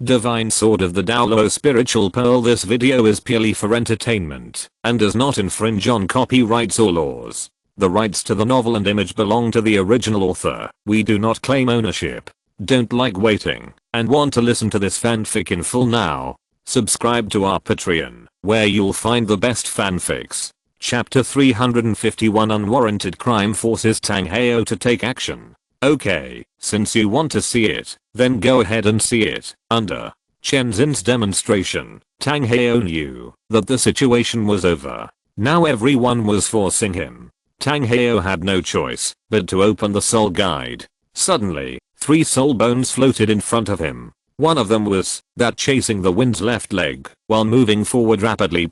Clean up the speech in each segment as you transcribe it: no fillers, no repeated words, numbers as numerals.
Divine Sword of the Douluo Spiritual Pearl. This video is purely for entertainment and does not infringe on copyrights or laws. The rights to the novel and image belong to the original author. We do not claim ownership. Don't like waiting and want to listen to this fanfic in full now? Subscribe to our Patreon, where you'll find the best fanfics. Chapter 351 Unwarranted Crime forces Tang Heo to take action. Okay, since you want to see it, then go ahead and see it. Under Chen Xin's demonstration, Tang Heo knew that the situation was over. Now everyone was forcing him. Tang Heo had no choice but to open the soul guide. Suddenly, 3 soul bones floated in front of him. One of them was that chasing the wind's left leg while moving forward rapidly.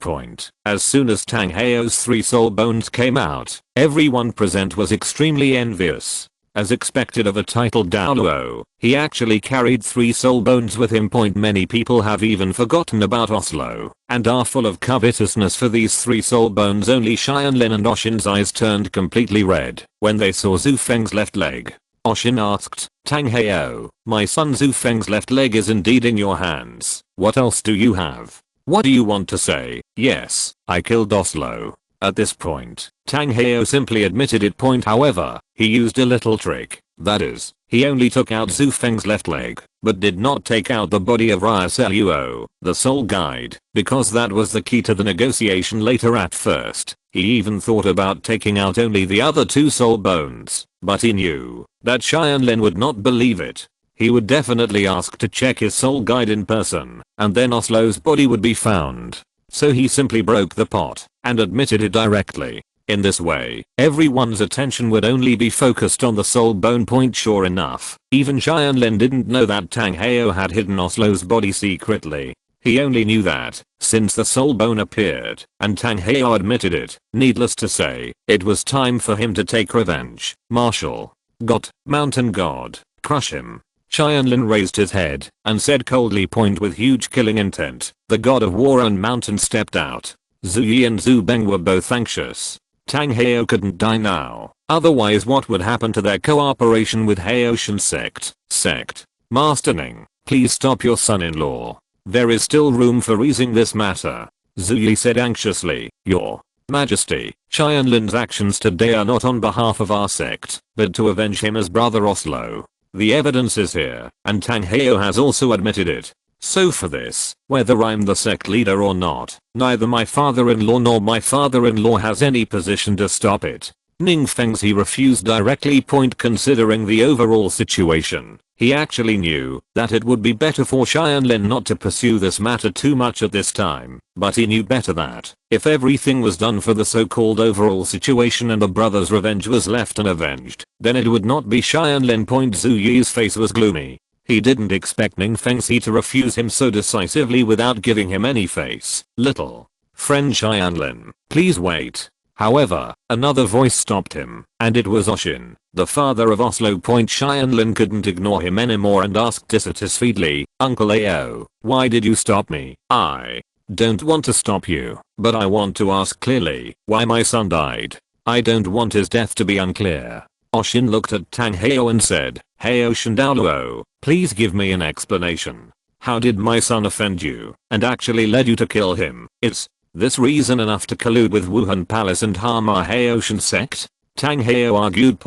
As soon as Tang Heo's 3 soul bones came out, everyone present was extremely envious. As expected of a titled Douluo, he actually carried 3 soul bones with him. Many people have even forgotten about Oslo and are full of covetousness for these 3 soul bones. Only Tianlin and Oshin's eyes turned completely red when they saw Zhu Feng's left leg. Oshin asked, Tang Heo, my son Zhu Feng's left leg is indeed in your hands. What else do you have? What do you want to say? Yes, I killed Oslo. At this point, Tang Heo simply admitted it. However, he used a little trick. That is, he only took out Zhu Feng's left leg, but did not take out the body of Luo, the soul guide, because that was the key to the negotiation later. At first, he even thought about taking out only the other 2 soul bones, but he knew that Tianlin would not believe it. He would definitely ask to check his soul guide in person, and then Oslo's body would be found. So he simply broke the pot and admitted it directly. In this way, everyone's attention would only be focused on the soul bone. Sure enough, even Tianlin didn't know that Tang Heo had hidden Oslo's body secretly. He only knew that since the soul bone appeared and Tang Heo admitted it, needless to say, it was time for him to take revenge. Marshal. Got, Mountain God, crush him. Tianlin raised his head and said coldly. With huge killing intent, the god of war and mountain stepped out. Zhu Yi and Zhu Beng were both anxious. Tang Heo couldn't die now, otherwise what would happen to their cooperation with Haoshan sect? Master Ning, please stop your son-in-law. There is still room for easing this matter. Zhu Yi said anxiously, Your Majesty, Tianlin's actions today are not on behalf of our sect, but to avenge him as brother Oslo. The evidence is here, and Tang Heo has also admitted it. So for this, whether I'm the sect leader or not, neither my father-in-law nor my father-in-law has any position to stop it. Ning Feng's he refused directly. Considering the overall situation, he actually knew that it would be better for Tianlin not to pursue this matter too much at this time, but he knew better that if everything was done for the so-called overall situation and the brother's revenge was left unavenged, then it would not be Tianlin. Zhu Yi's face was gloomy. He didn't expect Ning Feng's to refuse him so decisively without giving him any face. Little friend Tianlin, please wait. However, another voice stopped him, and it was Oshin, the father of Oslo. Tianlin couldn't ignore him anymore and asked dissatisfiedly, Uncle Ao, why did you stop me? I don't want to stop you, but I want to ask clearly why my son died. I don't want his death to be unclear. Oshin looked at Tang Heo and said, Haoshan Douluo, please give me an explanation. How did my son offend you and actually led you to kill him? Is this reason enough to collude with Wuhan Palace and harm our Haoshan sect? Tang Heo argued.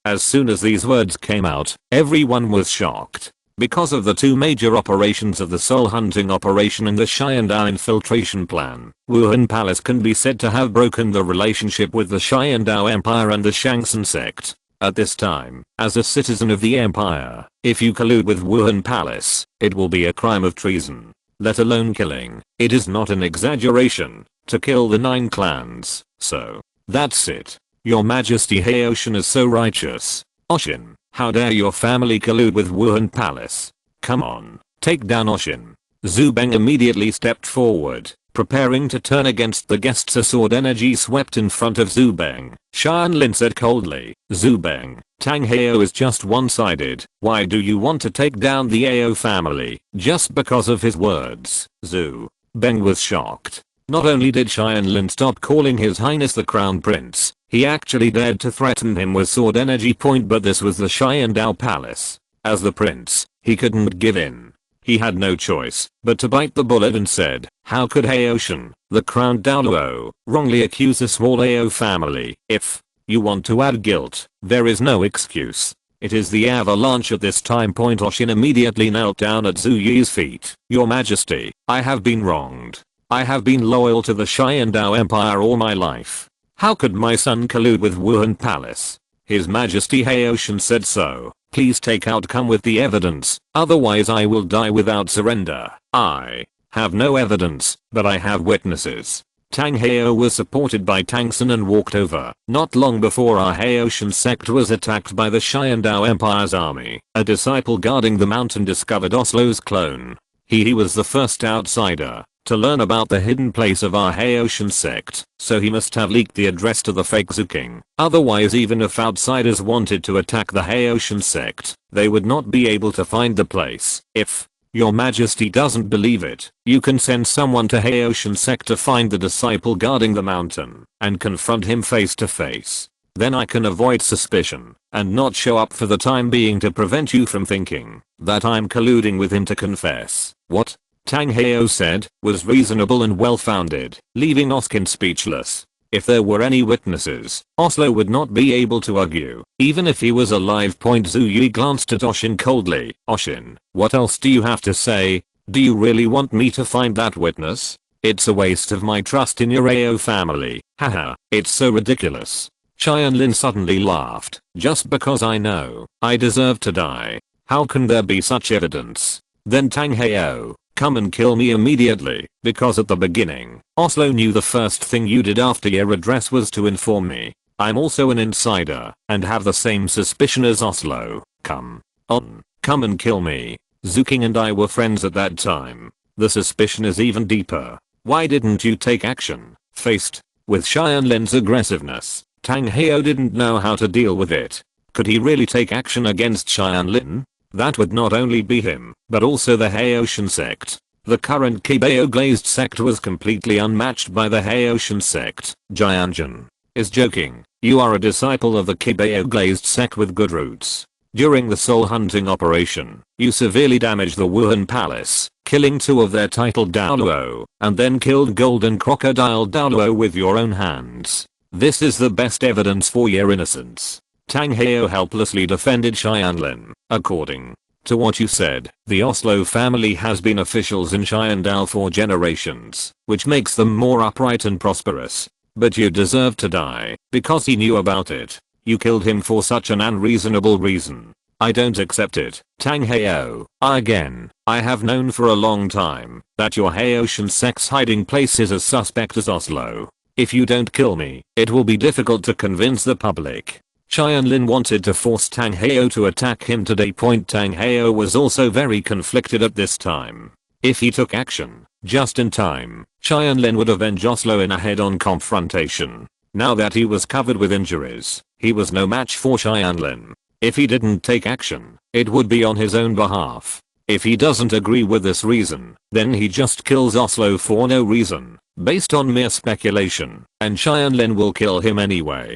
As soon as these words came out, everyone was shocked. Because of the 2 major operations of the soul hunting operation and the Xiandao infiltration plan, Wuhan Palace can be said to have broken the relationship with the Xiandao Empire and the Shangsun sect. At this time, as a citizen of the empire, if you collude with Wuhan Palace, it will be a crime of treason. Let alone killing. It is not an exaggeration to kill the 9 clans. So, that's it. Your Majesty, Haoshan is so righteous. Oshin, how dare your family collude with Wuhan Palace? Come on, take down Oshin. Zhu Beng immediately stepped forward, preparing to turn against the guests. A sword energy swept in front of Zhu Beng. Tianlin said coldly, Zhu Beng, Tang Heo is just one-sided. Why do you want to take down the Ao family just because of his words? Zhu Beng was shocked. Not only did Tianlin stop calling His Highness the Crown Prince, he actually dared to threaten him with sword energy. But this was the Xiandao Palace. As the prince, he couldn't give in. He had no choice but to bite the bullet and said, how could Haoshin, the crowned Douluo, wrongly accuse a small AO family? If you want to add guilt, there is no excuse. It is the avalanche at this time point. Oshin immediately knelt down at Zhu Yi's feet. Your Majesty, I have been wronged. I have been loyal to the Xiandao Empire all my life. How could my son collude with Wuhan Palace? His Majesty Haoshin said so. Please take outcome with the evidence, otherwise I will die without surrender. I have no evidence, but I have witnesses. Tang Hao was supported by Tangsun and walked over. Not long before our Haoshin sect was attacked by the Xiandao Empire's army, a disciple guarding the mountain discovered Oslo's clone. He was the first outsider to learn about the hidden place of our Haoshin sect, so he must have leaked the address to the fake Zhu King. Otherwise, even if outsiders wanted to attack the Haoshin sect, they would not be able to find the place. If Your Majesty doesn't believe it, you can send someone to Haoshin sect to find the disciple guarding the mountain and confront him face to face. Then I can avoid suspicion and not show up for the time being to prevent you from thinking that I'm colluding with him to confess. What Tang Hao said was reasonable and well-founded, leaving Oskin speechless. If there were any witnesses, Oslo would not be able to argue, even if he was alive. Zhu Yi glanced at Oshin coldly. Oshin, what else do you have to say? Do you really want me to find that witness? It's a waste of my trust in your AO family. Haha, it's so ridiculous. Tianlin suddenly laughed. Just because I know I deserve to die. How can there be such evidence? Then Tang Hao, come and kill me immediately, because at the beginning, Oslo knew the first thing you did after your address was to inform me. I'm also an insider, and have the same suspicion as Oslo. Come on, come and kill me. Zhu King and I were friends at that time. The suspicion is even deeper. Why didn't you take action? Faced with Tianlin's aggressiveness, Tang Hao didn't know how to deal with it. Could he really take action against Tianlin? That would not only be him, but also the Haoshin sect. The current Qibao Glazed sect was completely unmatched by the Haoshin sect. Jianjun is joking. You are a disciple of the Qibao Glazed sect with good roots. During the soul hunting operation, you severely damaged the Wuhan Palace, killing 2 of their titled Douluo, and then killed Golden Crocodile Douluo with your own hands. This is the best evidence for your innocence. Tang Hao helplessly defended Tianlin. According to what you said, the Oslo family has been officials in Xiandao for generations, which makes them more upright and prosperous. But you deserve to die, because he knew about it. You killed him for such an unreasonable reason. I don't accept it. Tang Hao, again, I have known for a long time that your Haoshin sect's hiding place is as suspect as Oslo. If you don't kill me, it will be difficult to convince the public. Tianlin wanted to force Tang Hao to attack him today. Tang Hao was also very conflicted at this time. If he took action just in time, Tianlin would avenge Oslo in a head-on confrontation. Now that he was covered with injuries, he was no match for Tianlin. If he didn't take action, it would be on his own behalf. If he doesn't agree with this reason, then he just kills Oslo for no reason, based on mere speculation, and Tianlin will kill him anyway.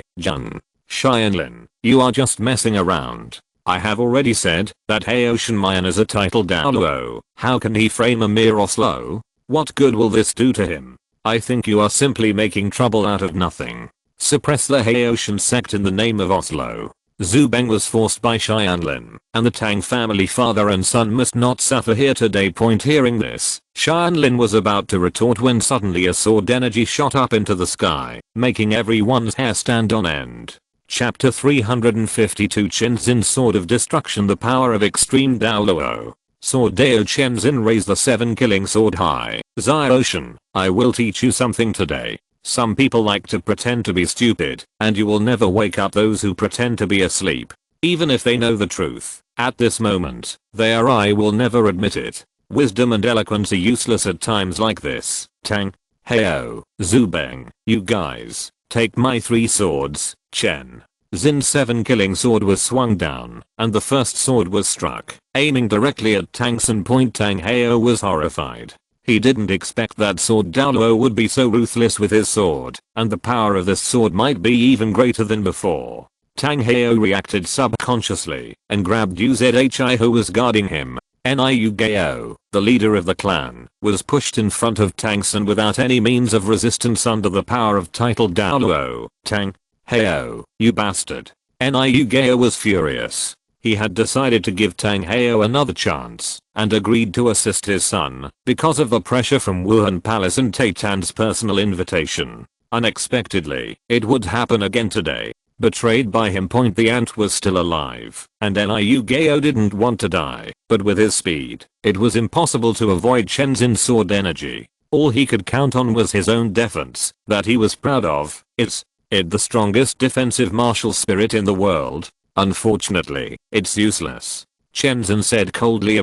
Tianlin, you are just messing around. I have already said that Haoshin Mayan is a titled Douluo. How can he frame a mere Oslo? What good will this do to him? I think you are simply making trouble out of nothing. Suppress the Haoshin sect in the name of Oslo. Zhu Beng was forced by Tianlin, and the Tang family father and son must not suffer here today. Hearing this, Tianlin was about to retort when suddenly a sword energy shot up into the sky, making everyone's hair stand on end. Chapter 352 Chenxin Sword of Destruction. The power of extreme Douluo. Sword Dao Chenxin raise the 7 killing sword high. Xiaoshan, I will teach you something today. Some people like to pretend to be stupid, and you will never wake up those who pretend to be asleep. Even if they know the truth, at this moment, their eye will never admit it. Wisdom and eloquence are useless at times like this. Tang Hao, Zhu Beng, you guys, take my 3 swords. Chen Zin's 7 killing sword was swung down, and the first sword was struck, aiming directly at Tangsun. Tang Hao was horrified. He didn't expect that Sword Douluo would be so ruthless with his sword, and the power of this sword might be even greater than before. Tang Hao reacted subconsciously and grabbed Uzhi who was guarding him. Niu Gao, the leader of the clan, was pushed in front of Tang San without any means of resistance under the power of title Douluo. Tang Heo, you bastard. Niu Gao was furious. He had decided to give Tang Heo another chance, and agreed to assist his son, because of the pressure from Wuhan Palace and Taitan's personal invitation. Unexpectedly, it would happen again today. Betrayed by him. The ant was still alive, and Niu Gao didn't want to die, but with his speed, it was impossible to avoid Chen Xin's sword energy. All he could count on was his own defense, that he was proud of. It's the strongest defensive martial spirit in the world. Unfortunately, it's useless. Chen Xin said coldly.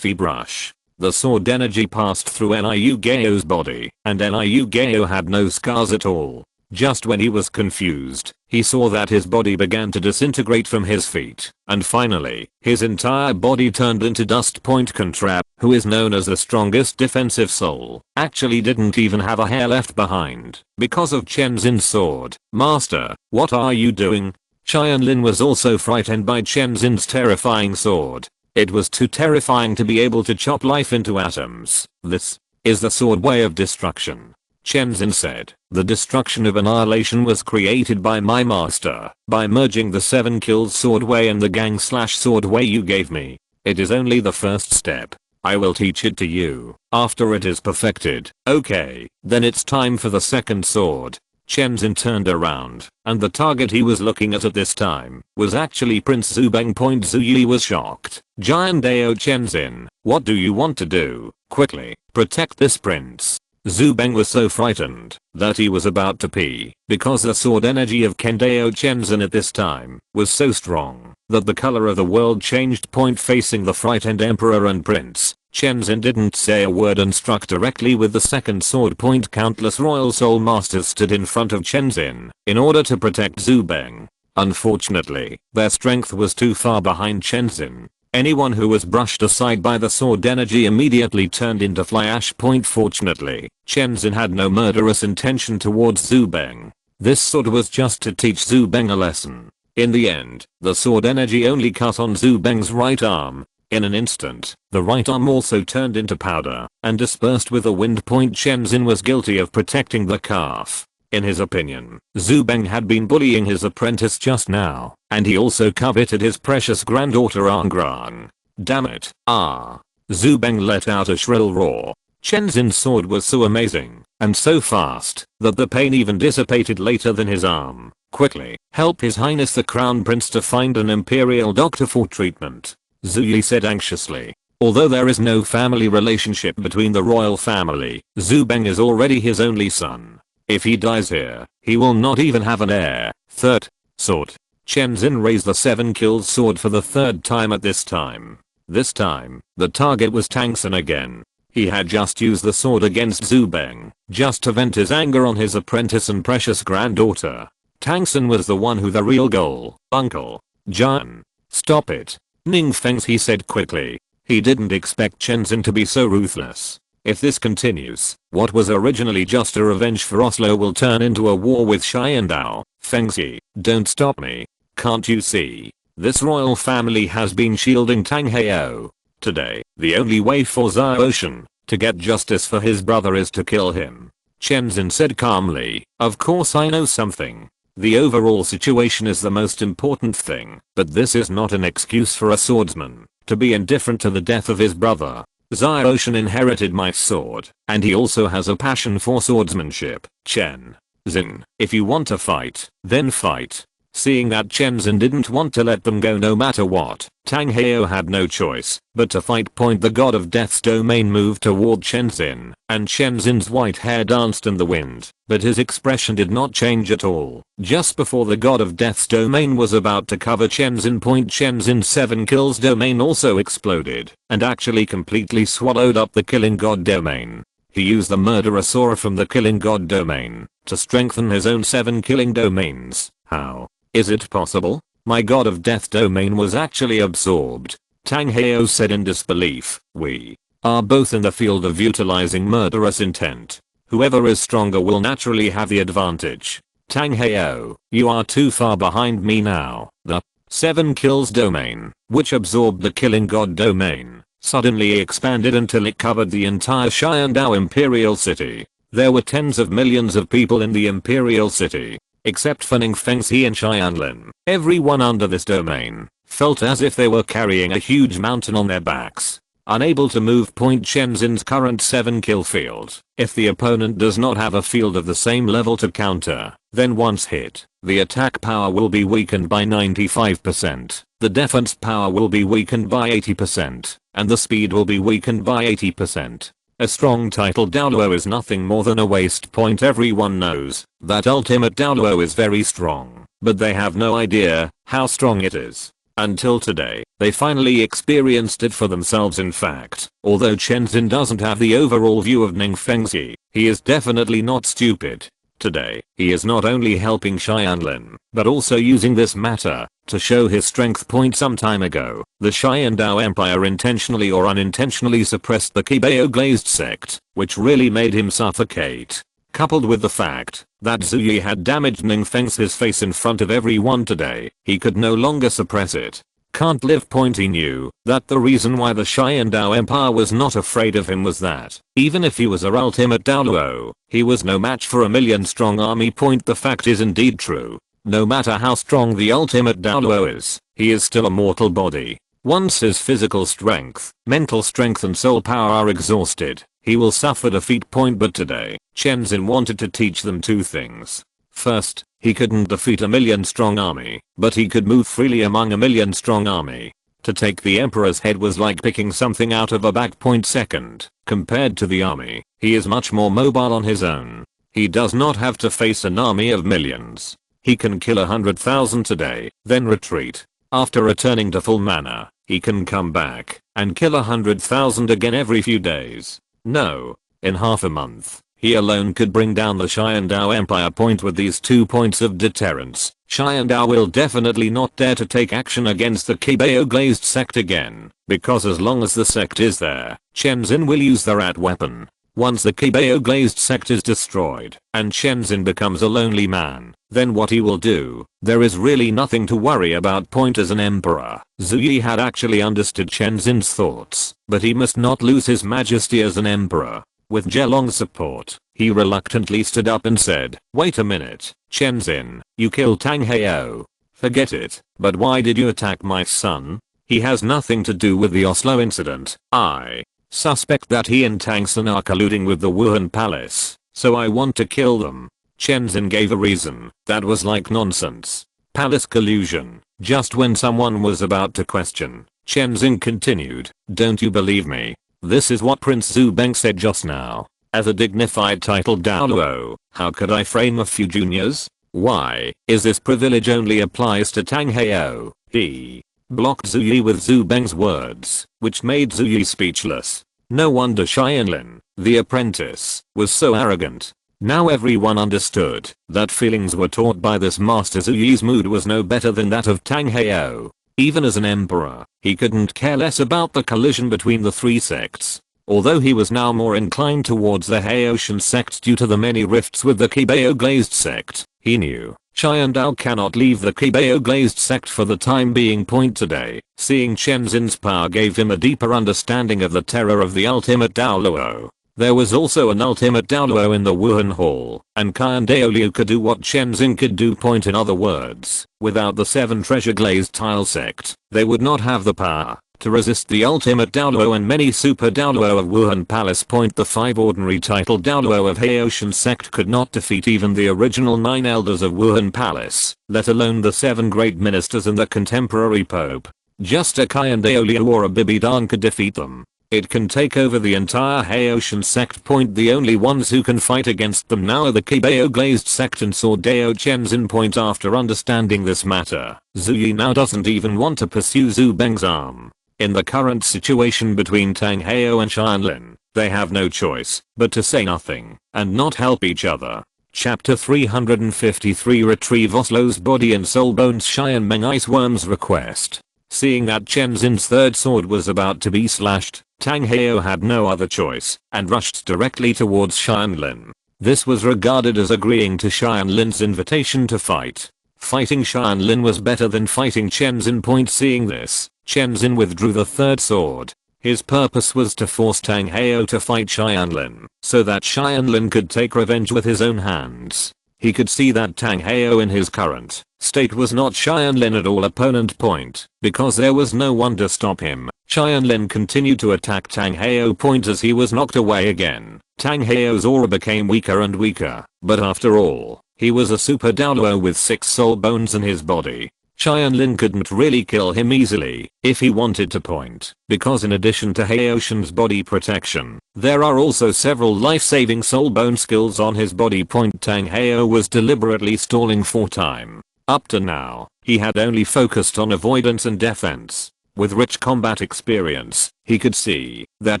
Brush. The sword energy passed through Niu Gao's body, and Niu Gao had no scars at all. Just when he was confused, he saw that his body began to disintegrate from his feet, and finally, his entire body turned into dust. Contrab, who is known as the strongest defensive soul, actually didn't even have a hair left behind, because of Chen Xin's sword. Master, what are you doing? Tianlin was also frightened by Chen Xin's terrifying sword. It was too terrifying to be able to chop life into atoms. This is the sword way of destruction. Chen Xin said, the destruction of annihilation was created by my master, by merging the 7 kills sword way and the gang slash sword way you gave me. It is only the first step. I will teach it to you, after it is perfected. Okay, then it's time for the second sword. Chen Xin turned around, and the target he was looking at this time, was actually Prince Zubeng. Zhu Yi was shocked. Giant Dao. Chen Xin, what do you want to do? Quickly, protect this prince. Zubeng was so frightened that he was about to pee, because the sword energy of Kendao Chen Xin at this time was so strong that the color of the world changed. Facing the frightened emperor and prince, Chen Xin didn't say a word and struck directly with the second sword. Countless royal soul masters stood in front of Chen Xin in order to protect Zubeng. Unfortunately, their strength was too far behind Chen Xin. Anyone who was brushed aside by the sword energy immediately turned into fly ash. Fortunately, Chen Xin had no murderous intention towards Zubeng. This sword was just to teach Zubeng a lesson. In the end, the sword energy only cut on Zubeng's right arm. In an instant, the right arm also turned into powder and dispersed with the wind. Chen Xin was guilty of protecting the calf. In his opinion, Zubeng had been bullying his apprentice just now, and he also coveted his precious granddaughter Angran. Damn it. Zubeng let out a shrill roar. Chen Xin's sword was so amazing, and so fast, that the pain even dissipated later than his arm. Quickly, help His Highness the Crown Prince to find an imperial doctor for treatment. Zhu Yi said anxiously. Although there is no family relationship between the royal family, Zubeng is already his only son. If he dies here, he will not even have an heir. Third sword. Chen Xin raised the 7 kills sword for the third time at this time. This time, the target was Tang San again. He had just used the sword against Zubeng, just to vent his anger on his apprentice and precious granddaughter. Tang San was the one who the real goal. Uncle. Jian. Stop it. Ning Feng's, he said quickly. He didn't expect Chen Xin to be so ruthless. If this continues, what was originally just a revenge for Oslo will turn into a war with Xiandao. Fengzi, don't stop me. Can't you see? This royal family has been shielding Tang Heo. Today, the only way for Zhaoshan to get justice for his brother is to kill him. Chen Xin said calmly, of course I know something. The overall situation is the most important thing, but this is not an excuse for a swordsman to be indifferent to the death of his brother. Zhaoshan inherited my sword, and he also has a passion for swordsmanship. Chen Xin, if you want to fight, then fight. Seeing that Chen Xin didn't want to let them go no matter what, Tang Heo had no choice but to fight. The god of death's domain moved toward Chen Xin, and Chen Xin's white hair danced in the wind, but his expression did not change at all. Just before the god of death's domain was about to cover Chen Xin. Chen Xin's 7 kills domain also exploded, and actually completely swallowed up the killing god domain. He used the murderous aura from the killing god domain to strengthen his own 7 killing domains. How is it possible? My god of death domain was actually absorbed. Tang Heo said in disbelief. We are both in the field of utilizing murderous intent. Whoever is stronger will naturally have the advantage. Tang Heo, you are too far behind me now. The 7 kills domain, which absorbed the killing god domain, suddenly expanded until it covered the entire Xiandao Imperial City. There were tens of millions of people in the Imperial City. Except for Ningfengzi and Tianlin. Everyone under this domain felt as if they were carrying a huge mountain on their backs. Unable to move. Chenzin's current 7-kill field. If the opponent does not have a field of the same level to counter, then once hit, the attack power will be weakened by 95%, the defense power will be weakened by 80%, and the speed will be weakened by 80%. A strong title Douluo is nothing more than a waste. Everyone knows that Ultimate Douluo is very strong, but they have no idea how strong it is. Until today, they finally experienced it for themselves. In fact, although Chenzin doesn't have the overall view of Ningfengzi, he is definitely not stupid. Today, he is not only helping Tianlin, but also using this matter to show his strength. Some time ago, the Xiandao Empire intentionally or unintentionally suppressed the Qibao Glazed sect, which really made him suffocate. Coupled with the fact that Zuyi had damaged Ningfengzi's face in front of everyone today, he could no longer suppress it. Can't live. He knew that the reason why the Xiandao Empire was not afraid of him was that, even if he was a ultimate Douluo, he was no match for a million-strong army. The fact is indeed true. No matter how strong the ultimate Douluo is, he is still a mortal body. Once his physical strength, mental strength and soul power are exhausted, he will suffer defeat. But today, Chenzin wanted to teach them two things. First, he couldn't defeat a million-strong army, but he could move freely among a million-strong army. To take the emperor's head was like picking something out of a bag. Second, compared to the army, he is much more mobile on his own. He does not have to face an army of millions. He can kill 100,000 today, then retreat. After returning to full mana, he can come back and kill 100,000 again every few days. No, in half a month, he alone could bring down the Xiandao Empire. With these 2 points of deterrence, Xiandao will definitely not dare to take action against the Qibao Glazed sect again, because as long as the sect is there, Chenzin will use the rat weapon. Once the Qibao Glazed sect is destroyed, and Chenzin becomes a lonely man, then what he will do, there is really nothing to worry about. As an emperor, Zuyi had actually understood Chenzin's thoughts, but he must not lose his majesty as an emperor. With Zhelong's support, he reluctantly stood up and said, "Wait a minute, Chenzin, you killed Tang Heo. Forget it, but why did you attack my son? He has nothing to do with the Oslo incident. I suspect that he and Tang San are colluding with the Wuhan Palace, so I want to kill them." Chenzin gave a reason that was like nonsense. Palace collusion. Just when someone was about to question, Chenzin continued, "Don't you believe me? This is what Prince Zhu Beng said just now. As a dignified titled Douluo, how could I frame a few juniors? Why is this privilege only applies to Tang Heo?" He blocked Zuyi with Zhu Beng's words, which made Zuyi speechless. No wonder Tianlin, the apprentice, was so arrogant. Now everyone understood that feelings were taught by this master. Zuyi's mood was no better than that of Tang Heo. Even as an emperor, he couldn't care less about the collision between the three sects. Although he was now more inclined towards the Haoshan sect due to the many rifts with the Qibao Glazed sect, he knew Xiandao cannot leave the Qibao Glazed sect for the time being. Today, seeing Chenzin's power gave him a deeper understanding of the terror of the ultimate Douluo. There was also an ultimate Douluo in the Wuhan Hall, and Qiandao Liu could do what Chenzin could do. In other words, without the 7 treasure glazed tile sect, they would not have the power to resist the ultimate Douluo and many super Douluo of Wuhan Palace. The 5 ordinary title Douluo of Haoshan sect could not defeat even the original 9 elders of Wuhan Palace, let alone the 7 great ministers and the contemporary pope. Just a Qiandao Liu or a Bibidan could defeat them. It can take over the entire Haoshan sect. The only ones who can fight against them now are the Qibao Glazed sect and Sword Douluo. Chenzin. After understanding this matter, Zuyi now doesn't even want to pursue Zhu Beng's arm. In the current situation between Tang Heo and Tianlin, they have no choice but to say nothing and not help each other. Chapter 353 Retrieve Oslo's body and soul bones. Xian Meng Iceworm's request. Seeing that Chenzin's third sword was about to be slashed, Tang Heo had no other choice and rushed directly towards Tianlin. This was regarded as agreeing to Tianlin's invitation to fight. Fighting Tianlin was better than fighting Chenzin. Seeing this, Chenzin withdrew the third sword. His purpose was to force Tang Heo to fight Tianlin, so that Tianlin could take revenge with his own hands. He could see that Tang Heo in his current state was not Tianlin at all opponent point, because there was no one to stop him. Tianlin continued to attack Tang Heo point as he was knocked away again. Tang Heo's aura became weaker and weaker, but after all, he was a super Douluo with 6 soul bones in his body. Tianlin couldn't really kill him easily if he wanted to point, because in addition to Heoshan's body protection, there are also several life-saving soul bone skills on his body point. Tang Heo was deliberately stalling for time. Up to now, he had only focused on avoidance and defense. With rich combat experience, he could see that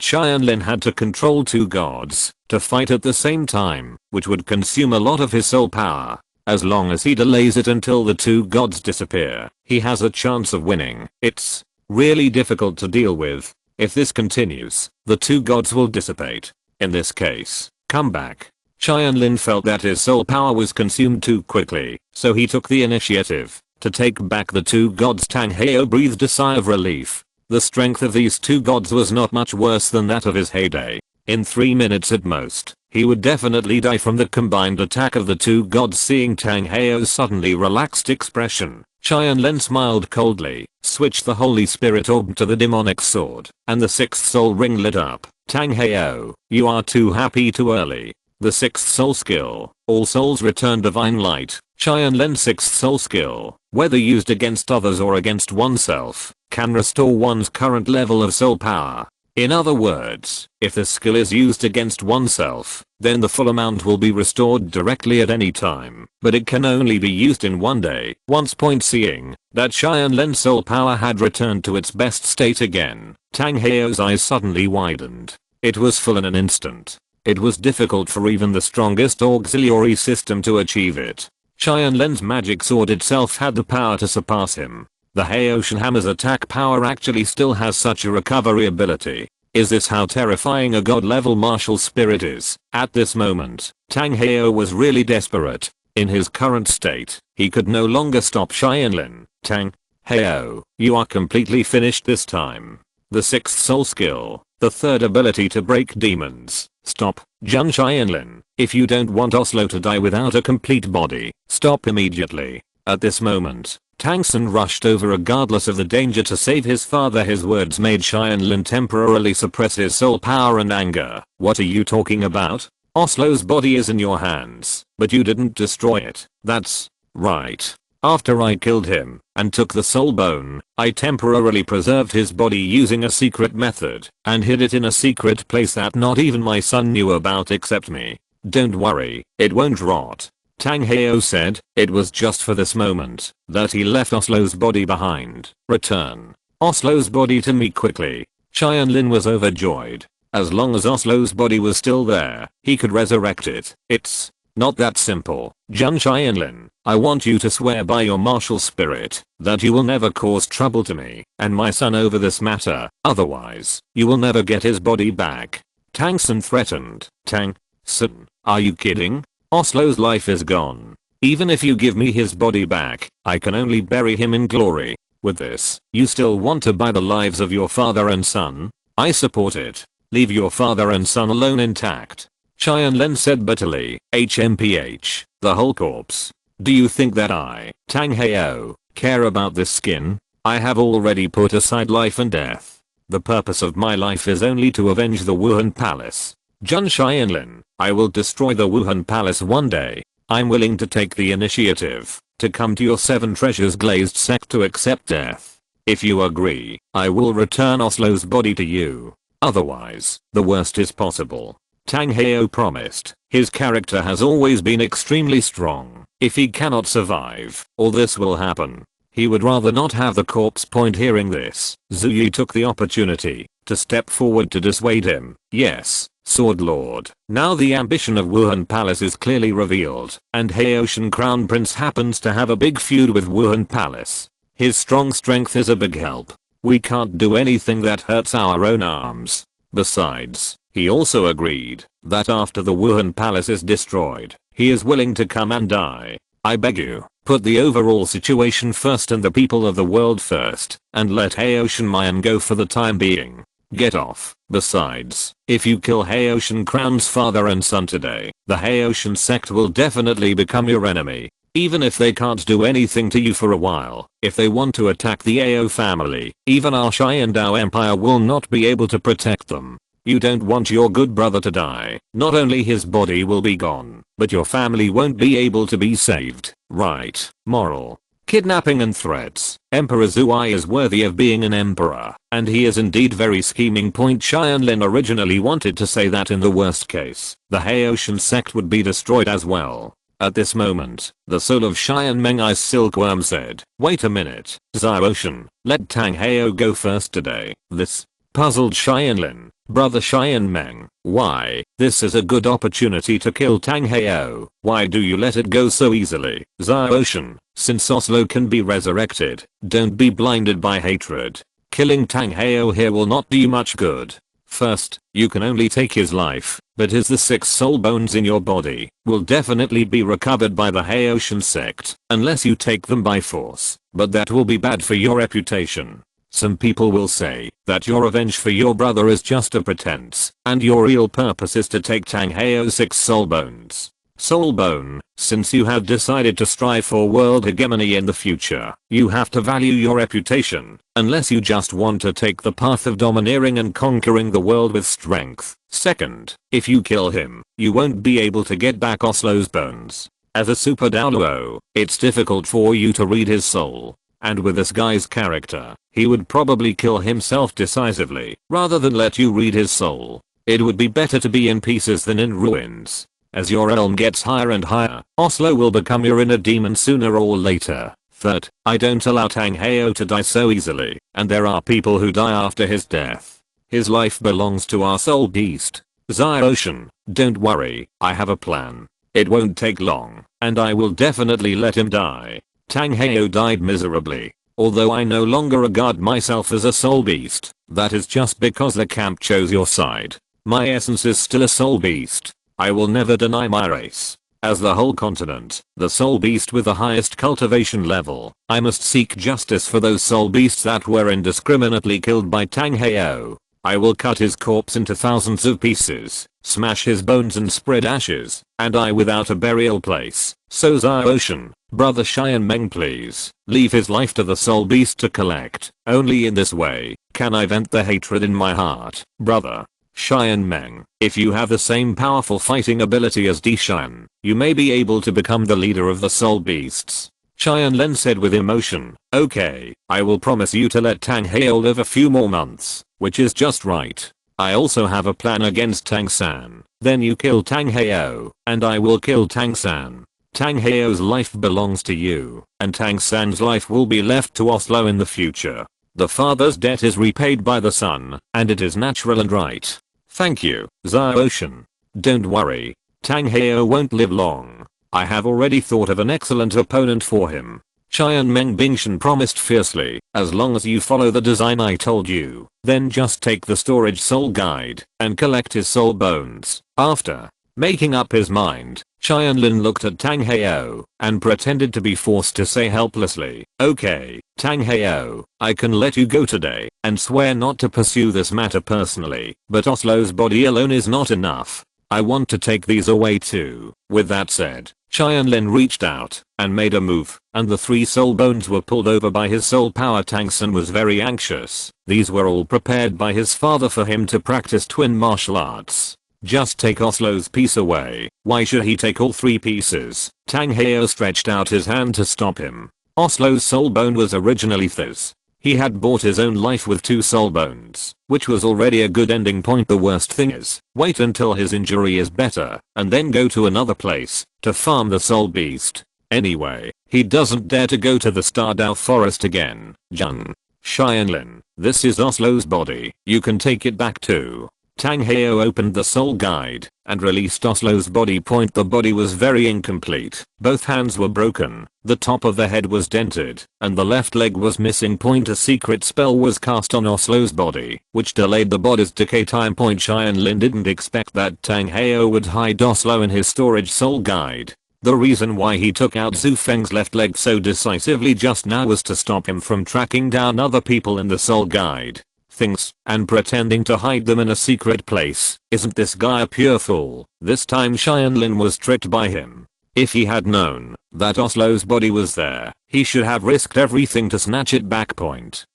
Tianlin had to control 2 gods to fight at the same time, which would consume a lot of his soul power. As long as he delays it until the 2 gods disappear, he has a chance of winning. It's really difficult to deal with. If this continues, the 2 gods will dissipate. In this case, come back. Tianlin felt that his soul power was consumed too quickly, so he took the initiative to take back the 2 gods. Tang Heo breathed a sigh of relief. The strength of these 2 gods was not much worse than that of his heyday. In 3 minutes at most, he would definitely die from the combined attack of the 2 gods. Seeing Tang Heo's suddenly relaxed expression, Tianlin smiled coldly, switched the Holy Spirit orb to the demonic sword, and the 6th soul ring lit up. Tang Heo, you are too happy too early. The 6th soul skill, all souls return divine light. Tianlin's 6th soul skill, whether used against others or against oneself, can restore one's current level of soul power. In other words, if the skill is used against oneself, then the full amount will be restored directly at any time, but it can only be used in one day. Once point seeing that Tianlin's soul power had returned to its best state again, Tang Heo's eyes suddenly widened. It was full in an instant. It was difficult for even the strongest auxiliary system to achieve it. Tianlin's magic sword itself had the power to surpass him. The Heoshan Hammer's attack power actually still has such a recovery ability. Is this how terrifying a god-level martial spirit is? At this moment, Tang Heo was really desperate. In his current state, he could no longer stop Tianlin. Tang Heo, you are completely finished this time. The 6th soul skill, the 3rd ability to break demons. Stop, Jun Tianlin. If you don't want Oslo to die without a complete body, stop immediately. At this moment, Tangsun rushed over regardless of the danger to save his father. His words made Tianlin temporarily suppress his soul power and anger. What are you talking about? Oslo's body is in your hands, but you didn't destroy it. That's right. After I killed him and took the soul bone, I temporarily preserved his body using a secret method and hid it in a secret place that not even my son knew about except me. Don't worry, it won't rot. Tang Heo said. It was just for this moment that he left Oslo's body behind. Return Oslo's body to me quickly. Tianlin was overjoyed. As long as Oslo's body was still there, he could resurrect it. It's not that simple. Jun Tianlin, I want you to swear by your martial spirit that you will never cause trouble to me and my son over this matter, otherwise, you will never get his body back. Tangsun threatened. Tangsun, are you kidding? Oslo's life is gone. Even if you give me his body back, I can only bury him in glory. With this, you still want to buy the lives of your father and son? I support it. Leave your father and son alone intact. Tianlin said bitterly. HMPH, the whole corpse. Do you think that I, Tang Heo, care about this skin? I have already put aside life and death. The purpose of my life is only to avenge the Wuhan Palace. Jun Tianlin, I will destroy the Wuhan Palace one day. I'm willing to take the initiative to come to your 7 treasures glazed sect to accept death. If you agree, I will return Oslo's body to you. Otherwise, the worst is possible. Tang Heo promised. His character has always been extremely strong. If he cannot survive, all this will happen. He would rather not have the corpse point. Hearing this, Zuyi took the opportunity to step forward to dissuade him. Yes, Sword Lord. Now the ambition of Wuhan Palace is clearly revealed, and Heoshan Crown Prince happens to have a big feud with Wuhan Palace. His strong strength is a big help. We can't do anything that hurts our own arms. Besides, he also agreed that after the Wuhan Palace is destroyed, he is willing to come and die. I beg you, put the overall situation first and the people of the world first, and let Heoshan Mayan go for the time being. Get off. Besides, if you kill Haoshan Crown's father and son today, the Haoshan sect will definitely become your enemy. Even if they can't do anything to you for a while, if they want to attack the Ao family, even our Xiandao Empire will not be able to protect them. You don't want your good brother to die. Not only his body will be gone, but your family won't be able to be saved. Right. Moral. Kidnapping and threats. Emperor Zuai is worthy of being an emperor, and he is indeed very scheming. Tianlin originally wanted to say that in the worst case, the Haoshan sect would be destroyed as well. At this moment, the soul of Xian Meng Ice Silkworm said, "Wait a minute, Xiaoshan, let Tang Hao go first today." This puzzled Xianlin. Brother Xian Meng, why? This is a good opportunity to kill Tang Hao. Why do you let it go so easily? Xiaoshan, since Oslo can be resurrected, don't be blinded by hatred. Killing Tang Hao here will not do you much good. First, you can only take his life, but the 6 soul bones in your body will definitely be recovered by the Haoshan sect, unless you take them by force, but that will be bad for your reputation. Some people will say that your revenge for your brother is just a pretense, and your real purpose is to take Tang Hao's 6 soul bones. Soul bone, since you have decided to strive for world hegemony in the future, you have to value your reputation, unless you just want to take the path of domineering and conquering the world with strength. Second, if you kill him, you won't be able to get back Oslo's bones. As a super Douluo, it's difficult for you to read his soul. And with this guy's character, he would probably kill himself decisively, rather than let you read his soul. It would be better to be in pieces than in ruins. As your realm gets higher and higher, Oslo will become your inner demon sooner or later. Third, I don't allow Tang Hao to die so easily, and there are people who die after his death. His life belongs to our soul beast. Xiaoshan, don't worry, I have a plan. It won't take long, and I will definitely let him die. Tang Hao died miserably. Although I no longer regard myself as a soul beast, that is just because the camp chose your side. My essence is still a soul beast. I will never deny my race. As the whole continent, the soul beast with the highest cultivation level, I must seek justice for those soul beasts that were indiscriminately killed by Tang Hao. I will cut his corpse into thousands of pieces, smash his bones and spread ashes, and I without a burial place. So Xiaoshan, brother Xian Meng, please, leave his life to the soul beast to collect. Only in this way can I vent the hatred in my heart. Brother Xian Meng, if you have the same powerful fighting ability as Dishan, you may be able to become the leader of the soul beasts. Tianlin said with emotion, okay, I will promise you to let Tang Hao live a few more months, which is just right. I also have a plan against Tang San. Then you kill Tang Hao, and I will kill Tang San. Tang Hao's life belongs to you, and Tang San's life will be left to Oslo in the future. The father's debt is repaid by the son, and it is natural and right. Thank you, Xiaoshan. Don't worry, Tang Hao won't live long. I have already thought of an excellent opponent for him. Xian Meng Bingshan promised fiercely, as long as you follow the design I told you, then just take the storage soul guide, and collect his soul bones. After making up his mind, Tianlin looked at Tang Hao, and pretended to be forced to say helplessly, okay, Tang Hao, I can let you go today, and swear not to pursue this matter personally, but Oslo's body alone is not enough. I want to take these away too. With that said, Tianlin reached out, and made a move, and the 3 soul bones were pulled over by his soul power. Tang San was very anxious. These were all prepared by his father for him to practice twin martial arts. Just take Oslo's piece away. Why should he take all 3 pieces? Tang Hao stretched out his hand to stop him. Oslo's soul bone was originally his. He had bought his own life with 2 soul bones, which was already a good ending point. The worst thing is, wait until his injury is better, and then go to another place, to farm the soul beast. Anyway, he doesn't dare to go to the Stardao forest again. Jun. Xianlin, this is Oslo's body, you can take it back too. Tang Hao opened the soul guide, and released Oslo's body. The body was very incomplete. Both hands were broken, the top of the head was dented, and the left leg was missing. A secret spell was cast on Oslo's body, which delayed the body's decay time. Xianlin didn't expect that Tang Hao would hide Oslo in his storage soul guide. The reason why he took out Zhu Feng's left leg so decisively just now was to stop him from tracking down other people in the soul guide. things and pretending to hide them in a secret place. Isn't this guy a pure fool? This time Tianlin was tricked by him. If he had known that Oslo's body was there, he should have risked everything to snatch it back.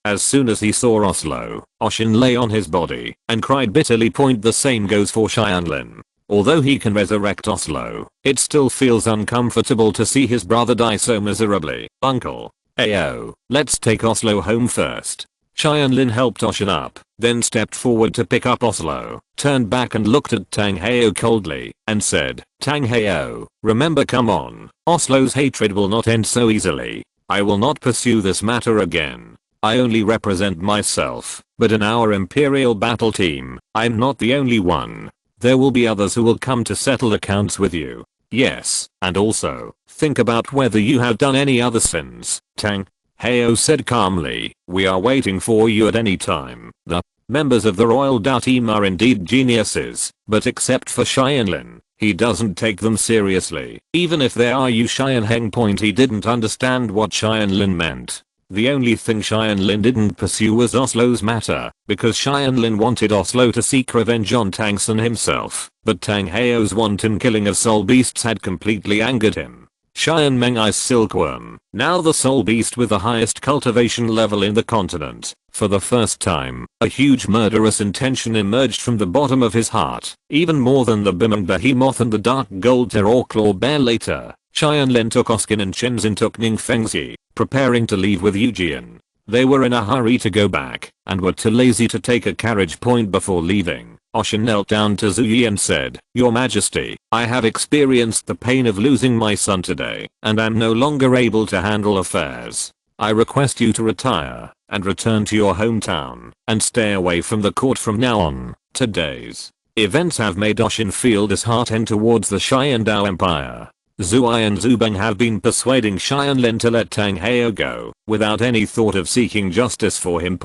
As soon as he saw Oslo, Oshin lay on his body and cried bitterly. The same goes for Tianlin. Although he can resurrect Oslo, it still feels uncomfortable to see his brother die so miserably. Uncle, ayo, let's take Oslo home first. Tianlin helped Oshin up, then stepped forward to pick up Oslo, turned back and looked at Tang Heo coldly, and said, Tang Heo, remember, come on, Oslo's hatred will not end so easily. I will not pursue this matter again. I only represent myself, but in our Imperial battle team, I'm not the only one. There will be others who will come to settle accounts with you. Yes, and also, think about whether you have done any other sins. Tang Heo said calmly, we are waiting for you at any time. The members of the Royal Dao team are indeed geniuses, but except for Tianlin, he doesn't take them seriously. Even if they are Tianheng. He didn't understand what Tianlin meant. The only thing Tianlin didn't pursue was Oslo's matter, because Tianlin wanted Oslo to seek revenge on Tang San himself, but Tang Heo's wanton killing of soul beasts had completely angered him. Xian Meng Ice Silkworm, now the soul beast with the highest cultivation level in the continent. For the first time, a huge murderous intention emerged from the bottom of his heart, even more than the Bimeng Behemoth and the Dark Gold Terror Claw Bear later. Tianlin took Oskin and Shenzhen took Ningfengzi, preparing to leave with Eujian. They were in a hurry to go back, and were too lazy to take a carriage before leaving. Oshin knelt down to Zuyi and said, Your Majesty, I have experienced the pain of losing my son today, and am no longer able to handle affairs. I request you to retire, and return to your hometown, and stay away from the court from now on. Today's events have made Oshin feel disheartened towards the Xiandao Empire. Zuai and Zubeng have been persuading Tianlin to let Tang Heo go, without any thought of seeking justice for him.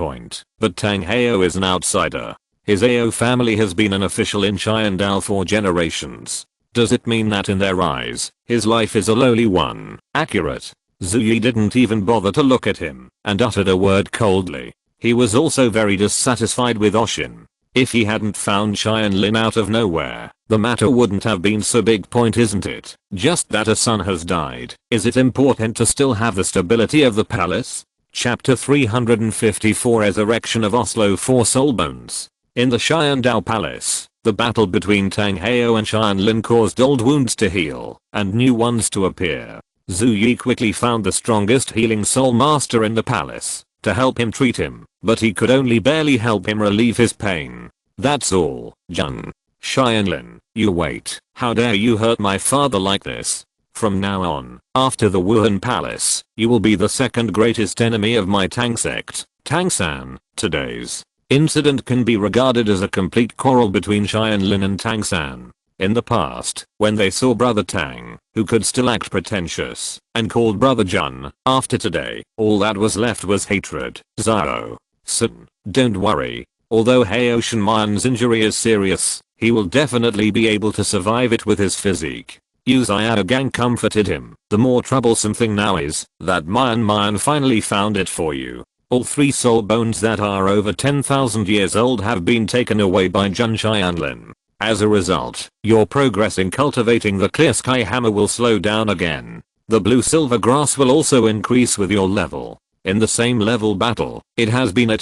But Tang Heo is an outsider. His Ao family has been an official in Xiandao for generations. Does it mean that in their eyes, his life is a lowly one? Accurate. Zuyi didn't even bother to look at him, and uttered a word coldly. He was also very dissatisfied with Oshin. If he hadn't found Tianlin out of nowhere, the matter wouldn't have been so big, isn't it? Just that a son has died. Is it important to still have the stability of the palace? Chapter 354 Resurrection of Oslo for Soulbones. In the Xiandao Palace, the battle between Tang Heo and Tianlin caused old wounds to heal, and new ones to appear. Zuyi quickly found the strongest healing soul master in the palace, to help him treat him, but he could only barely help him relieve his pain. That's all, Jun. Tianlin, you wait, how dare you hurt my father like this? From now on, after the Wuhan Palace, you will be the second greatest enemy of my Tang sect, Tang San. Today's incident can be regarded as a complete quarrel between Tianlin and Tang San. In the past, when they saw Brother Tang, who could still act pretentious, and called Brother Jun, after today, all that was left was hatred. Zhao Sun, don't worry. Although Heo Shenman's injury is serious, he will definitely be able to survive it with his physique. Yu Xiaogang comforted him. The more troublesome thing now is that Mayan finally found it for you. All 3 soul bones that are over 10,000 years old have been taken away by Jun Tianlin. As a result, your progress in cultivating the clear sky hammer will slow down again. The blue silver grass will also increase with your level. In the same level battle, it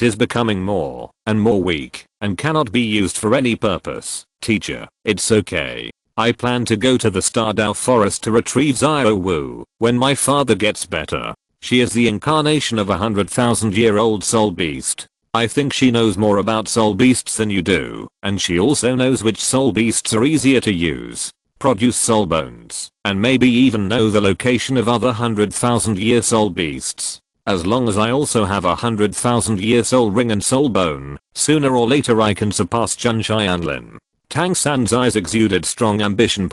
is becoming more and more weak, and cannot be used for any purpose. Teacher, it's okay. I plan to go to the Stardao forest to retrieve Xiao Wu when my father gets better. She is the incarnation of a 100,000-year-old soul beast. I think she knows more about soul beasts than you do, and she also knows which soul beasts are easier to use, produce soul bones, and maybe even know the location of other 100,000-year soul beasts. As long as I also have a 100,000-year soul ring and soul bone, sooner or later I can surpass Jun Tianlin. Tang San's eyes exuded strong ambition.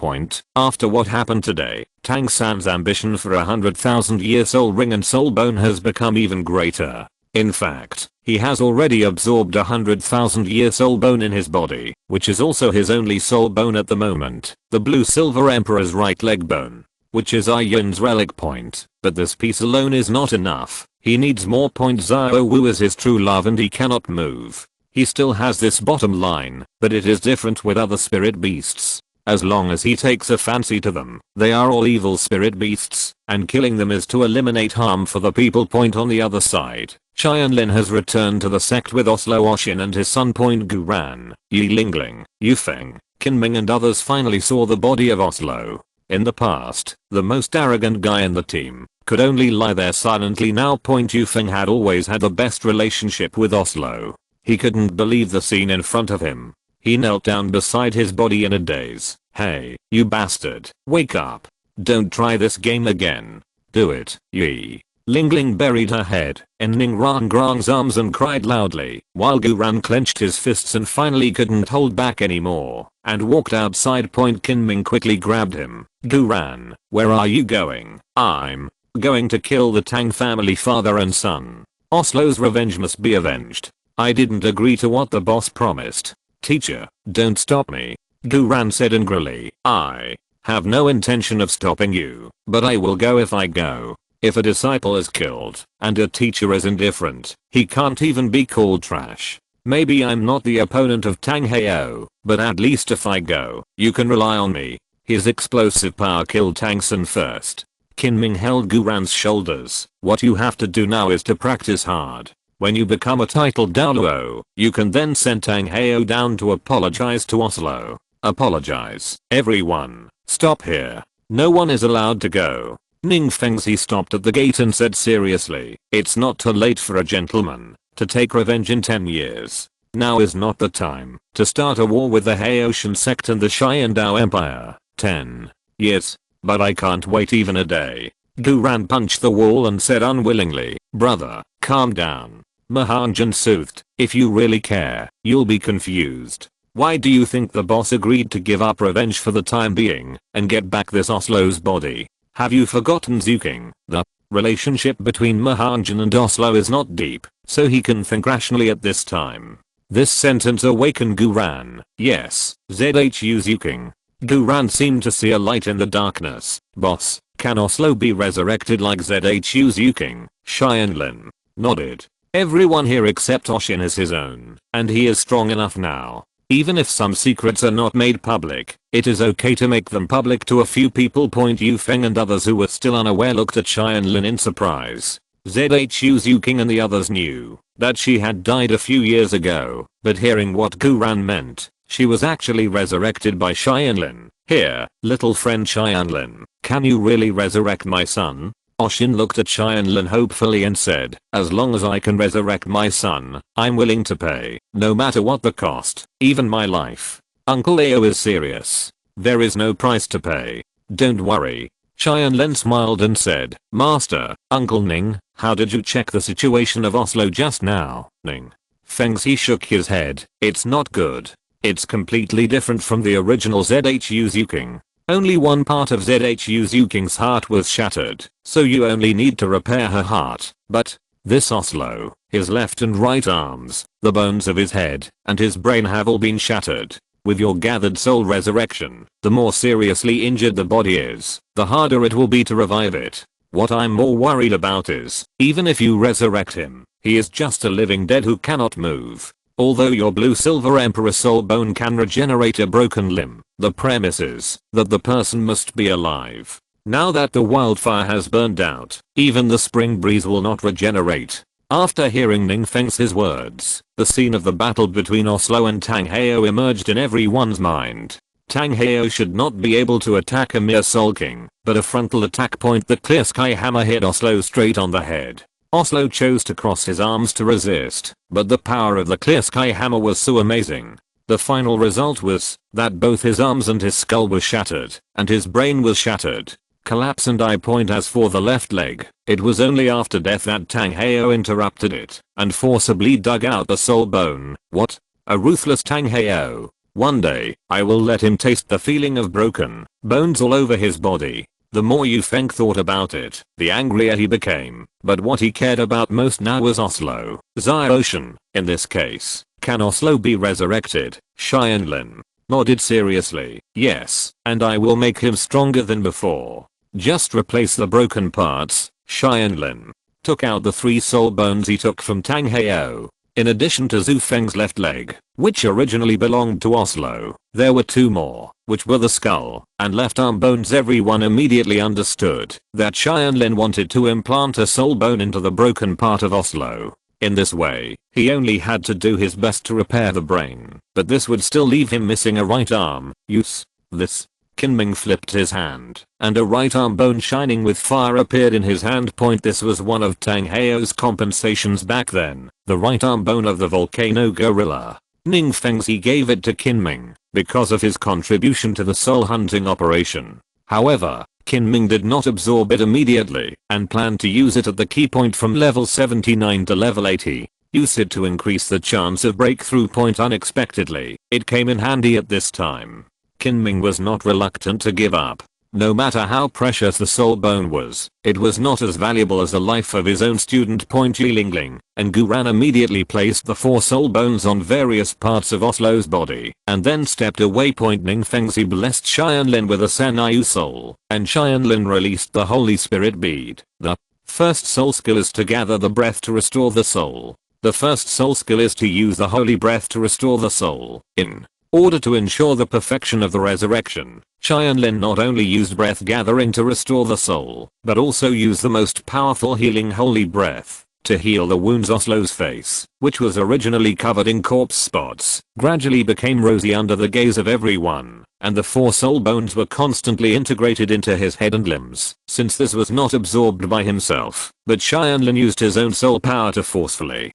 After what happened today, Tang San's ambition for a 100,000-year soul ring and soul bone has become even greater. In fact, he has already absorbed a 100,000-year soul bone in his body, which is also his only soul bone at the moment, the Blue Silver Emperor's right leg bone, which is Yun's relic point. But this piece alone is not enough. He needs more. Xiao Wu is his true love and he cannot move. He still has this bottom line, but it is different with other spirit beasts. As long as he takes a fancy to them, they are all evil spirit beasts, and killing them is to eliminate harm for the people. On the other side, Tianlin has returned to the sect with Oslo Oshin and his son. Guran, Yi Lingling, Yufeng, Qinming and others finally saw the body of Oslo. In the past, the most arrogant guy in the team could only lie there silently. Now Yufeng had always had the best relationship with Oslo. He couldn't believe the scene in front of him. He knelt down beside his body in a daze. Hey, you bastard, wake up. Don't try this game again. Do it, Yi. Lingling buried her head in Ning Rangrang's arms and cried loudly, while Guran clenched his fists and finally couldn't hold back anymore, and walked outside. Qinming quickly grabbed him. Guran, where are you going? I'm going to kill the Tang family, father and son. Oslo's revenge must be avenged. I didn't agree to what the boss promised. Teacher, don't stop me. Guran said angrily. I have no intention of stopping you, but I will go if I go. If a disciple is killed, and a teacher is indifferent, he can't even be called trash. Maybe I'm not the opponent of Tang Heo, but at least if I go, you can rely on me. His explosive power killed Tang Sun first. Qinming held Guran's shoulders. What you have to do now is to practice hard. When you become a titled Douluo, you can then send Tang Heo down to apologize to Oslo. Apologize. Everyone, stop here. No one is allowed to go. Ning Fengzi stopped at the gate and said seriously, it's not too late for a gentleman to take revenge in 10 years. Now is not the time to start a war with the Haoshan sect and the Xiandao Empire. 10 years. But I can't wait even a day. Guran punched the wall and said unwillingly, brother, calm down. Mahanjan soothed, if you really care, you'll be confused. Why do you think the boss agreed to give up revenge for the time being and get back this Oslo's body? Have you forgotten Zuking? The relationship between Mahanjan and Oslo is not deep, so he can think rationally at this time. This sentence awakened Guran. Yes, ZHU Zuking. Guran seemed to see a light in the darkness. Boss, can Oslo be resurrected like ZHU Zuking? Tianlin nodded. Everyone here except Oshin is his own, and he is strong enough now. Even if some secrets are not made public, it is okay to make them public to a few people. Yufeng and others who were still unaware looked at Tianlin in surprise. ZHU Zuking and the others knew that she had died a few years ago, but hearing what Guran meant, she was actually resurrected by Tianlin. Here, little friend Tianlin, can you really resurrect my son? Oshin looked at Tianlin hopefully and said, as long as I can resurrect my son, I'm willing to pay, no matter what the cost, even my life. Uncle Ao is serious. There is no price to pay. Don't worry. Tianlin smiled and said, Master, Uncle Ning, how did you check the situation of Oslo just now? Ning Fengzi shook his head. It's not good. It's completely different from the original ZHU Zuking. Only one part of ZHU Zuking's heart was shattered, so you only need to repair her heart. But this Oslo, his left and right arms, the bones of his head, and his brain have all been shattered. With your gathered soul resurrection, the more seriously injured the body is, the harder it will be to revive it. What I'm more worried about is, even if you resurrect him, he is just a living dead who cannot move. Although your blue silver emperor soul bone can regenerate a broken limb, the premise is that the person must be alive. Now that the wildfire has burned out, even the spring breeze will not regenerate. After hearing Ning Feng's words, the scene of the battle between Oslo and Tang Heo emerged in everyone's mind. Tang Heo should not be able to attack a mere Soul King, but a frontal attack. The clear sky hammer hit Oslo straight on the head. Oslo chose to cross his arms to resist, but the power of the clear sky hammer was so amazing. The final result was that both his arms and his skull were shattered, and his brain was shattered. Collapse. And I point as for the left leg, it was only after death that Tang Heo interrupted it and forcibly dug out the soul bone. What? A ruthless Tang Heo. One day, I will let him taste the feeling of broken bones all over his body. The more Yufeng thought about it, the angrier he became, but what he cared about most now was Oslo. Ocean, in this case, can Oslo be resurrected? Tianlin nodded seriously. Yes, and I will make him stronger than before. Just replace the broken parts. Tianlin took out the 3 soul bones he took from Tang Heo. In addition to Zhu Feng's left leg, which originally belonged to Oslo, there were two more, which were the skull and left arm bones. Everyone immediately understood that Tianlin wanted to implant a soul bone into the broken part of Oslo. In this way, he only had to do his best to repair the brain, but this would still leave him missing a right arm. Use this. Kinming flipped his hand, and a right arm bone shining with fire appeared in his hand point. This was one of Tang Heo's compensations back then, the right arm bone of the volcano gorilla. Ning Fengzi gave it to Kinming because of his contribution to the soul hunting operation. However, Kinming did not absorb it immediately and planned to use it at the key point from level 79 to level 80. Use it to increase the chance of breakthrough point unexpectedly. It came in handy at this time. Kinming was not reluctant to give up. No matter how precious the soul bone was, it was not as valuable as the life of his own student Point Yilingling, and Guran immediately placed the 4 soul bones on various parts of Oslo's body, and then stepped away. Ning Fengzi blessed Tianlin with a Sanayu soul, and Tianlin released the Holy Spirit bead. The first soul skill is to gather the breath to restore the soul. The first soul skill is to use the holy breath to restore the soul. In order to ensure the perfection of the resurrection, Tianlin not only used breath gathering to restore the soul, but also used the most powerful healing holy breath to heal the wounds. Oslo's face, which was originally covered in corpse spots, gradually became rosy under the gaze of everyone, and the 4 soul bones were constantly integrated into his head and limbs. Since this was not absorbed by himself, but Tianlin used his own soul power to forcefully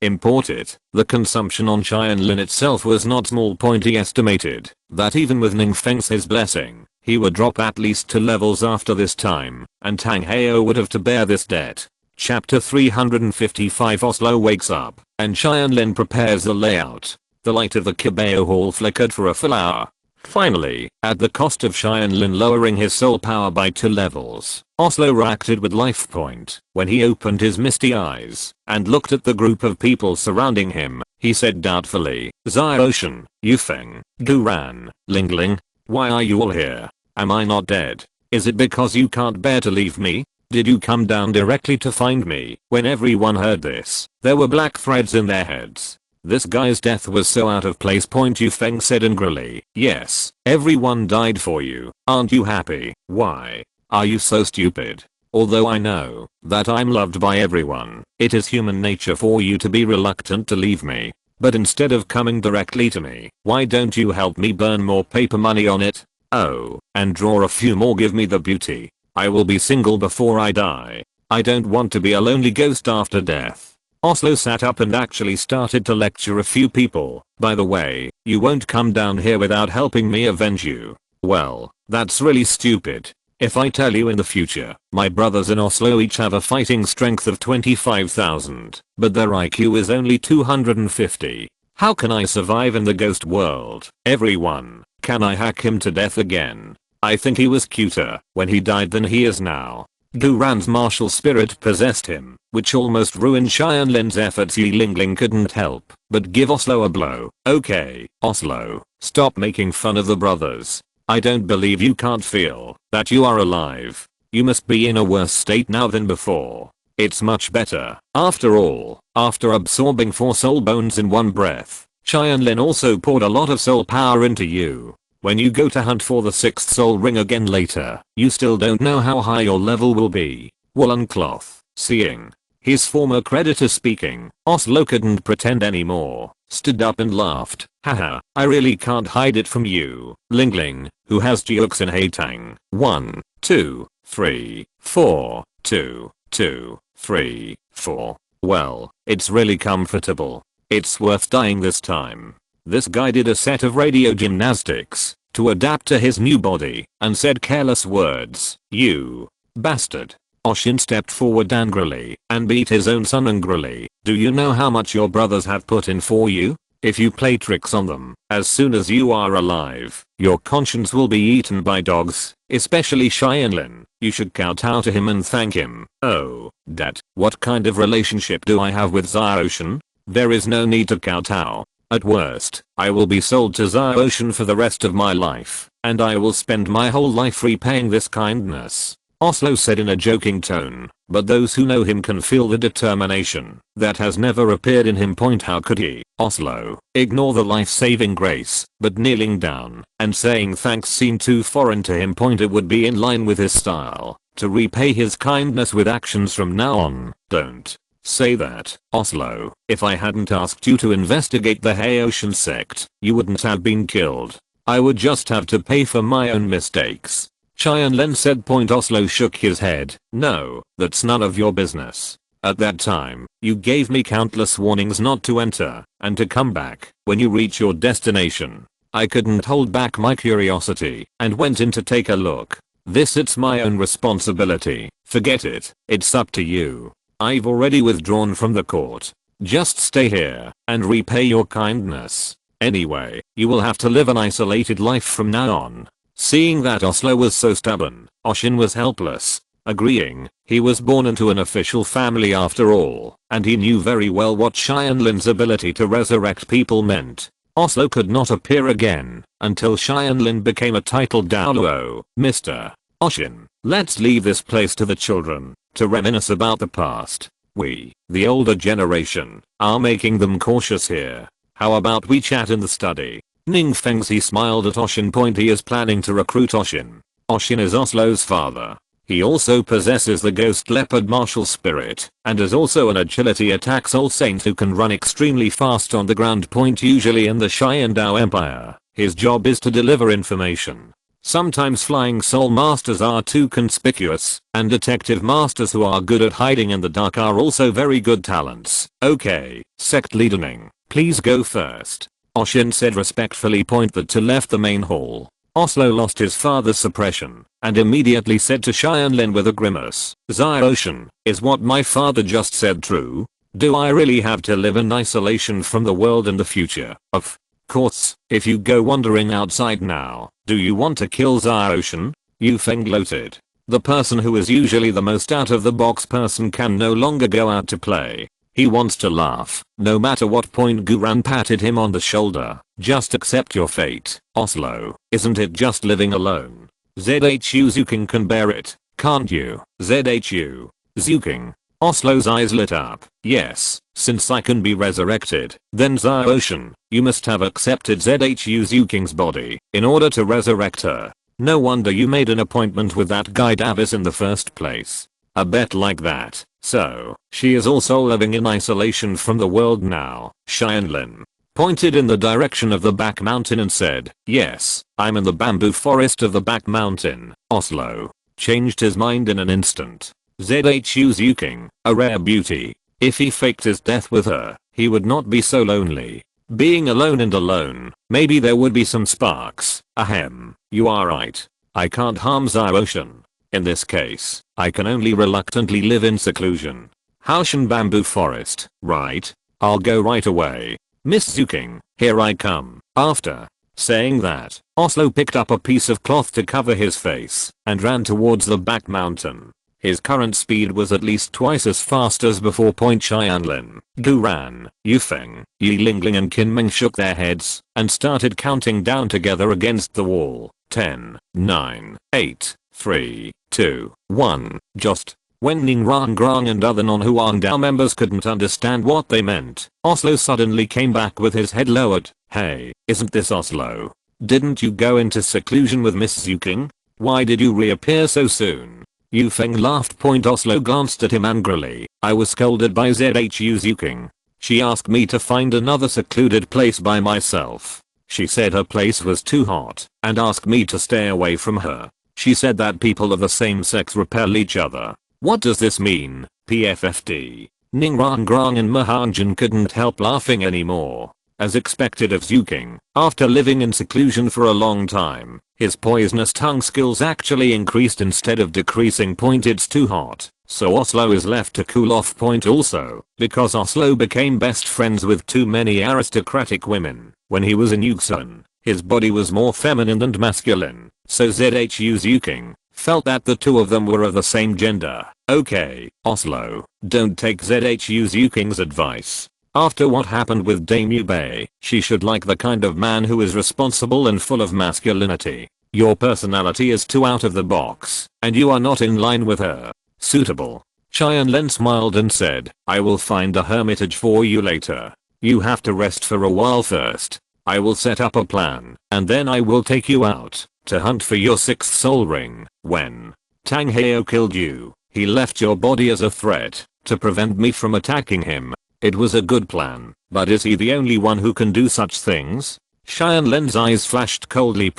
import it, the consumption on Tianlin itself was not small. He estimated that even with Ning Feng's blessing, he would drop at least 2 levels after this time, and Tang Heo would have to bear this debt. Chapter 355. Oslo wakes up, and Tianlin prepares the layout. The light of the Qibao hall flickered for a full hour. Finally, at the cost of Tianlin lowering his soul power by 2 levels, Oslo reacted with life point. When he opened his misty eyes and looked at the group of people surrounding him, he said doubtfully, Xiaoshan, Yufeng, Guran, Lingling, why are you all here? Am I not dead? Is it because you can't bear to leave me? Did you come down directly to find me? When everyone heard this, there were black threads in their heads. This guy's death was so out of place. Yufeng said angrily. Yes, everyone died for you. Aren't you happy? Why are you so stupid? Although I know that I'm loved by everyone, it is human nature for you to be reluctant to leave me. But instead of coming directly to me, why don't you help me burn more paper money on it? Oh, and draw a few more. Give me the beauty. I will be single before I die. I don't want to be a lonely ghost after death. Oslo sat up and actually started to lecture a few people. By the way, you won't come down here without helping me avenge you. Well, that's really stupid. If I tell you in the future, my brothers in Oslo each have a fighting strength of 25,000, but their IQ is only 250. How can I survive in the ghost world? Everyone, can I hack him to death again? I think he was cuter when he died than he is now. Guran's martial spirit possessed him, which almost ruined Tianlin's efforts. Yilingling couldn't help but give Oslo a blow. Okay, Oslo, stop making fun of the brothers. I don't believe you can't feel that you are alive. You must be in a worse state now than before. It's much better. After all, after absorbing 4 soul bones in one breath, Tianlin also poured a lot of soul power into you. When you go to hunt for the 6th soul ring again later, you still don't know how high your level will be. Woolen cloth. Seeing his former creditor speaking, Oslo couldn't pretend anymore, stood up and laughed. Haha, I really can't hide it from you. Lingling, who has jokes in Haitang. 1, 2, 3, 4, 2, 2, 3, 4. Well, it's really comfortable. It's worth dying this time. This guy did a set of radio gymnastics to adapt to his new body and said careless words. You bastard. Oshin stepped forward angrily and beat his own son angrily. Do you know how much your brothers have put in for you? If you play tricks on them, as soon as you are alive, your conscience will be eaten by dogs, especially Tianlin. You should kowtow to him and thank him. Oh, Dad, what kind of relationship do I have with Xiaoshan? There is no need to kowtow. At worst, I will be sold to Xiaoshan for the rest of my life, and I will spend my whole life repaying this kindness. Oslo said in a joking tone, but those who know him can feel the determination that has never appeared in him. How could he, Oslo, ignore the life-saving grace, but kneeling down and saying thanks seemed too foreign to him. It would be in line with his style to repay his kindness with actions from now on. Don't say that, Oslo. If I hadn't asked you to investigate the Haitian sect, you wouldn't have been killed. I would just have to pay for my own mistakes. Tianlin said. Oslo shook his head. No, that's none of your business. At that time, you gave me countless warnings not to enter and to come back when you reach your destination. I couldn't hold back my curiosity and went in to take a look. It's my own responsibility. Forget it. It's up to you. I've already withdrawn from the court. Just stay here and repay your kindness. Anyway, you will have to live an isolated life from now on. Seeing that Oslo was so stubborn, Oshin was helpless. Agreeing, he was born into an official family after all, and he knew very well what Tianlin's ability to resurrect people meant. Oslo could not appear again until Tianlin became a titled Douluo. Mr. Oshin, let's leave this place to the children to reminisce about the past. We, the older generation, are making them cautious here. How about we chat in the study? Ning Fengzi smiled at Oshin. He is planning to recruit Oshin. Oshin is Oslo's father. He also possesses the ghost leopard martial spirit and is also an agility attack soul saint who can run extremely fast on the ground. Usually in the Xiandao Empire, his job is to deliver information. Sometimes flying soul masters are too conspicuous, and detective masters who are good at hiding in the dark are also very good talents. Okay, sect leader Ning, please go first. Oshin said respectfully. That to left the main hall. Oslo lost his father's suppression and immediately said to Tianlin with a grimace, Oshin, is what my father just said true? Do I really have to live in isolation from the world in the future? Of course, if you go wandering outside now, do you want to kill Oshin? Yu Feng gloated. The person who is usually the most out of the box person can no longer go out to play. He wants to laugh, no matter what. Guran patted him on the shoulder. Just accept your fate, Oslo. Isn't it just living alone? ZHU Zuking can bear it, can't you? ZHU Zuking. Oslo's eyes lit up. Yes, since I can be resurrected, then Oshin, you must have accepted ZHU Zuking's body in order to resurrect her. No wonder you made an appointment with that guy Davis in the first place. A bet like that. So, she is also living in isolation from the world now. Tianlin pointed in the direction of the back mountain and said, yes, I'm in the bamboo forest of the back mountain. Oslo changed his mind in an instant. ZHU Zuking, a rare beauty. If he faked his death with her, he would not be so lonely. Being alone and alone, maybe there would be some sparks. Ahem, you are right. I can't harm Oshin. In this case, I can only reluctantly live in seclusion. Haoshan bamboo forest, right? I'll go right away. Miss Zuking, here I come. After saying that, Oslo picked up a piece of cloth to cover his face and ran towards the back mountain. His current speed was at least twice as fast as before. Tianlin, Guran, Yufeng, Yi Lingling and Qinmeng shook their heads and started counting down together against the wall. 10, 9, 8, 3, 2, 1. Just when Ning Rangrang and other non-Huangdao members couldn't understand what they meant, Oslo suddenly came back with his head lowered. Hey, isn't this Oslo? Didn't you go into seclusion with Miss Zuking? Why did you reappear so soon? Yu Feng laughed. Oslo glanced at him angrily. I was scolded by ZHU Zuking. She asked me to find another secluded place by myself. She said her place was too hot and asked me to stay away from her. She said that people of the same sex repel each other. What does this mean? PFFD. Ning Rangrang and Mahanjan couldn't help laughing anymore. As expected of Zuking, after living in seclusion for a long time, his poisonous tongue skills actually increased instead of decreasing. It's too hot, so Oslo is left to cool off. Also, because Oslo became best friends with too many aristocratic women when he was in Yuxun, his body was more feminine than masculine, so ZHU Zuking felt that the two of them were of the same gender. Okay, Oslo, don't take ZHU Zuking's advice. After what happened with Dame Yubei, she should like the kind of man who is responsible and full of masculinity. Your personality is too out of the box, and you are not in line with her. Suitable. Tianlin smiled and said, I will find a hermitage for you later. You have to rest for a while first. I will set up a plan, and then I will take you out to hunt for your 6th soul ring. When Tang Heo killed you, he left your body as a threat to prevent me from attacking him. It was a good plan, but is he the only one who can do such things? Tianlin's eyes flashed coldly.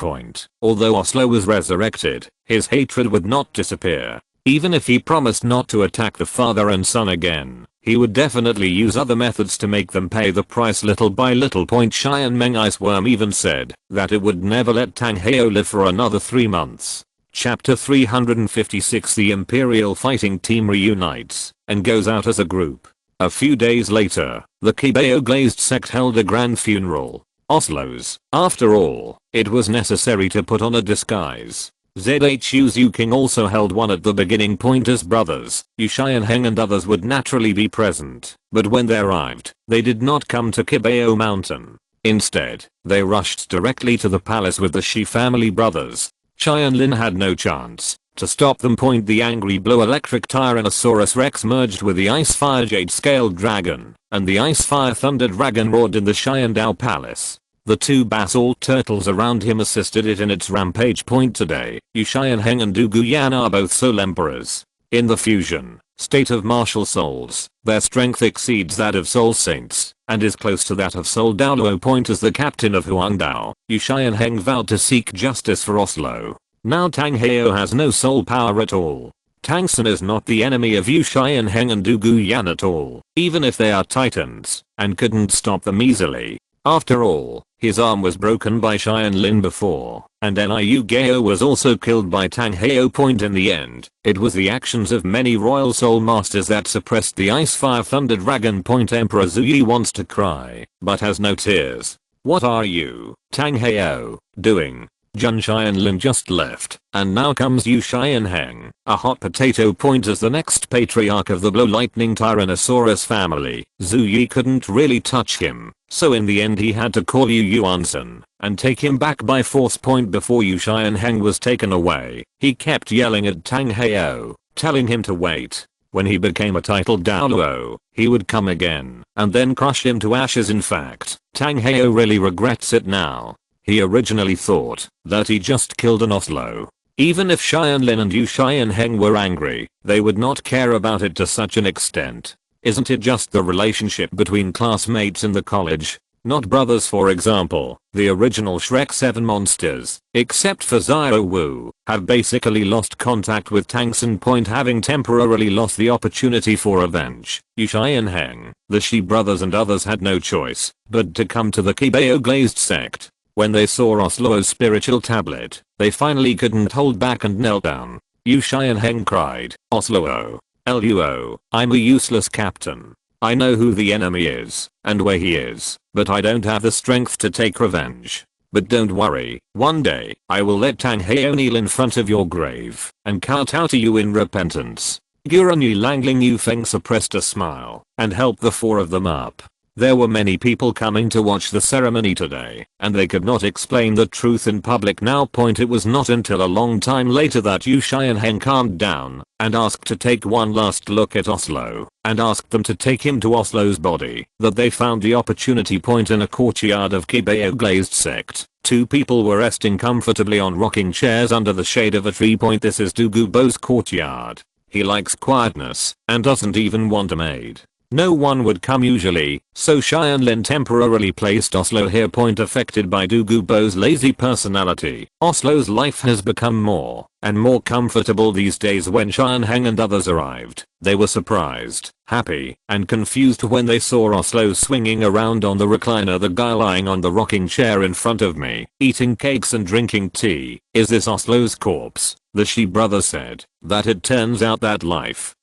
Although Oslo was resurrected, his hatred would not disappear. Even if he promised not to attack the father and son again, he would definitely use other methods to make them pay the price little by little. Xianmeng Iceworm even said that it would never let Tang Heo live for another 3 months. Chapter 356. The Imperial fighting team reunites and goes out as a group. A few days later, the Qibao Glazed sect held a grand funeral. Oslo's. After all, it was necessary to put on a disguise. ZHU's Yu King also held one at the beginning. His brothers, Yu Xianheng and others would naturally be present, but when they arrived, they did not come to Qibao Mountain. Instead, they rushed directly to the palace with the Shi family brothers. Tianlin had no chance to stop them. The angry blue electric Tyrannosaurus Rex merged with the ice fire jade scaled dragon, and the ice fire thunder dragon roared in the Xiandao palace. The 2 basalt turtles around him assisted it in its rampage. Today, Yu Xianheng and Du Guyan are both soul emperors. In the fusion state of martial souls, their strength exceeds that of soul saints, and is close to that of Sword Douluo. As the captain of Huangdao, Yu Xianheng vowed to seek justice for Oslo. Now Tang Heo has no soul power at all. Tangsun is not the enemy of Yu Xianheng and Du Guyan at all, even if they are titans, and couldn't stop them easily. After all, his arm was broken by Tianlin before, and Liu Gao was also killed by Tang Heo. In the end, it was the actions of many royal soul masters that suppressed the ice fire thunder dragon. Emperor Zuyi wants to cry, but has no tears. What are you, Tang Heo, doing? Jun Xianlin just left, and now comes Yu Xianheng, a hot potato. As the next patriarch of the Blow Lightning Tyrannosaurus family, Zuyi couldn't really touch him, so in the end he had to call Yu Yuansen and take him back by force. Before Yu Xianheng was taken away, he kept yelling at Tang Heo, telling him to wait. When he became a titled Douluo, he would come again, and then crush him to ashes. In fact, Tang Heo really regrets it now. He originally thought that he just killed an Oslo. Even if Xianlin and Yu Xianheng were angry, they would not care about it to such an extent. Isn't it just the relationship between classmates in the college? Not brothers. For example, the original Shrek 7 monsters, except for Xiao Wu, have basically lost contact with Tangsun. Having temporarily lost the opportunity for revenge, Yu Xianheng, the Shi brothers and others had no choice but to come to the Qibao Glazed sect. When they saw Oslo's spiritual tablet, they finally couldn't hold back and knelt down. Yu Xianheng cried, Oslo, Luo, I'm a useless captain. I know who the enemy is, and where he is, but I don't have the strength to take revenge. But don't worry, one day, I will let Tang Heo kneel in front of your grave, and kowtow to you in repentance. Gurani Langling Yu Feng suppressed a smile, and helped the 4 of them up. There were many people coming to watch the ceremony today, and they could not explain the truth in public now. It was not until a long time later that Yu Xianheng calmed down, and asked to take one last look at Oslo, and asked them to take him to Oslo's body, that they found the opportunity. In a courtyard of Qibao Glazed sect, 2 people were resting comfortably on rocking chairs under the shade of a tree. This is Du Gubo's courtyard. He likes quietness, and doesn't even want a maid. No one would come usually, so Xianlin temporarily placed Oslo here. Affected by Du Gubo's lazy personality, Oslo's life has become more and more comfortable these days. When Xianheng and others arrived, they were surprised, happy, and confused when they saw Oslo swinging around on the recliner. The guy lying on the rocking chair in front of me, eating cakes and drinking tea. Is this Oslo's corpse? The Shi brother said that it turns out that life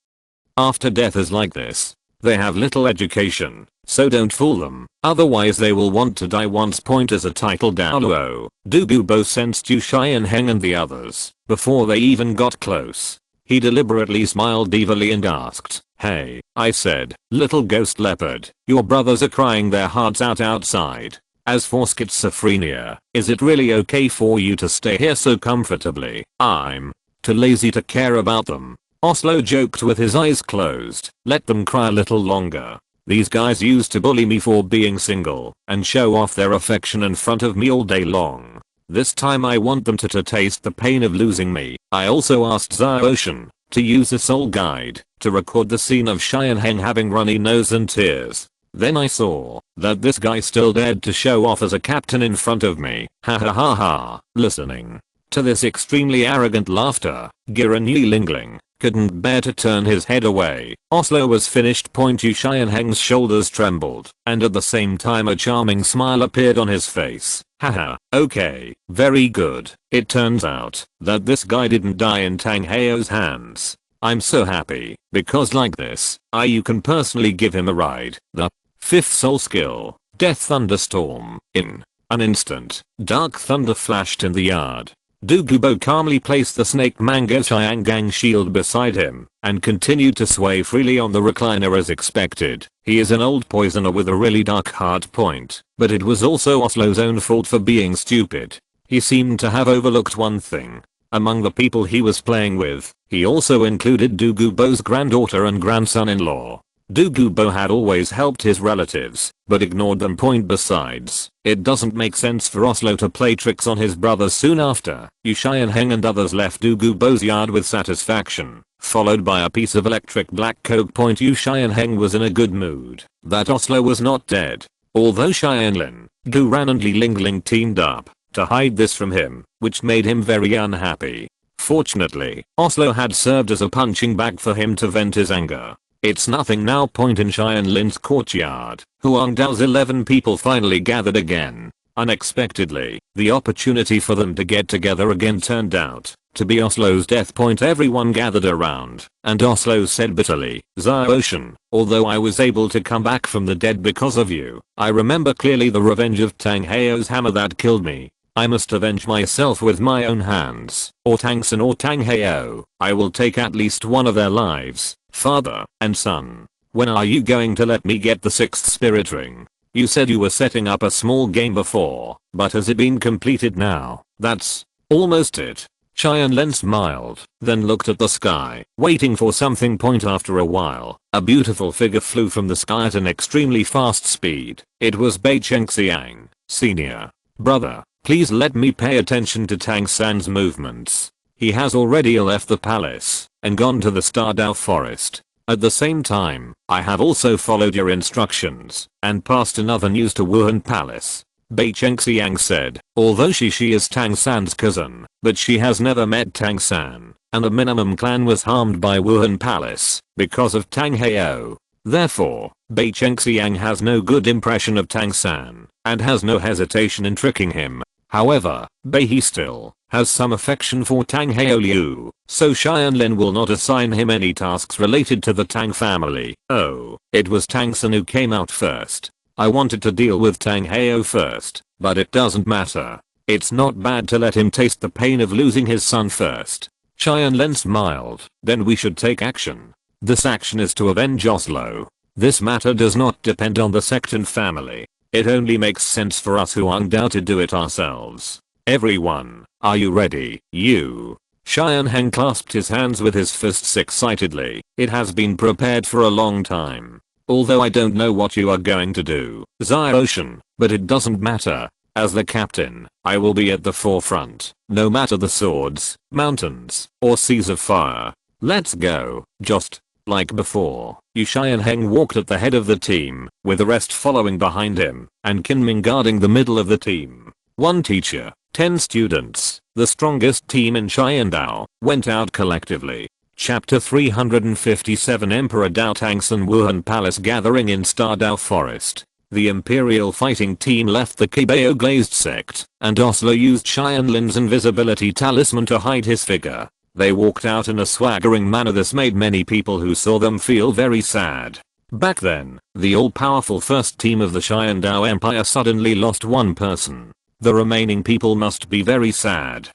after death is like this. They have little education, so don't fool them, otherwise they will want to die once. As a titled Douluo, Du Gubo sensed Yu Xianheng and the others before they even got close. He deliberately smiled evilly and asked, Hey, I said, little ghost leopard, your brothers are crying their hearts out outside. As for schizophrenia, is it really okay for you to stay here so comfortably? I'm too lazy to care about them. Oslo joked with his eyes closed. Let them cry a little longer. These guys used to bully me for being single and show off their affection in front of me all day long. This time I want them to taste the pain of losing me. I also asked Zaoshan to use the soul guide to record the scene of Xianheng having runny nose and tears. Then I saw that this guy still dared to show off as a captain in front of me. Ha ha ha ha. Listening to this extremely arrogant laughter, Giran Yilingling couldn't bear to turn his head away. Oslo was finished. Yu Xianheng's shoulders trembled, and at the same time a charming smile appeared on his face. Haha, okay, very good. It turns out that this guy didn't die in Tang Heo's hands. I'm so happy, because like this, you can personally give him a ride. The fifth soul skill, Death Thunderstorm. In an instant, dark thunder flashed in the yard. Douluo calmly placed the snake mango Xiangang shield beside him and continued to sway freely on the recliner as expected. He is an old poisoner with a really dark hard point, but it was also Oslo's own fault for being stupid. He seemed to have overlooked one thing. Among the people he was playing with, he also included Douluo's granddaughter and grandson-in-law. Douluo had always helped his relatives, but ignored them. Besides, it doesn't make sense for Oslo to play tricks on his brothers. Soon after, Yu Xianheng and others left Douluo's yard with satisfaction, followed by a piece of electric black coke. Yu Xianheng was in a good mood that Oslo was not dead, although Tianlin, Duran and Li Lingling teamed up to hide this from him, which made him very unhappy. Fortunately, Oslo had served as a punching bag for him to vent his anger. It's nothing now. In Tianlin's courtyard, Huangdao's 11 people finally gathered again. Unexpectedly, the opportunity for them to get together again turned out to be Oslo's death. Everyone gathered around, and Oslo said bitterly, Zaoshan, although I was able to come back from the dead because of you, I remember clearly the revenge of Tang Heo's hammer that killed me. I must avenge myself with my own hands, or Tangsun or Tang Heo. I will take at least one of their lives, father and son. When are you going to let me get the 6th spirit ring? You said you were setting up a small game before, but has it been completed now? That's almost it. Tianlin smiled, then looked at the sky, waiting for something. After a while, a beautiful figure flew from the sky at an extremely fast speed. It was Bei Chengxiang, Senior. Brother, please let me pay attention to Tang San's movements. He has already left the palace and gone to the Stardao forest. At the same time, I have also followed your instructions and passed another news to Wuhan Palace. Bei Chengxiang said, although she is Tang San's cousin, but she has never met Tang San, and the minimum clan was harmed by Wuhan Palace because of Tang Heo. Therefore, Bei Chengxiang has no good impression of Tang San and has no hesitation in tricking him. However, Bei he still has some affection for Tang Heo Liu, so Tianlin will not assign him any tasks related to the Tang family. Oh, it was Tang San who came out first. I wanted to deal with Tang Heo first, but it doesn't matter. It's not bad to let him taste the pain of losing his son first. Tianlin smiled. Then we should take action. This action is to avenge Oslo. This matter does not depend on the sect and family. It only makes sense for us Huangdao to do it ourselves. Everyone, are you ready? You. Xianheng clasped his hands with his fists excitedly. It has been prepared for a long time. Although I don't know what you are going to do, Zaoshan, but it doesn't matter. As the captain, I will be at the forefront, no matter the swords, mountains, or seas of fire. Let's go. Just like before, Yu Xianheng walked at the head of the team, with the rest following behind him, and Kinming guarding the middle of the team. 1 teacher, 10 students, the strongest team in Xiandao, went out collectively. Chapter 357 Emperor Dao Tangsun Wuhan Palace gathering in Stardao Forest. The Imperial fighting team left the Qibao Glazed sect, and Oslo used Xianlin's invisibility talisman to hide his figure. They walked out in a swaggering manner. This made many people who saw them feel very sad. Back then, the all-powerful first team of the Xiandao Empire suddenly lost one person. The remaining people must be very sad.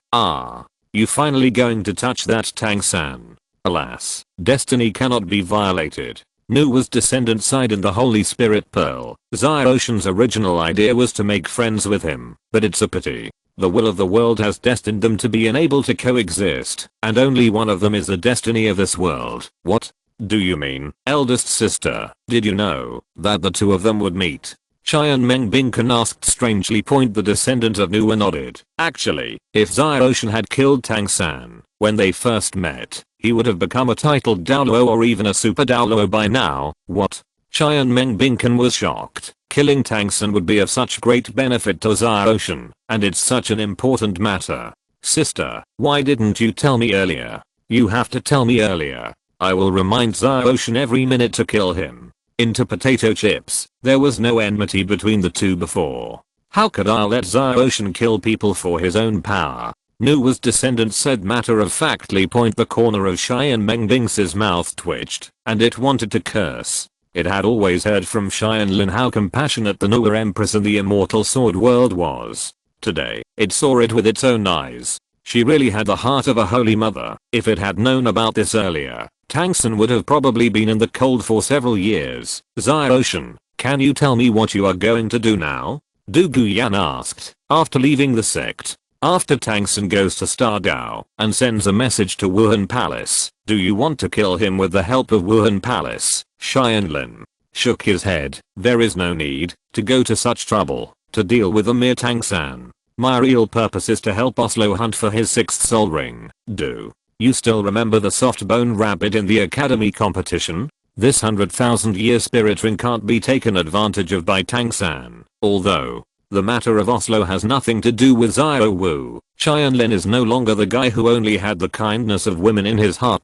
You finally going to touch that Tang San? Alas, destiny cannot be violated. Nu was descendant side in the Holy Spirit Pearl. Ziotian's original idea was to make friends with him, but it's a pity. The will of the world has destined them to be unable to coexist, and only one of them is the destiny of this world. What do you mean, eldest sister? Did you know that the two of them would meet? Qian Mengbinken asked strangely. The descendant of Nu nodded. Actually, if Ziotian had killed Tang San when they first met, he would have become a titled Douluo or even a super Douluo by now. What? Qian Mengbinken was shocked. Killing Tang San would be of such great benefit to Ziotian, and it's such an important matter. Sister, why didn't you tell me earlier? You have to tell me earlier. I will remind Ziotian every minute to kill him. Into potato chips. There was no enmity between the two before. How could I let Ziotian kill people for his own power? Nu was descendant said matter-of-factly. The corner of Qian Mengbinx's mouth twitched, and it wanted to curse. It had always heard from Tianlin how compassionate the Nu Empress in the immortal sword world was. Today, it saw it with its own eyes. She really had the heart of a holy mother. If it had known about this earlier, Tang San would have probably been in the cold for several years. Ziotian, can you tell me what you are going to do now? Du Guyan asked, after leaving the sect. After Tang San goes to Stardao and sends a message to Wuhan Palace, do you want to kill him with the help of Wuhan Palace? Tianlin shook his head. There is no need to go to such trouble to deal with a mere Tang San. My real purpose is to help Oslo hunt for his 6th soul ring. Do you still remember the soft bone rabbit in the academy competition? This 100,000-year spirit ring can't be taken advantage of by Tang San, although the matter of Oslo has nothing to do with Zio Wu. Tianlin is no longer the guy who only had the kindness of women in his heart.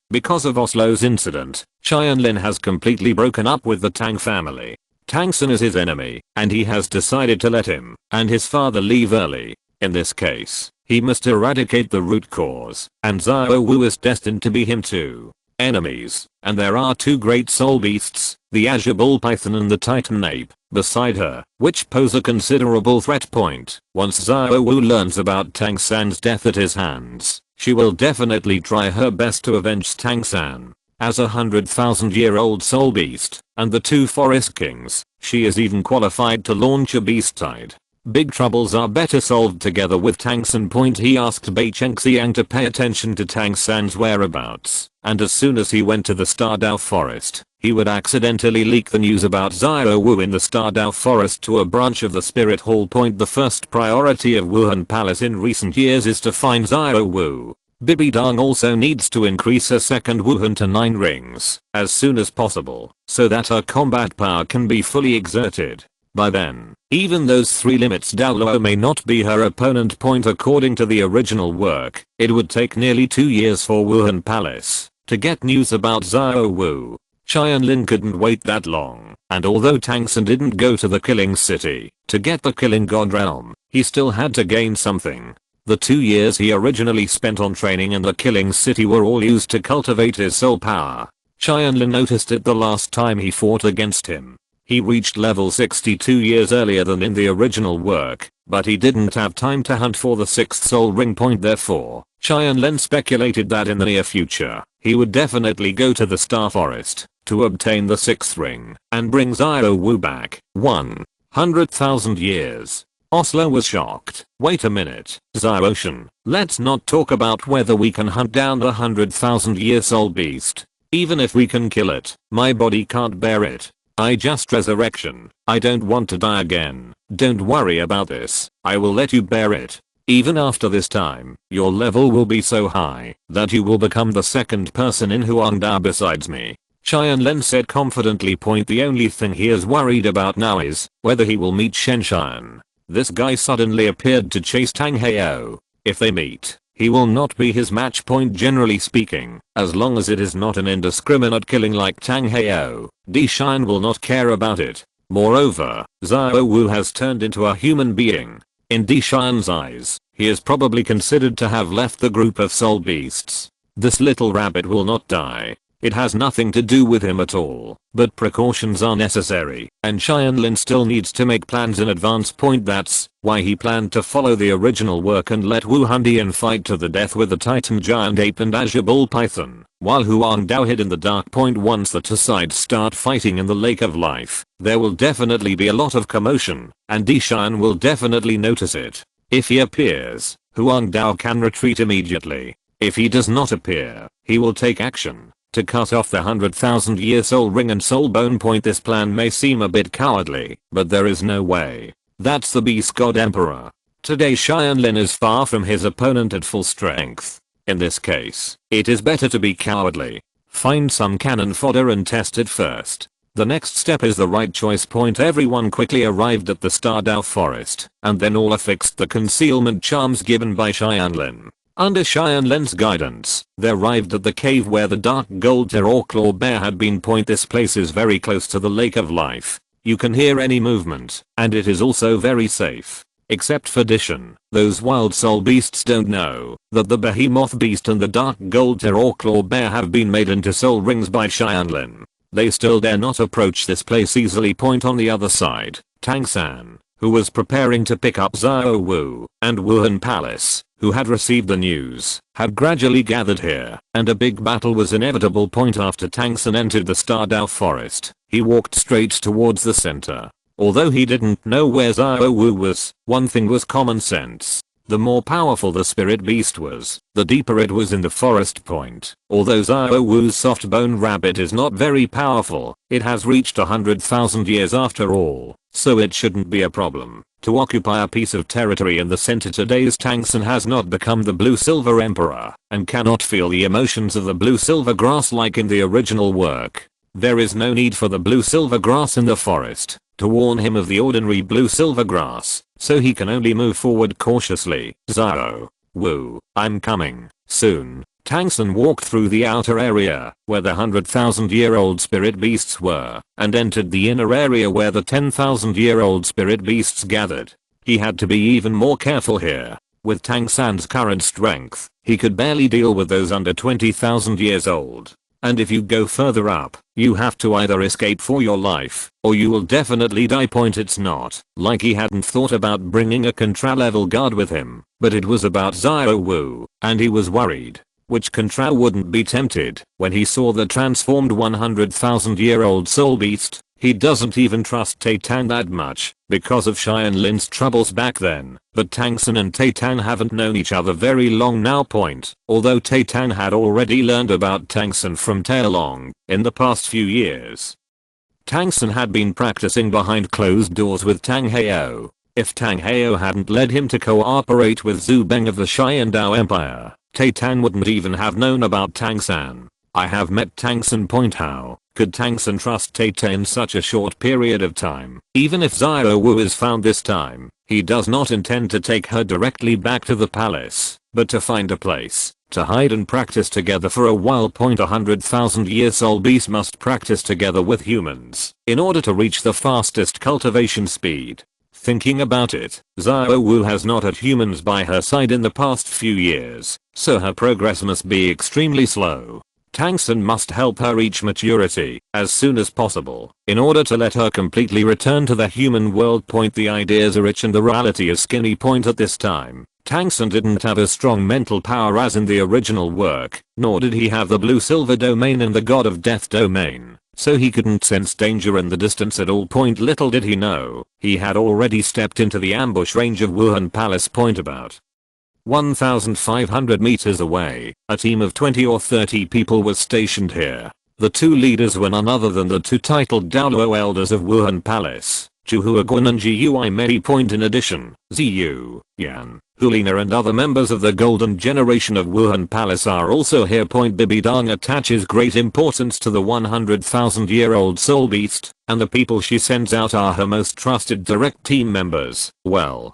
Because of Oslo's incident, Tianlin has completely broken up with the Tang family. Tang San is his enemy, and he has decided to let him and his father leave early. In this case, he must eradicate the root cause, and Zio Wu is destined to be him too. Enemies, and there are two great soul beasts, the Azure Bull Python and the Titan Ape, beside her, which pose a considerable threat. Once Zio Wu learns about Tang San's death at his hands, she will definitely try her best to avenge Tang San. As a 100,000-year-old soul beast, and the two forest kings, she is even qualified to launch a beast tide. Big troubles are better solved together with Tang San. He asked Bei Chengxiang to pay attention to Tang San's whereabouts, and as soon as he went to the Stardao forest, he would accidentally leak the news about Zio Wu in the Stardao forest to a branch of the Spirit Hall. The first priority of Wuhan Palace in recent years is to find Zio Wu. Bibi Dong also needs to increase her second Wuhan to 9 rings as soon as possible, so that her combat power can be fully exerted. By then, even those 3 limits Douluo may not be her opponent. According to the original work, it would take nearly 2 years for Wuhan Palace to get news about Zio Wu. Tianlin couldn't wait that long, and although Tang San didn't go to the Killing City to get the Killing God Realm, he still had to gain something. The 2 years he originally spent on training in the Killing City were all used to cultivate his soul power. Tianlin noticed it the last time he fought against him. He reached level 62 years earlier than in the original work, but he didn't have time to hunt for the 6th soul ring. Therefore, Tianlin speculated that in the near future, he would definitely go to the Star Forest to obtain the 6th ring and bring Zio Wu back. 100,000 years. Oslo was shocked. Wait a minute, Ziotian, let's not talk about whether we can hunt down the 100,000-year soul beast. Even if we can kill it, my body can't bear it. I just resurrection. I don't want to die again. Don't worry about this. I will let you bear it. Even after this time, your level will be so high that you will become the second person in Huangda besides me. Tianlin said confidently. The only thing he is worried about now is whether he will meet Shenshan. This guy suddenly appeared to chase Tang Heo. If they meet, he will not be his match. Generally speaking, as long as it is not an indiscriminate killing like Tang Heo, Dishan will not care about it. Moreover, Zio Wu has turned into a human being. In Dishan's eyes, he is probably considered to have left the group of soul beasts. This little rabbit will not die. It has nothing to do with him at all, but precautions are necessary, and Tianlin still needs to make plans in advance. That's why he planned to follow the original work and let Wu Hundian fight to the death with the Titan Giant Ape and Azure Bull Python, while Huang Dao hid in the dark point. Once the two sides start fighting in the Lake of Life, there will definitely be a lot of commotion, and Dishan will definitely notice it. If he appears, Huang Dao can retreat immediately. If he does not appear, he will take action to cut off the 100,000-year soul ring and soul bone point. This plan may seem a bit cowardly, but there is no way. That's the Beast God Emperor. Today Tianlin is far from his opponent at full strength. In this case, it is better to be cowardly. Find some cannon fodder and test it first. The next step is the right choice point. Everyone quickly arrived at the Stardao forest, and then all affixed the concealment charms given by Tianlin. Under Tianlin's guidance, they arrived at the cave where the dark gold terror claw bear had been. This place is very close to the Lake of Life. You can hear any movement, and it is also very safe. Except for Dishan, those wild soul beasts don't know that the behemoth beast and the dark gold terror claw bear have been made into soul rings by Tianlin. They still dare not approach this place easily. On the other side, Tang San, who was preparing to pick up Xiao Wu, and Wuhan Palace, who had received the news, had gradually gathered here, and a big battle was inevitable. After Tang San entered the Stardao forest, he walked straight towards the center. Although he didn't know where Xiao Wu was, one thing was common sense. The more powerful the spirit beast was, the deeper it was in the forest point. Although Xiao Wu's soft bone rabbit is not very powerful, it has reached 100,000 years after all, so it shouldn't be a problem to occupy a piece of territory in the center. Today's Tang San has not become the blue-silver emperor, and cannot feel the emotions of the blue-silver grass like in the original work. There is no need for the blue-silver grass in the forest to warn him of the ordinary blue-silver grass, so he can only move forward cautiously. Xiao Wu, I'm coming soon. Tang San walked through the outer area where the 100,000-year-old spirit beasts were, and entered the inner area where the 10,000-year-old spirit beasts gathered. He had to be even more careful here. With Tang San's current strength, he could barely deal with those under 20,000 years old. And if you go further up, you have to either escape for your life, or you will definitely die. It's not like he hadn't thought about bringing a Contra level guard with him, but it was about Xiao Wu, and he was worried. Which Contra wouldn't be tempted when he saw the transformed 100,000-year-old soul beast? He doesn't even trust Tang that much, because of Tianlin's troubles back then, but Tang San and Tang haven't known each other very long now. Although Tang had already learned about Tang San from Tailong in the past few years. Tang San had been practicing behind closed doors with Tang Heo. If Tang Heo hadn't led him to cooperate with Zhu Beng of the Xiandao Empire, Tang wouldn't even have known about Tang San. I have met Tang San. How could Tang San trust Tang in such a short period of time? Even if Xiao Wu is found this time, he does not intend to take her directly back to the palace, but to find a place to hide and practice together for a while. 100,000-year soul beasts must practice together with humans in order to reach the fastest cultivation speed. Thinking about it, Xiao Wu has not had humans by her side in the past few years, so her progress must be extremely slow. Tang San must help her reach maturity as soon as possible in order to let her completely return to the human world. The ideas are rich and the reality is skinny. At this time, Tang San didn't have a strong mental power as in the original work, nor did he have the blue-silver domain and the god of death domain, so he couldn't sense danger in the distance at all. Little did he know, he had already stepped into the ambush range of Wuhan Palace. About 1,500 meters away, a team of 20 or 30 people was stationed here. The two leaders were none other than the two titled Douluo elders of Wuhan Palace, Zhu Guan and Gui Mei. In addition, Ziyu, Yan, Hulina and other members of the golden generation of Wuhan Palace are also here. Bibidang attaches great importance to the 100,000-year-old soul beast, and the people she sends out are her most trusted direct team members. Well,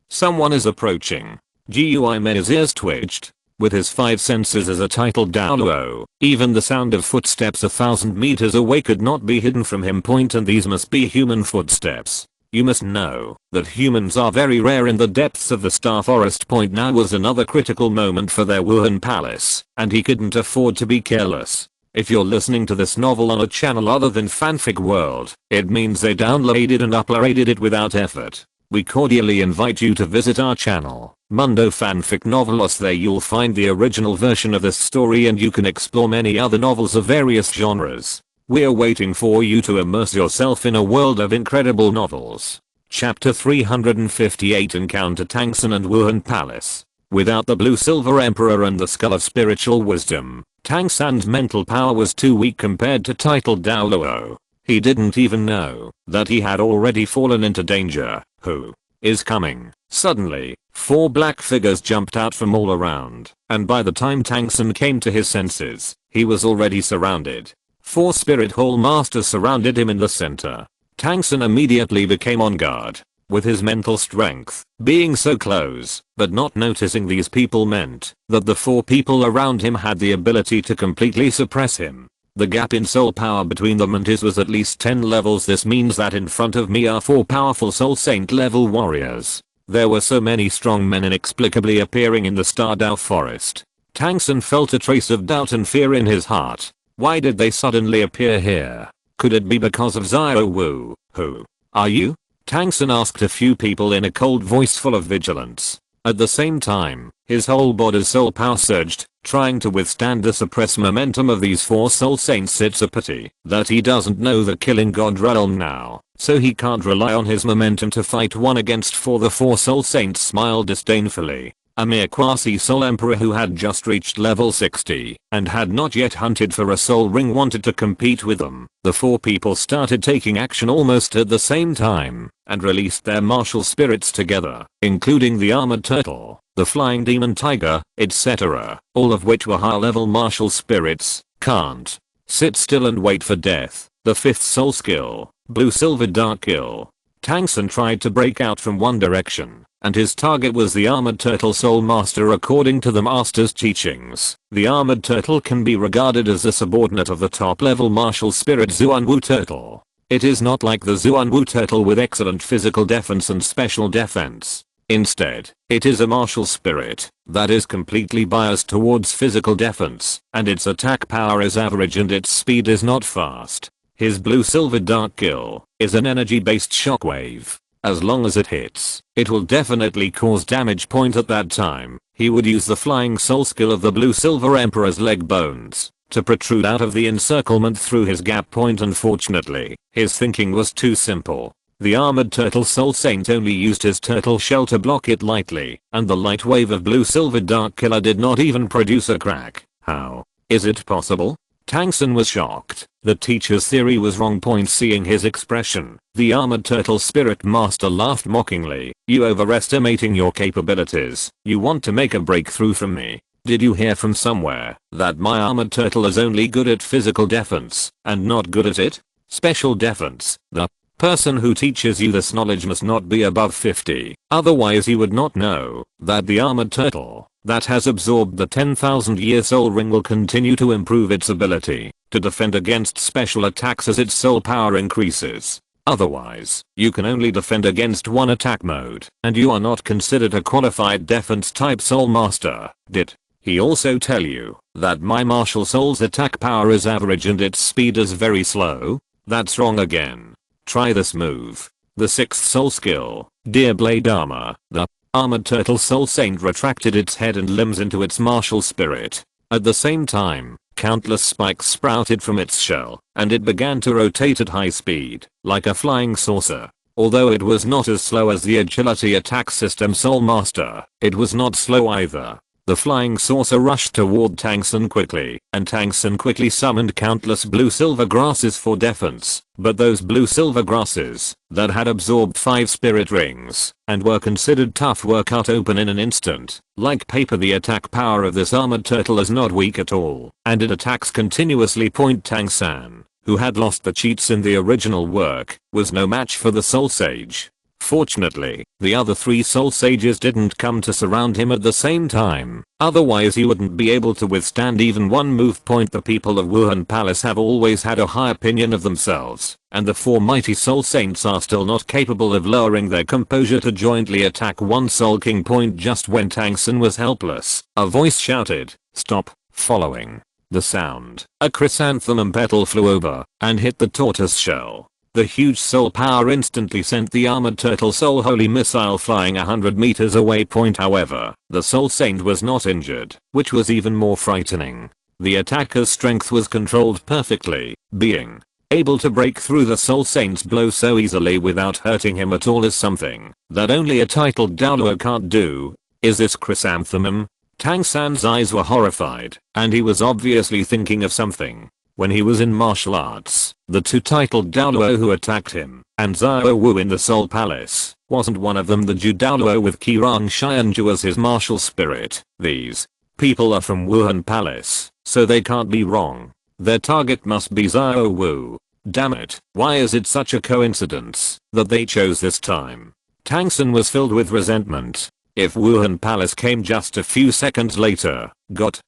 someone is approaching. Gui Mei's ears twitched. With his 5 senses as a titled Douluo, even the sound of footsteps 1,000 meters away could not be hidden from him. And these must be human footsteps. You must know that humans are very rare in the depths of the Star Forest. Now was another critical moment for their Wuhan Palace, and he couldn't afford to be careless. If you're listening to this novel on a channel other than Fanfic World, it means they downloaded and uploaded it without effort. We cordially invite you to visit our channel, Mundo Fanfic Novelos. There you'll find the original version of this story and you can explore many other novels of various genres. We're waiting for you to immerse yourself in a world of incredible novels. Chapter 358 Encounter Tangsun and Wuhan Palace. Without the Blue Silver Emperor and the Skull of Spiritual Wisdom, Tangsun's mental power was too weak compared to titled Douluo. He didn't even know that he had already fallen into danger. Who is coming? Suddenly, 4 black figures jumped out from all around, and by the time Tangsun came to his senses, he was already surrounded. 4 Spirit Hall Masters surrounded him in the center. Tangsun immediately became on guard. With his mental strength, being so close, but not noticing these people meant that the 4 people around him had the ability to completely suppress him. The gap in soul power between them and his was at least 10 levels. This means that in front of me are 4 powerful soul saint level warriors. There were so many strong men inexplicably appearing in the Stardow forest. Tangsun felt a trace of doubt and fear in his heart. Why did they suddenly appear here? Could it be because of Xiao Wu? Who are you? Tangsun asked a few people in a cold voice full of vigilance. At the same time, his whole body's soul power surged, trying to withstand the suppressed momentum of these 4 soul saints. It's a pity that he doesn't know the killing god realm now, so he can't rely on his momentum to fight 1 against 4. The 4 soul saints smiled disdainfully. A mere quasi-soul emperor who had just reached level 60 and had not yet hunted for a soul ring wanted to compete with them. The 4 people started taking action almost at the same time and released their martial spirits together, including the armored turtle, the flying demon tiger, etc., all of which were high-level martial spirits. Can't sit still and wait for death. The 5th soul skill, Blue Silver Dark Kill. Tangsun tried to break out from one direction, and his target was the armored turtle soul master. According to the master's teachings, the armored turtle can be regarded as a subordinate of the top level martial spirit Xuanwu turtle. It is not like the Xuanwu turtle with excellent physical defense and special defense. Instead, it is a martial spirit that is completely biased towards physical defense, and its attack power is average and its speed is not fast. His Blue Silver Dark Kill is an energy-based shockwave. As long as it hits, it will definitely cause damage. At that time, he would use the flying soul skill of the Blue Silver Emperor's leg bones to protrude out of the encirclement through his gap point. Unfortunately, his thinking was too simple. The armored turtle soul saint only used his turtle shell to block it lightly, and the light wave of Blue Silver Dark Killer did not even produce a crack. How is it possible? Tangsun was shocked. The teacher's theory was wrong. Seeing his expression, the armored turtle spirit master laughed mockingly. You overestimating your capabilities. You want to make a breakthrough from me. Did you hear from somewhere that my armored turtle is only good at physical defense and not good at special defense? The person who teaches you this knowledge must not be above 50. Otherwise you would not know that the armored turtle that has absorbed the 10,000-year soul ring will continue to improve its ability to defend against special attacks as its soul power increases. Otherwise, you can only defend against one attack mode, and you are not considered a qualified defense type soul master. Did he also tell you that my martial soul's attack power is average and its speed is very slow? That's wrong again. Try this move. The 6th soul skill, Deer Blade Armor. The armored turtle soul saint retracted its head and limbs into its martial spirit. At the same time, countless spikes sprouted from its shell, and it began to rotate at high speed, like a flying saucer. Although it was not as slow as the agility attack system soul master, it was not slow either. The flying saucer rushed toward Tangsun quickly, and Tangsun quickly summoned countless blue silver grasses for defense. But those blue silver grasses that had absorbed 5 spirit rings and were considered tough were cut open in an instant. Like paper, the attack power of this armored turtle is not weak at all, and it attacks continuously. Tangsun, who had lost the cheats in the original work, was no match for the soul sage. Fortunately, the other 3 soul sages didn't come to surround him at the same time, otherwise he wouldn't be able to withstand even one move. The people of Wuhan Palace have always had a high opinion of themselves, and the 4 mighty soul saints are still not capable of lowering their composure to jointly attack one soul king. Just when Tangsun was helpless, a voice shouted, "Stop following The sound, a chrysanthemum petal flew over and hit the tortoise shell. The huge soul power instantly sent the armored turtle soul holy missile flying 100 meters away. However, the soul saint was not injured, which was even more frightening. The attacker's strength was controlled perfectly, being able to break through the soul saint's blow so easily without hurting him at all is something that only a titled Douluo can't do. Is this chrysanthemum? Tang San's eyes were horrified, and he was obviously thinking of something. When he was in martial arts, the two titled Douluo who attacked him, and Xiao Wu in the Soul Palace, wasn't one of them the Ju Douluo with Qirang Xianju as his martial spirit? These people are from Wuhan Palace, so they can't be wrong. Their target must be Xiao Wu. Damn it, why is it such a coincidence that they chose this time? Tang San was filled with resentment. If Wuhan Palace came just a few seconds later,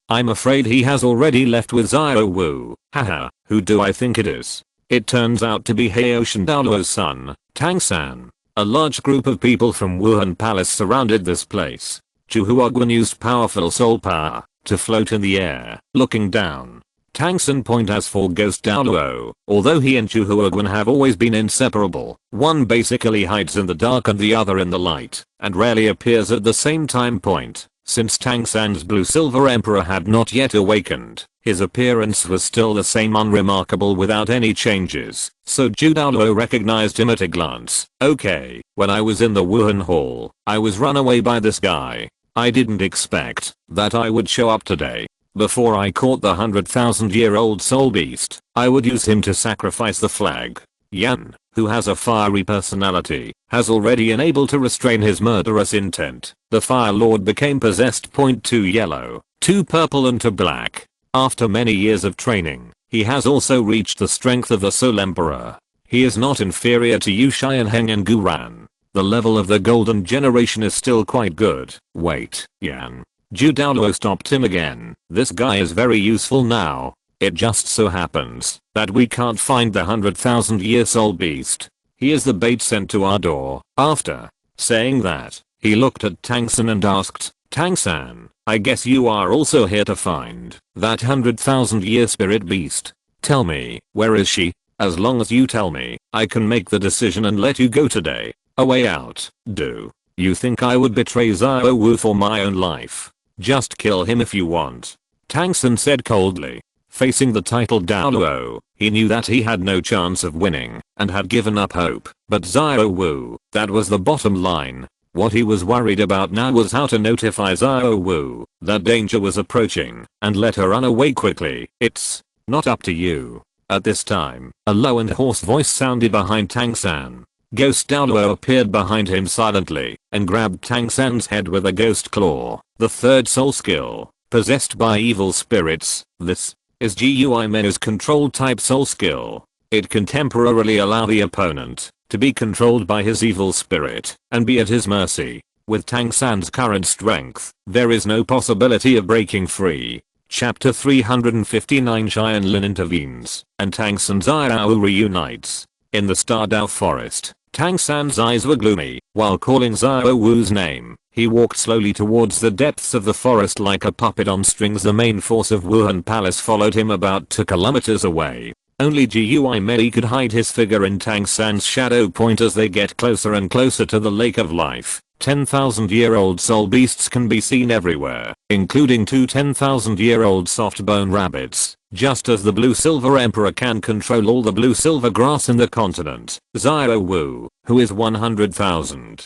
I'm afraid he has already left with Xiao Wu. Haha, who do I think it is? It turns out to be Haoshan Douluo's son, Tang San. A large group of people from Wuhan Palace surrounded this place. Chu Huoguan used powerful soul power to float in the air, looking down. Tang San point as for Ghost Douluo, although he and Chu Huoguan have always been inseparable, one basically hides in the dark and the other in the light, and rarely appears at the same time point. Since Tang San's Blue Silver Emperor had not yet awakened, his appearance was still the same unremarkable without any changes, so Ju Douluo recognized him at a glance. Okay, when I was in the Wuhan Hall, I was run away by this guy. I didn't expect that I would show up today. Before I caught the 100,000-year-old soul beast, I would use him to sacrifice the flag. Yan, who has a fiery personality, has already been able to restrain his murderous intent. The Fire Lord became possessed. 2 yellow, 2 purple and 2 black. After many years of training, he has also reached the strength of the Soul Emperor. He is not inferior to Yu Xianheng and Guran. The level of the golden generation is still quite good. Wait, Yan. Ju Douluo stopped him again. This guy is very useful now. It just so happens that we can't find the 100,000-year soul beast. He is the bait sent to our door. After saying that, he looked at Tang San and asked, Tang San, I guess you are also here to find that 100,000-year spirit beast. Tell me, where is she? As long as you tell me, I can make the decision and let you go today. A way out. Do you think I would betray Xiao Wu for my own life? Just kill him if you want. Tang San said coldly. Facing the titled Douluo, he knew that he had no chance of winning and had given up hope. But Xiao Wu, that was the bottom line. What he was worried about now was how to notify Xiao Wu that danger was approaching and let her run away quickly. It's not up to you. At this time, a low and hoarse voice sounded behind Tang San. Ghost Douluo appeared behind him silently and grabbed Tang San's head with a ghost claw. The third soul skill, possessed by evil spirits. This is GUI Menu's control type soul skill. It can temporarily allow the opponent to be controlled by his evil spirit and be at his mercy. With Tang San's current strength, there is no possibility of breaking free. Chapter 359 Tianlin intervenes and Tang San's Xiao reunites. In the Stardao forest, Tang San's eyes were gloomy. While calling Xiao Wu's name, he walked slowly towards the depths of the forest like a puppet on strings. The main force of Wuhan Palace followed him about 2 kilometers away. Only GUI Mei could hide his figure in Tang San's shadow point. As they get closer and closer to the Lake of Life, 10,000-year-old soul beasts can be seen everywhere, including 2 10,000-year-old soft bone rabbits. Just as the Blue Silver Emperor can control all the blue silver grass in the continent, Xiao Wu, who is 100,000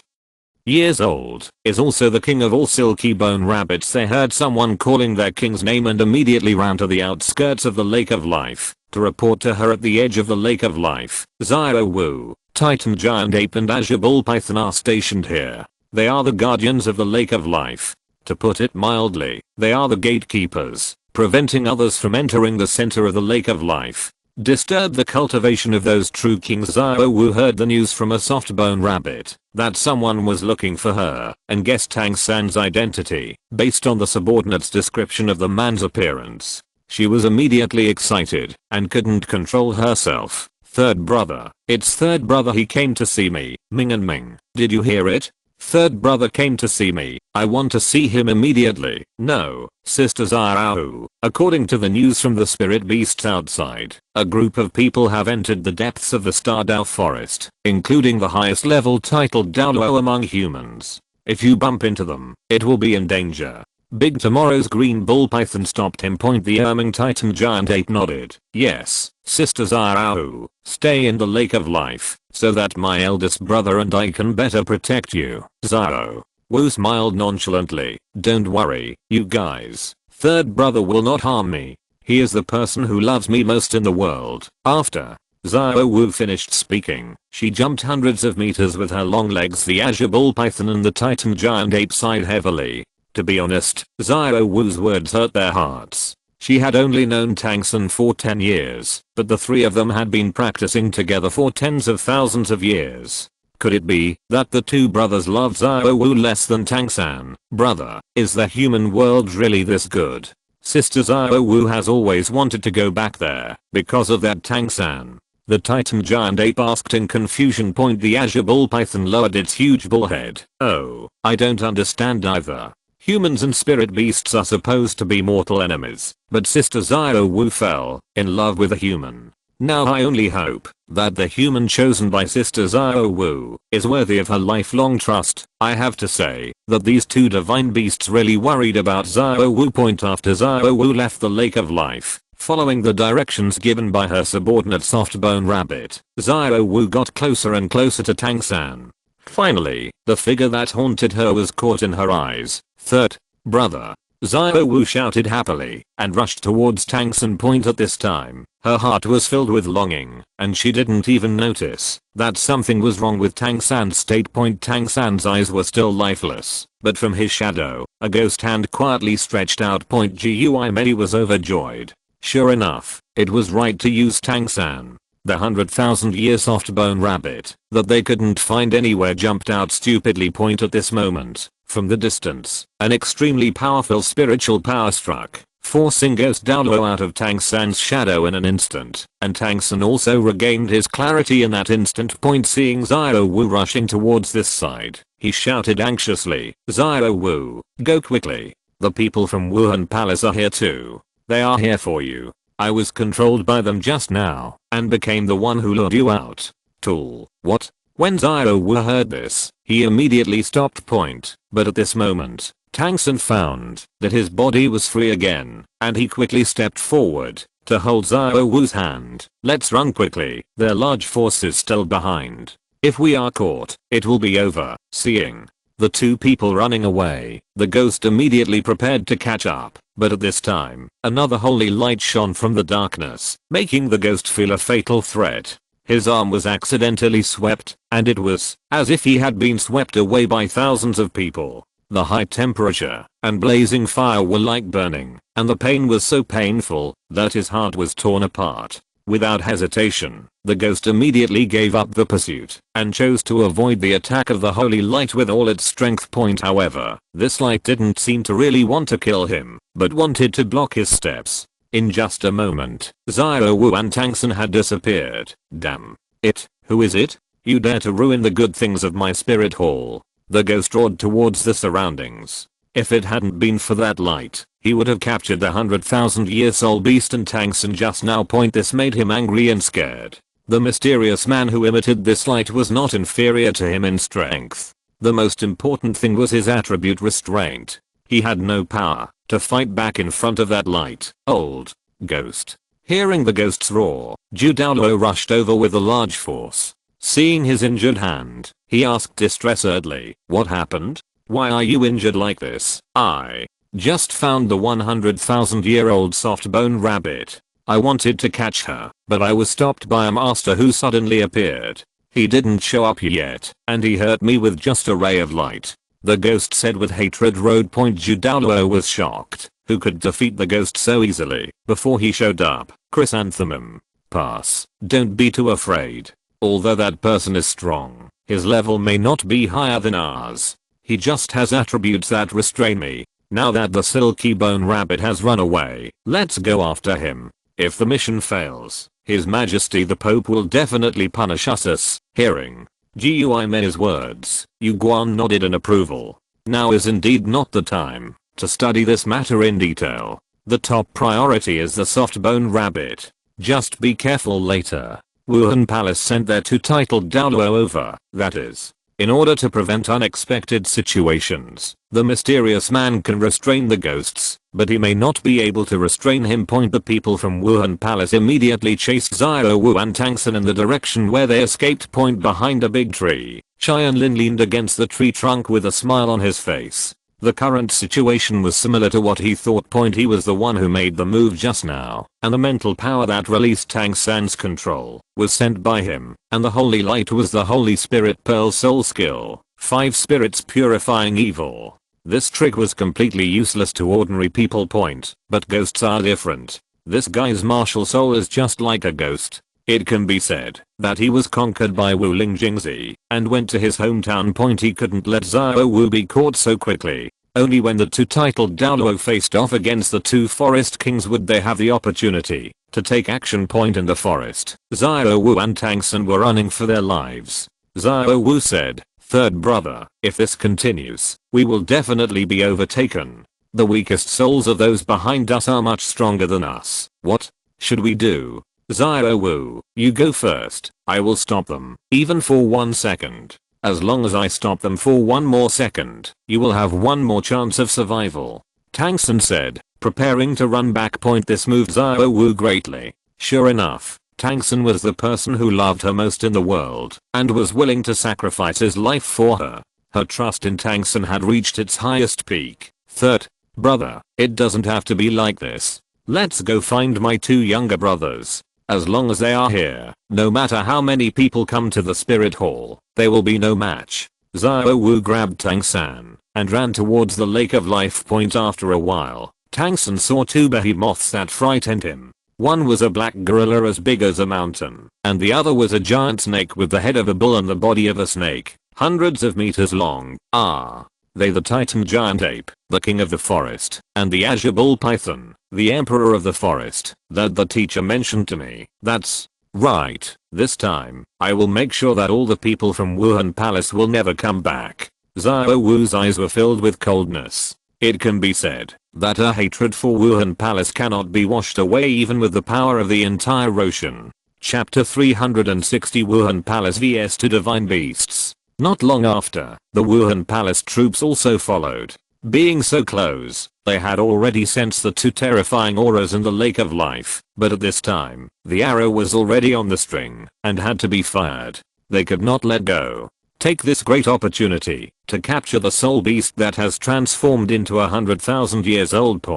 years old, is also the king of all silky bone rabbits. They heard someone calling their king's name and immediately ran to the outskirts of the Lake of Life to report to her. At the edge of the Lake of Life, Xiao Wu, Titan Giant Ape and Azure Bull Python are stationed here. They are the guardians of the Lake of Life. To put it mildly, they are the gatekeepers, preventing others from entering the center of the Lake of Life. Disturb the cultivation of those true kings. Xiao Wu heard the news from a soft bone rabbit that someone was looking for her and guessed Tang San's identity based on the subordinate's description of the man's appearance. She was immediately excited and couldn't control herself. Third brother. It's third brother. He came to see me. Ming and Ming. Did you hear it? Third brother came to see me. I want to see him immediately. No, Sister Zhao. According to the news from the spirit beasts outside, a group of people have entered the depths of the Stardao forest, including the highest level titled Douluo among humans. If you bump into them, it will be in danger. Big Tomorrow's green bull python stopped him. The erming titan giant ape nodded. Yes, Sister Zhao, stay in the lake of life, so that my eldest brother and I can better protect you. Zhao Wu smiled nonchalantly. Don't worry, you guys. Third brother will not harm me. He is the person who loves me most in the world. After Zhao Wu finished speaking, she jumped hundreds of meters with her long legs. The azure bull python and the titan giant ape sighed heavily. To be honest, Zhao Wu's words hurt their hearts. She had only known Tang San for 10 years, but the three of them had been practicing together for tens of thousands of years. Could it be that the two brothers loved Zhao Wu less than Tang San? Brother, is the human world really this good? Sister Zhao Wu has always wanted to go back there because of that Tang San. The titan giant ape asked in confusion. The azure bull python lowered its huge bull head. Oh, I don't understand either. Humans and spirit beasts are supposed to be mortal enemies, but Sister Zhao Wu fell in love with a human. Now I only hope that the human chosen by Sister Zhao Wu is worthy of her lifelong trust. I have to say that these two divine beasts really worried about Zhao Wu. After Zhao Wu left the lake of life, following the directions given by her subordinate Softbone Rabbit, Zhao Wu got closer and closer to Tang San. Finally, the figure that haunted her was caught in her eyes. Third brother, Zhao Wu shouted happily and rushed towards Tang San. At this time, her heart was filled with longing, and she didn't even notice that something was wrong with Tang San's state. Tang San's eyes were still lifeless, but from his shadow, a ghost hand quietly stretched out. Gui Mei was overjoyed. Sure enough, it was right to use Tang San. The 100,000-year softbone rabbit that they couldn't find anywhere jumped out stupidly. At this moment, from the distance, an extremely powerful spiritual power struck, forcing Ghost Douluo out of Tang San's shadow in an instant, and Tang San also regained his clarity in that instant. Seeing Zhao Wu rushing towards this side, he shouted anxiously, Zhao Wu, go quickly. The people from Wuhan Palace are here too. They are here for you. I was controlled by them just now, and became the one who lured you out. Tool. What? When Zhao Wu heard this, he immediately stopped. But at this moment, Tang San found that his body was free again, and he quickly stepped forward to hold Zhao Wu's hand. Let's run quickly. Their large force is still behind. If we are caught, it will be over. Seeing the two people running away, the ghost immediately prepared to catch up. But at this time, another holy light shone from the darkness, making the ghost feel a fatal threat. His arm was accidentally swept, and it was as if he had been swept away by thousands of people. The high temperature and blazing fire were like burning, and the pain was so painful that his heart was torn apart. Without hesitation, the ghost immediately gave up the pursuit and chose to avoid the attack of the holy light with all its strength. However, this light didn't seem to really want to kill him, but wanted to block his steps. In just a moment, Zhao Wu and Tang San had disappeared. Damn it, who is it? You dare to ruin the good things of my spirit hall. The ghost roared towards the surroundings. If it hadn't been for that light, he would have captured the 100,000-year soul beast and Tang San just now. This made him angry and scared. The mysterious man who emitted this light was not inferior to him in strength. The most important thing was his attribute restraint. He had no power to fight back in front of that light. Old ghost. Hearing the ghost's roar, Douluo rushed over with a large force. Seeing his injured hand, he asked distressedly, what happened? Why are you injured like this? I just found the 100,000-year-old softbone rabbit. I wanted to catch her, but I was stopped by a master who suddenly appeared. He didn't show up yet, and he hurt me with just a ray of light. The ghost said with hatred. Douluo was shocked. Who could defeat the ghost so easily before he showed up? Chrysanthemum. Pass. Don't be too afraid. Although that person is strong, his level may not be higher than ours. He just has attributes that restrain me. Now that the silky bone rabbit has run away, let's go after him. If the mission fails, His Majesty the Pope will definitely punish us. Hearing GUI Mei's words. Yu Guan nodded in approval. Now is indeed not the time to study this matter in detail. The top priority is the soft bone rabbit. Just be careful later. Wuhan Palace sent their two titled Douluo over, that is, in order to prevent unexpected situations. The mysterious man can restrain the ghosts, but he may not be able to restrain him. The people from Wuhan Palace immediately chased Xiao Wu and Tang San in the direction where they escaped. Behind a big tree, Tianlin leaned against the tree trunk with a smile on his face. The current situation was similar to what he thought. He was the one who made the move just now, and the mental power that released Tang San's control was sent by him, and the holy light was the Holy Spirit Pearl Soul Skill, 5 spirits purifying evil. This trick was completely useless to ordinary people. But ghosts are different. This guy's martial soul is just like a ghost. It can be said that he was conquered by Wu Ling Jingzi and went to his hometown. He couldn't let Xiao Wu be caught so quickly. Only when the two titled Douluo faced off against the two forest kings would they have the opportunity to take action. In the forest, Xiao Wu and Tang San were running for their lives. Xiao Wu said, "Third brother, if this continues, we will definitely be overtaken. The weakest souls of those behind us are much stronger than us. What should we do?" Xiao Wu, you go first. I will stop them, even for 1 second. As long as I stop them for 1 more second, you will have 1 more chance of survival. Tang San said, preparing to run back. This moved Xiao Wu greatly. Sure enough, Tang San was the person who loved her most in the world, and was willing to sacrifice his life for her. Her trust in Tang San had reached its highest peak. Third brother, it doesn't have to be like this. Let's go find my 2 younger brothers. As long as they are here, no matter how many people come to the spirit hall, they will be no match. Xiao Wu grabbed Tang San and ran towards the lake of life. After a while, Tang San saw 2 behemoths that frightened him. One was a black gorilla as big as a mountain, and the other was a giant snake with the head of a bull and the body of a snake, hundreds of meters long. They the Titan giant ape, the king of the forest, and the azure bull python, the emperor of the forest, that the teacher mentioned to me. That's right. This time, I will make sure that all the people from Wuhan Palace will never come back. Xiao Wu's eyes were filled with coldness. It can be said that her hatred for Wuhan Palace cannot be washed away even with the power of the entire ocean. Chapter 360 Wuhan Palace vs 2 Divine Beasts. Not long after, the Wuhan Palace troops also followed. Being so close, they had already sensed the 2 terrifying auras in the Lake of Life, but at this time, the arrow was already on the string and had to be fired. They could not let go. Take this great opportunity to capture the soul beast that has transformed into 100,000 years old.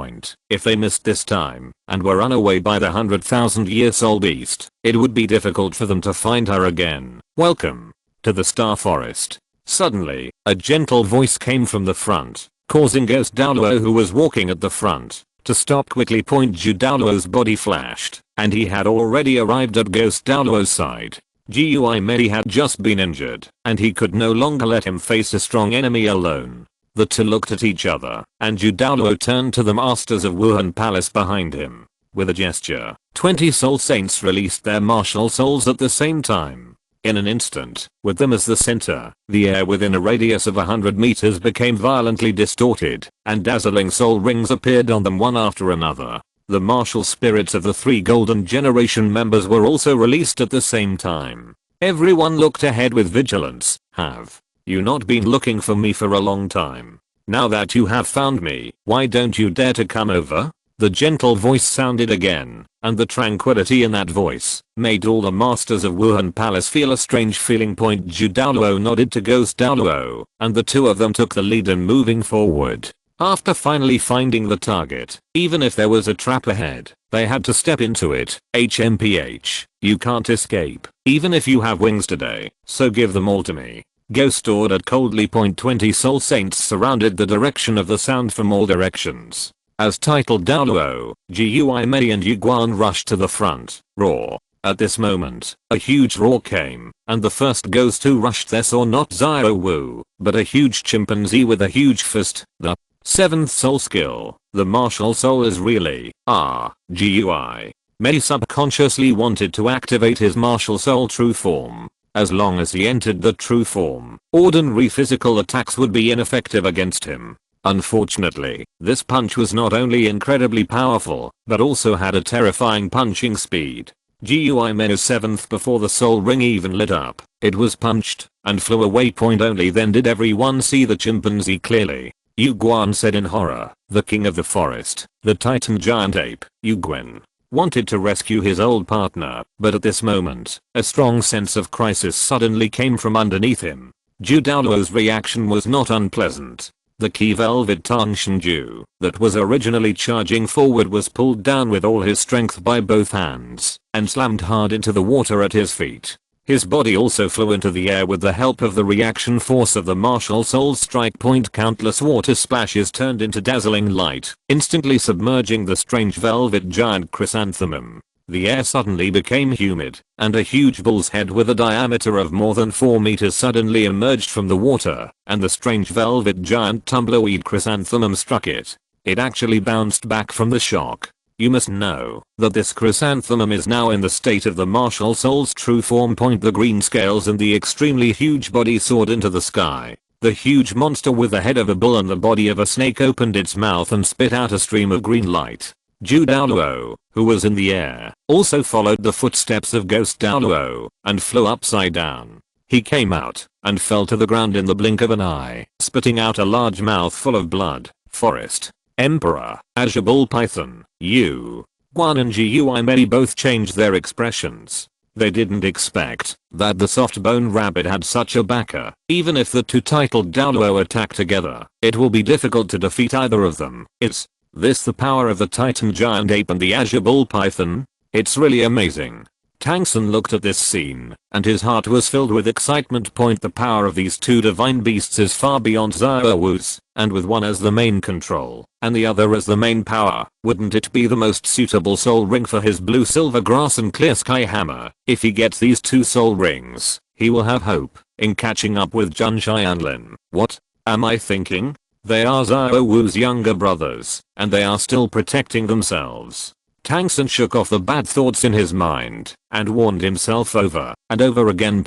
If they missed this time and were run away by the 100,000 year soul beast, it would be difficult for them to find her again. Welcome to the Star Forest. Suddenly, a gentle voice came from the front, causing Ghost Douluo, who was walking at the front, to stop quickly. Ju Douluo's body flashed, and he had already arrived at Ghost Douluo's side. Gui Mei had just been injured, and he could no longer let him face a strong enemy alone. The 2 looked at each other, and Ju Douluo turned to the masters of Wuhan Palace behind him. With a gesture, 20 soul saints released their martial souls at the same time. In an instant, with them as the center, the air within a radius of 100 meters became violently distorted, and dazzling soul rings appeared on them one after another. The martial spirits of the 3 Golden Generation members were also released at the same time. Everyone looked ahead with vigilance. Have you not been looking for me for a long time? Now that you have found me, why don't you dare to come over? The gentle voice sounded again, and the tranquility in that voice made all the masters of Wuhan Palace feel a strange feeling. Ju Douluo nodded to Ghost Douluo, and the 2 of them took the lead in moving forward. After finally finding the target, even if there was a trap ahead, they had to step into it. HMPH, you can't escape, even if you have wings today, so give them all to me. Ghost ordered coldly. 20 soul saints surrounded the direction of the sound from all directions. As titled Douluo, Gui Mei and Yu Guan rushed to the front. Roar. At this moment, a huge roar came, and the first ghost who rushed there saw not Xiao Wu, but a huge chimpanzee with a huge fist. The 7th soul skill, the martial soul, is really Gui Mei subconsciously wanted to activate his martial soul true form. As long as he entered the true form, ordinary physical attacks would be ineffective against him. Unfortunately, this punch was not only incredibly powerful, but also had a terrifying punching speed. GUI Menu 7th before the soul ring even lit up, it was punched, and flew away. Only then did everyone see the chimpanzee clearly. Yu Guan said in horror. The king of the forest, the titan giant ape, Yu Guan, wanted to rescue his old partner, but at this moment, a strong sense of crisis suddenly came from underneath him. Zhu Douluo's reaction was not unpleasant. The key velvet Tang Shenju that was originally charging forward was pulled down with all his strength by both hands and slammed hard into the water at his feet. His body also flew into the air with the help of the reaction force of the martial soul's strike point. Countless water splashes turned into dazzling light, instantly submerging the strange velvet giant chrysanthemum. The air suddenly became humid, and a huge bull's head with a diameter of more than 4 meters suddenly emerged from the water, and the strange velvet giant tumbleweed chrysanthemum struck it. It actually bounced back from the shock. You must know that this chrysanthemum is now in the state of the martial soul's true form. The green scales and the extremely huge body soared into the sky. The huge monster with the head of a bull and the body of a snake opened its mouth and spit out a stream of green light. Zhu Douluo, who was in the air, also followed the footsteps of Ghost Douluo and flew upside down. He came out and fell to the ground in the blink of an eye, spitting out a large mouthful of blood. Forest Emperor, Azure Bull Python, Yu Guan and GUI Mei both changed their expressions. They didn't expect that the soft bone rabbit had such a backer. Even if the two titled Douluo attack together, it will be difficult to defeat either of them. Is this the power of the Titan Giant Ape and the Azure Bull Python? It's really amazing. Tangsun looked at this scene, and his heart was filled with excitement. The power of these two divine beasts is far beyond Xiao Wu's, and with one as the main control, and the other as the main power, wouldn't it be the most suitable soul ring for his blue silver grass and clear sky hammer? If he gets these two soul rings, he will have hope in catching up with Zhang Tianlin. What am I thinking? They are Xiao Wu's younger brothers, and they are still protecting themselves. Tangsun shook off the bad thoughts in his mind and warned himself over and over again.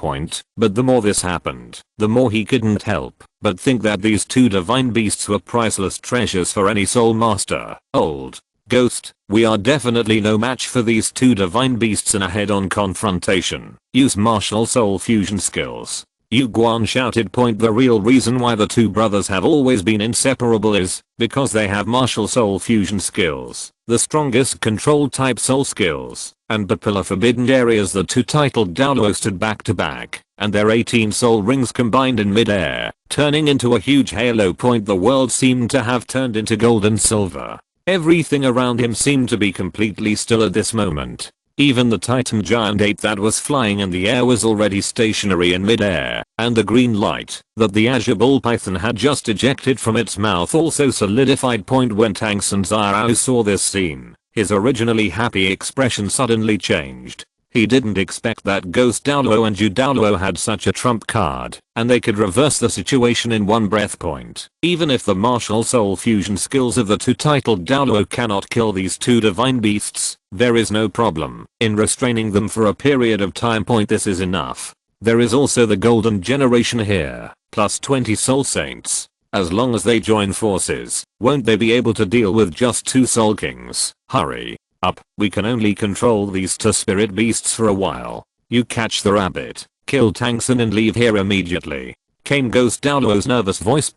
But the more this happened, the more he couldn't help but think that these two divine beasts were priceless treasures for any soul master. Old Ghost, we are definitely no match for these two divine beasts in a head-on confrontation. Use martial soul fusion skills. Yu Guan shouted. The real reason why the two brothers have always been inseparable is because they have martial soul fusion skills, the strongest control type soul skills, and papilla forbidden areas. The two titled Douluo stood back to back, and their 18 soul rings combined in mid-air, turning into a huge halo. The world seemed to have turned into gold and silver. Everything around him seemed to be completely still at this moment. Even the Titan Giant Ape that was flying in the air was already stationary in mid-air, and the green light that the Azure Bull Python had just ejected from its mouth also solidified. When Tangsun Xiao saw this scene, his originally happy expression suddenly changed. He didn't expect that Ghost Douluo and Zhu Douluo had such a trump card, and they could reverse the situation in one breath. Even if the martial soul fusion skills of the two titled Douluo cannot kill these two divine beasts, there is no problem in restraining them for a period of time. This is enough. There is also the golden generation here, plus 20 soul saints. As long as they join forces, won't they be able to deal with just two soul kings? Hurry up, we can only control these two spirit beasts for a while. You catch the rabbit, kill Tangsun and leave here immediately, came Ghost Douluo's nervous voice.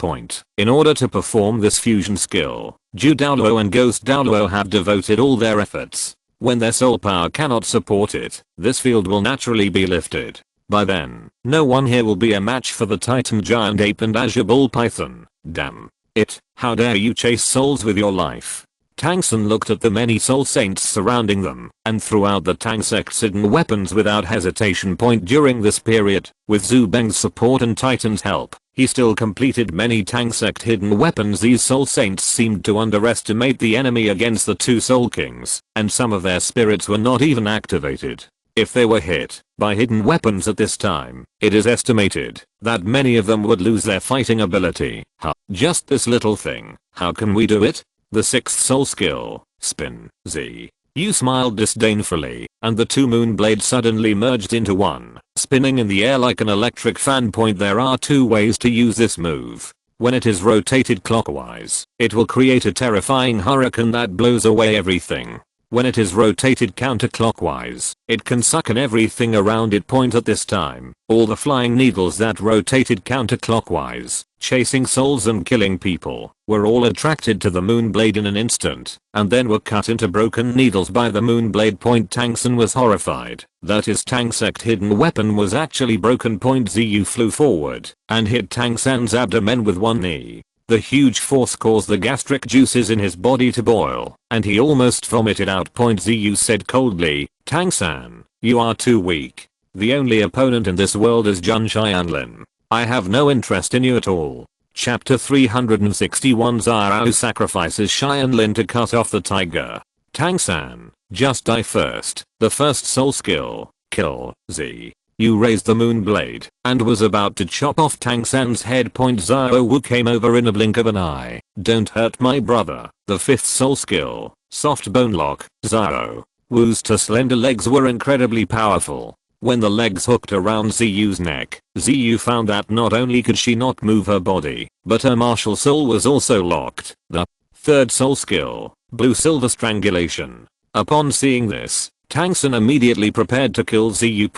In order to perform this fusion skill, Zhu Douluo and Ghost Douluo have devoted all their efforts. When their soul power cannot support it, this field will naturally be lifted. By then, no one here will be a match for the Titan Giant Ape and Azure Bull Python. Damn it, how dare you chase souls with your life? Tangsun looked at the many soul saints surrounding them and threw out the Tang sect's hidden weapons without hesitation. During this period, with Zhu Beng's support and Titan's help, he still completed many Tang sect hidden weapons. These soul saints seemed to underestimate the enemy against the two soul kings, and some of their spirits were not even activated. If they were hit by hidden weapons at this time, it is estimated that many of them would lose their fighting ability. Just this little thing, how can we do it? The 6th soul skill, Spin Z. You smiled disdainfully, and the two moon blades suddenly merged into one, spinning in the air like an electric fan. There are two ways to use this move. When it is rotated clockwise, it will create a terrifying hurricane that blows away everything. When it is rotated counterclockwise, it can suck in everything around it. At this time, all the flying needles that rotated counterclockwise, chasing souls and killing people, were all attracted to the moonblade in an instant, and then were cut into broken needles by the moonblade. Tang San was horrified that his Tang sect hidden weapon was actually broken. Ziyu flew forward and hit Tang San's abdomen with one knee. The huge force caused the gastric juices in his body to boil, and he almost vomited out. Ziyu said coldly, Tang San, you are too weak. The only opponent in this world is Jun Tianlin. I have no interest in you at all. Chapter 361 Zhao sacrifices Tianlin to cut off the tiger. Tang San, just die first. The first soul skill, kill, Z. You raised the moonblade and was about to chop off Tang San's head. Zhao Wu came over in a blink of an eye. Don't hurt my brother. The fifth soul skill, soft bone lock. Zhao Wu's two slender legs were incredibly powerful. When the legs hooked around Ziyu's neck, Ziyu found that not only could she not move her body, but her martial soul was also locked. The third soul skill, blue silver strangulation. Upon seeing this, Tang San immediately prepared to kill Ziyu.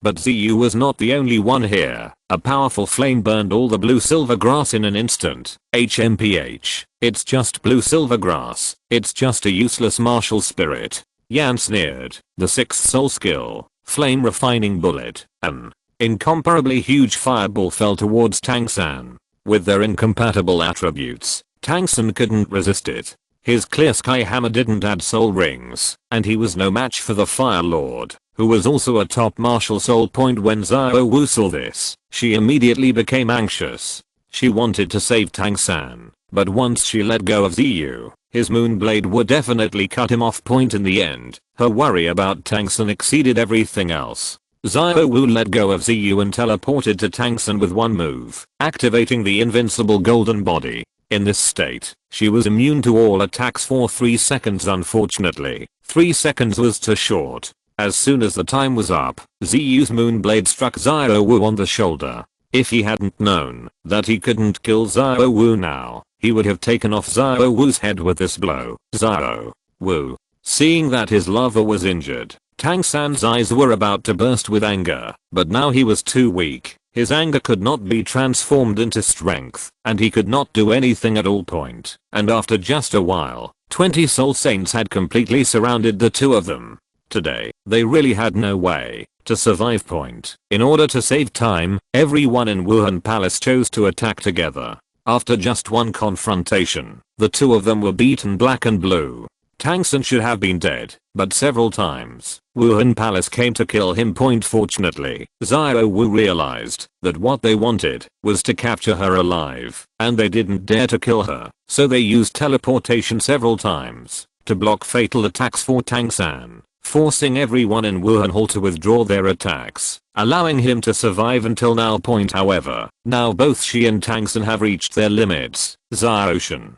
But Ziyu was not the only one here. A powerful flame burned all the blue silver grass in an instant. HMPH. It's just blue silver grass. It's just a useless martial spirit. Yan sneered. The sixth soul skill, flame refining bullet. An incomparably huge fireball fell towards Tang San. With their incompatible attributes, Tang San couldn't resist it. His clear sky hammer didn't add soul rings, and he was no match for the Fire Lord, who was also a top martial soul. When Zhao Wu saw this, she immediately became anxious. She wanted to save Tang San, but once she let go of Ziyu, his moonblade would definitely cut him off. In the end, her worry about Tang San exceeded everything else. Zhao Wu let go of Ziyu and teleported to Tang San with one move, activating the invincible golden body. In this state, she was immune to all attacks for 3 seconds. Unfortunately, 3 seconds was too short. As soon as the time was up, Ziyu's moonblade struck Zhao Wu on the shoulder. If he hadn't known that he couldn't kill Zhao Wu now, he would have taken off Zhao Wu's head with this blow. Zhao Wu, seeing that his lover was injured, Tang San's eyes were about to burst with anger, but now he was too weak. His anger could not be transformed into strength, and he could not do anything at all. And after just a while, 20 soul saints had completely surrounded the two of them. Today, they really had no way to survive. In order to save time, everyone in Wuhan Palace chose to attack together. After just one confrontation, the two of them were beaten black and blue. Tang San should have been dead, but several times, Wuhan Palace came to kill him. Fortunately, Zhao Wu realized that what they wanted was to capture her alive, and they didn't dare to kill her, so they used teleportation several times to block fatal attacks for Tang San, forcing everyone in Wuhan Hall to withdraw their attacks, allowing him to survive until now. However, now both she and Tang San have reached their limits. Zhao Shan,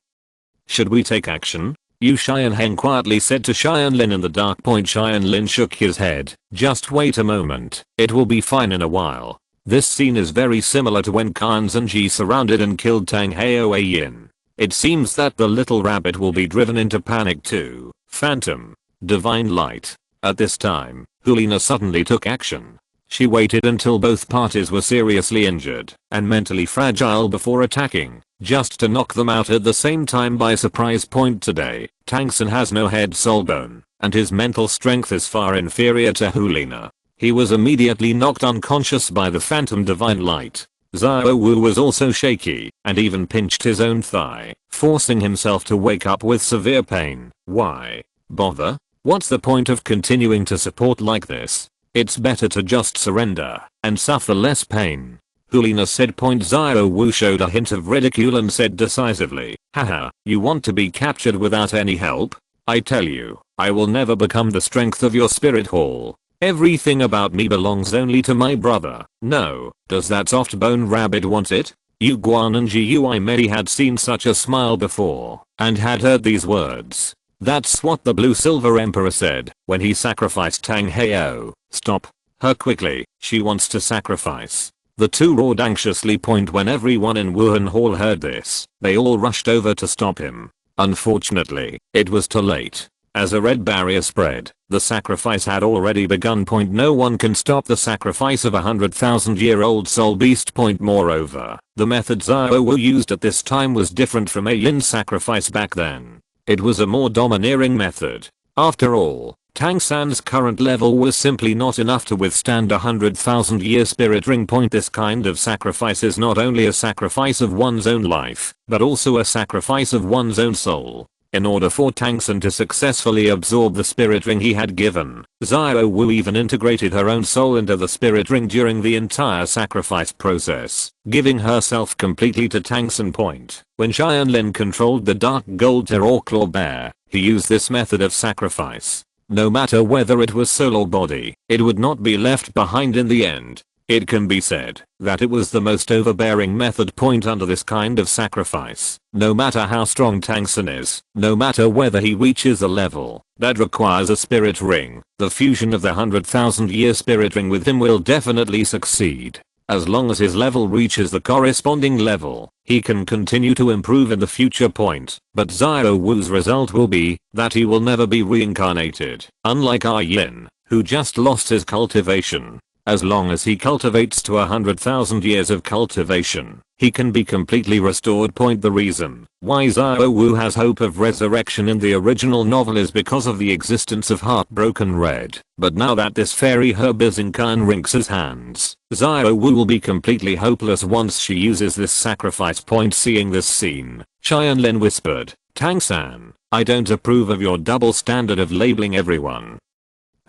should we take action? Yu Xianheng quietly said to Tianlin in the dark. Tianlin shook his head. Just wait a moment, it will be fine in a while. This scene is very similar to when Kan Zhenji surrounded and killed Tang Haoyin. It seems that the little rabbit will be driven into panic too. Phantom, divine light. At this time, Hulina suddenly took action. She waited until both parties were seriously injured and mentally fragile before attacking, just to knock them out at the same time by surprise. Today, Tang San has no head soul bone, and his mental strength is far inferior to Hulina. He was immediately knocked unconscious by the phantom divine light. Zhao Wu was also shaky and even pinched his own thigh, forcing himself to wake up with severe pain. Why bother? What's the point of continuing to support like this? It's better to just surrender and suffer less pain. Hulina said. Zhao Wu showed a hint of ridicule and said decisively, haha, you want to be captured without any help? I tell you, I will never become the strength of your spirit hall. Everything about me belongs only to my brother. No, does that soft bone rabbit want it? Yu Guan and Gui Mei had seen such a smile before and had heard these words. That's what the Blue Silver Emperor said when he sacrificed Tang Heo. Stop her quickly, she wants to sacrifice. The two roared anxiously. When everyone in Wuhan Hall heard this, they all rushed over to stop him. Unfortunately, it was too late. As a red barrier spread, the sacrifice had already begun. No one can stop the sacrifice of a 100,000-year-old soul beast. Moreover, the method Xiao Wu used at this time was different from Yin's sacrifice back then. It was a more domineering method. After all, Tang San's current level was simply not enough to withstand a 100,000-year spirit ring. This kind of sacrifice is not only a sacrifice of one's own life, but also a sacrifice of one's own soul. In order for Tang San to successfully absorb the spirit ring he had given, Xiao Wu even integrated her own soul into the spirit ring during the entire sacrifice process, giving herself completely to Tang San. When Tianlin controlled the dark gold terror claw bear, he used this method of sacrifice. No matter whether it was soul or body, it would not be left behind in the end. It can be said that it was the most overbearing method. Under this kind of sacrifice, no matter how strong Tang San is, no matter whether he reaches a level that requires a spirit ring, the fusion of the 100,000-year spirit ring with him will definitely succeed. As long as his level reaches the corresponding level, he can continue to improve in the future. But Xiao Wu's result will be that he will never be reincarnated, unlike Yin, who just lost his cultivation. As long as he cultivates to 100,000 years of cultivation, he can be completely restored. The reason why Xiao Wu has hope of resurrection in the original novel is because of the existence of Heartbroken Red. But now that this fairy herb is in Kan Rinx's hands, Xiao Wu will be completely hopeless once she uses this sacrifice. Seeing this scene, Tianlin whispered, "Tang San, I don't approve of your double standard of labeling everyone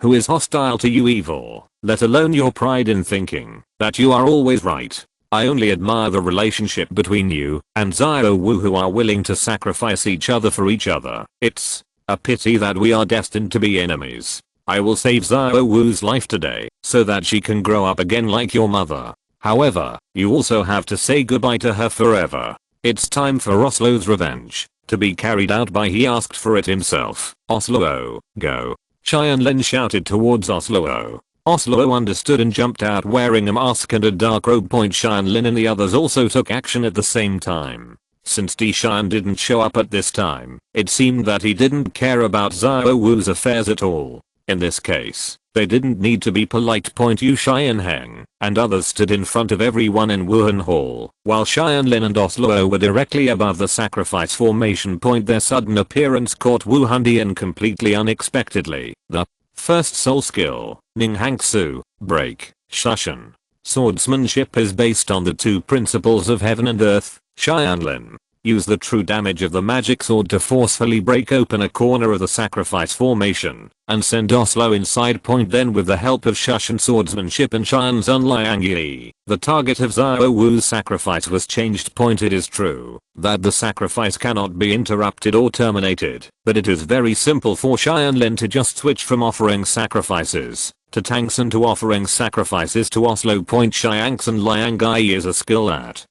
who is hostile to you evil, let alone your pride in thinking that you are always right. I only admire the relationship between you and Xiao Wu, who are willing to sacrifice each other for each other. It's a pity that we are destined to be enemies. I will save Xiao Wu's life today so that she can grow up again like your mother. However, you also have to say goodbye to her forever. It's time for Oslo's revenge to be carried out by he asked for it himself. Oslo, go." Tianlin shouted towards Oslo. Oslo understood and jumped out wearing a mask and a dark robe. Tianlin and the others also took action at the same time. Since Dishan didn't show up at this time, it seemed that he didn't care about Xiao Wu's affairs at all. In this case, they didn't need to be polite. Yu Xianheng and others stood in front of everyone in Wuhan Hall, while Tianlin and Oslo were directly above the sacrifice formation. Their sudden appearance caught Wu Hundian completely unexpectedly. The first soul skill, Ning Hangsu, break, Shushan. Swordsmanship is based on the two principles of heaven and earth. Tianlin, use the true damage of the magic sword to forcefully break open a corner of the sacrifice formation and send Oslo inside. Then with the help of Shushan swordsmanship and Shian's Unliang, the target of Xiao Wu's sacrifice was changed. It is true that the sacrifice cannot be interrupted or terminated, but it is very simple for Tianlin to just switch from offering sacrifices to Tang San to offering sacrifices to Oslo. Xiang's Liangai is a skill that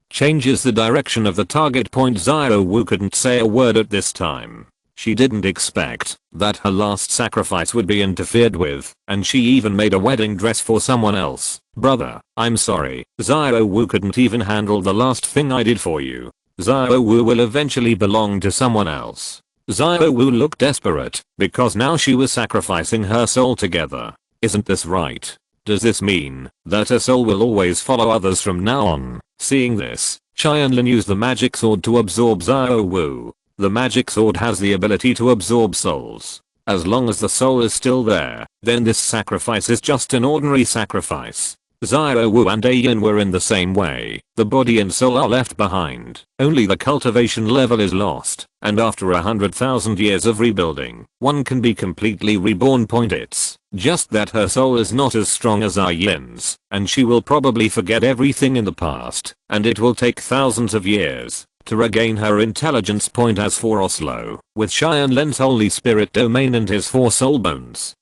changes the direction of the target. Xiao Wu couldn't say a word at this time. She didn't expect that her last sacrifice would be interfered with, and she even made a wedding dress for someone else. "Brother, I'm sorry. Xiao Wu couldn't even handle the last thing I did for you. Xiao Wu will eventually belong to someone else." Xiao Wu looked desperate because now she was sacrificing her soul together. Isn't this right? Does this mean that her soul will always follow others from now on? Seeing this, Tianlin used the magic sword to absorb Xiao Wu. The magic sword has the ability to absorb souls. As long as the soul is still there, then this sacrifice is just an ordinary sacrifice. Xiao Wu and Yin were in the same way. The body and soul are left behind. Only the cultivation level is lost, and after 100,000 years of rebuilding, one can be completely reborn. It's just that her soul is not as strong as Yin's, and she will probably forget everything in the past, and it will take thousands of years to regain her intelligence. As for Oslo, with Tianlin's holy spirit domain and his 4 soul bones,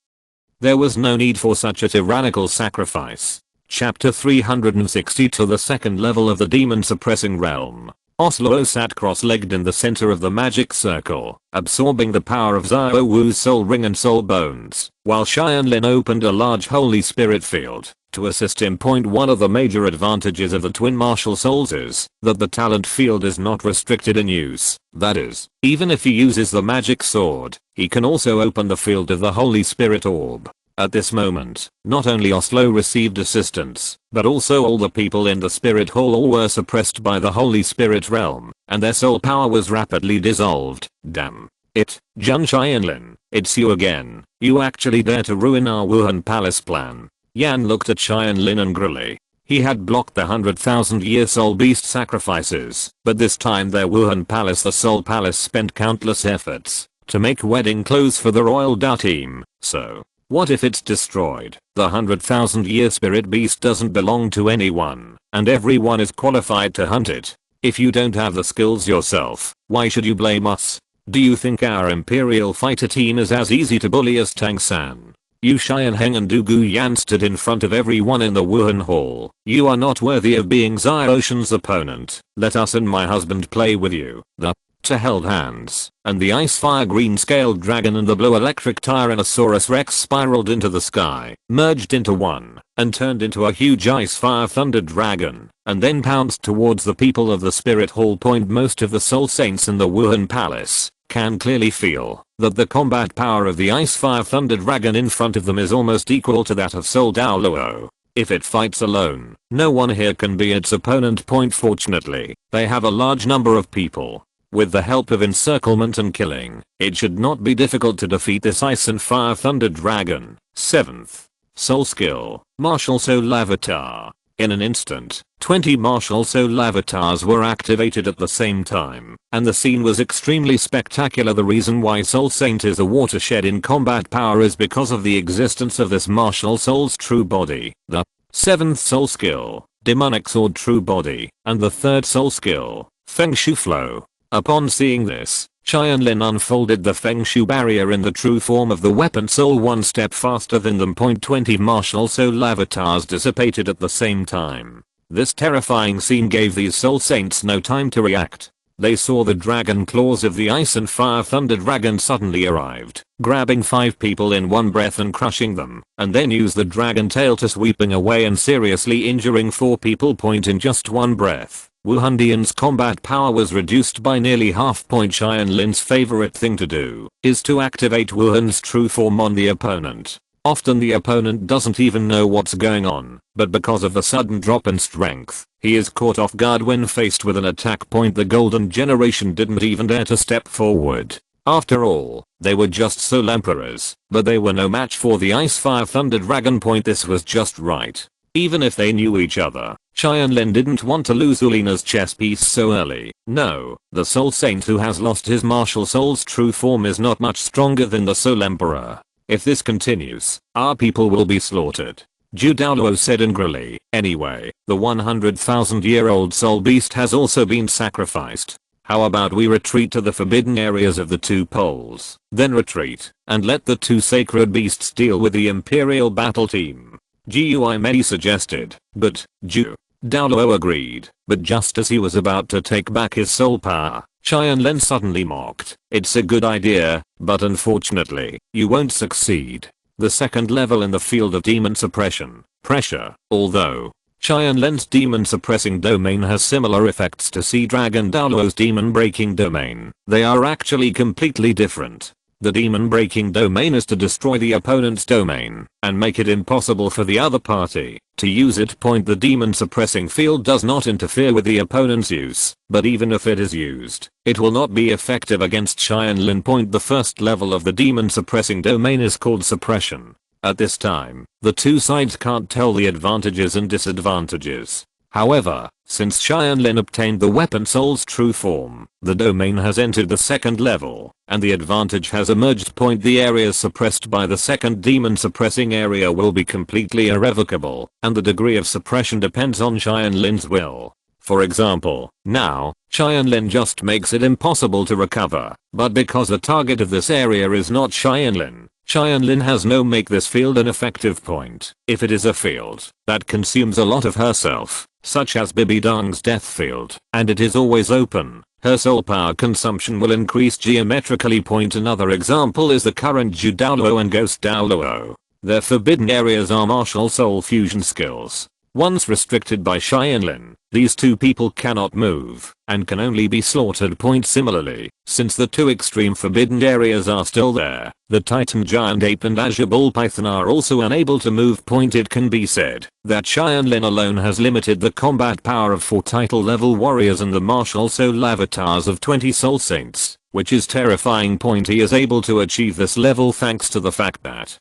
there was no need for such a tyrannical sacrifice. Chapter 360 to the second level of the demon suppressing realm. Douluo sat cross-legged in the center of the magic circle, absorbing the power of Xiao Wu's soul ring and soul bones, while Tianlin opened a large holy spirit field to assist him. One of the major advantages of the twin martial souls is that the talent field is not restricted in use. That is, even if he uses the magic sword, he can also open the field of the holy spirit orb. At this moment, not only Douluo received assistance, but also all the people in the spirit hall were suppressed by the holy spirit realm, and their soul power was rapidly dissolved. Damn it, Jun Tianlin, it's you again. You actually dare to ruin our Wuhan palace plan. Yan looked at Tianlin angrily. He had blocked the 100,000-year soul beast sacrifices, but this time their Wuhan palace, the soul palace, spent countless efforts to make wedding clothes for the royal Dao team. So what if it's destroyed? The 100,000-year spirit beast doesn't belong to anyone, and everyone is qualified to hunt it. If you don't have the skills yourself, why should you blame us? Do you think our imperial fighter team is as easy to bully as Tang San? Yu Xianheng and Du Gu Yan stood in front of everyone in the Wuhan hall. You are not worthy of being Zai Ocean's opponent. Let us and my husband play with you. The to held hands, and the ice fire green scaled dragon and the blue electric Tyrannosaurus Rex spiraled into the sky, merged into one, and turned into a huge ice fire thunder dragon, and then pounced towards the people of the spirit hall. Most of the soul saints in the Wuhan palace can clearly feel that the combat power of the ice fire thunder dragon in front of them is almost equal to that of Sword Douluo. If it fights alone, no one here can be its opponent. Fortunately, they have a large number of people. With the help of encirclement and killing, it should not be difficult to defeat this ice and fire thunder dragon. 7th soul skill, martial soul avatar. In an instant, 20 martial soul avatars were activated at the same time, and the scene was extremely spectacular. The reason why Soul Saint is a watershed in combat power is because of the existence of this martial soul's true body, the 7th soul skill, demonic sword true body, and the 3rd soul skill, Feng Shu flow. Upon seeing this, Tianlin unfolded the Feng Shu barrier in the true form of the weapon soul one step faster than them. 20 martial soul avatars dissipated at the same time. This terrifying scene gave these soul saints no time to react. They saw the dragon claws of the ice and fire thunder dragon suddenly arrived, grabbing 5 people in one breath and crushing them, and then used the dragon tail to sweeping away and seriously injuring 4 people. In just one breath, Wuhandian's combat power was reduced by nearly half. Tianlin's favorite thing to do is to activate Wuhan's true form on the opponent. Often the opponent doesn't even know what's going on, but because of the sudden drop in strength, he is caught off guard when faced with an attack. The golden generation didn't even dare to step forward. After all, they were just soul emperors, but they were no match for the ice fire thunder dragon. This was just right. Even if they knew each other, Tianlin didn't want to lose Ulina's chess piece so early. No, the soul saint who has lost his martial soul's true form is not much stronger than the soul emperor. If this continues, our people will be slaughtered. Zhu Douluo said angrily. Anyway, the 100,000-year-old soul beast has also been sacrificed. How about we retreat to the forbidden areas of the 2 poles, then retreat, and let the 2 sacred beasts deal with the imperial battle team? Gui Mei suggested, but Zhu Douluo agreed. But just as he was about to take back his soul power, Tianlin suddenly mocked. It's a good idea, but unfortunately, you won't succeed. The 2nd level in the field of demon suppression, pressure. Although Tianlin's demon suppressing domain has similar effects to Sea Dragon Douluo's demon breaking domain, they are actually completely different. The demon breaking domain is to destroy the opponent's domain and make it impossible for the other party to use it. The demon suppressing field does not interfere with the opponent's use, but even if it is used, it will not be effective against Tianlin. The 1st level of the demon suppressing domain is called suppression. At this time, the 2 sides can't tell the advantages and disadvantages. However, since Tianlin obtained the weapon soul's true form, the domain has entered the 2nd level, and the advantage has emerged. The areas suppressed by the 2nd demon suppressing area will be completely irrevocable, and the degree of suppression depends on Tianlin's will. For example, now, Tianlin just makes it impossible to recover, but because the target of this area is not Tianlin, Tianlin has no make this field an effective point. If it is a field that consumes a lot of herself, such as Bibi Dong's death field, and it is always open. Her soul power consumption will increase geometrically. Another example is the current Douluo and Ghost Douluo. Their forbidden areas are martial soul fusion skills. Once restricted by Tianlin, these two people cannot move, and can only be slaughtered. Similarly, since the two extreme forbidden areas are still there, the Titan Giant Ape and Azure Bull Python are also unable to move. It can be said that Tianlin alone has limited the combat power of 4 title level warriors and the martial soul avatars of 20 soul saints, which is terrifying. He is able to achieve this level thanks to the fact that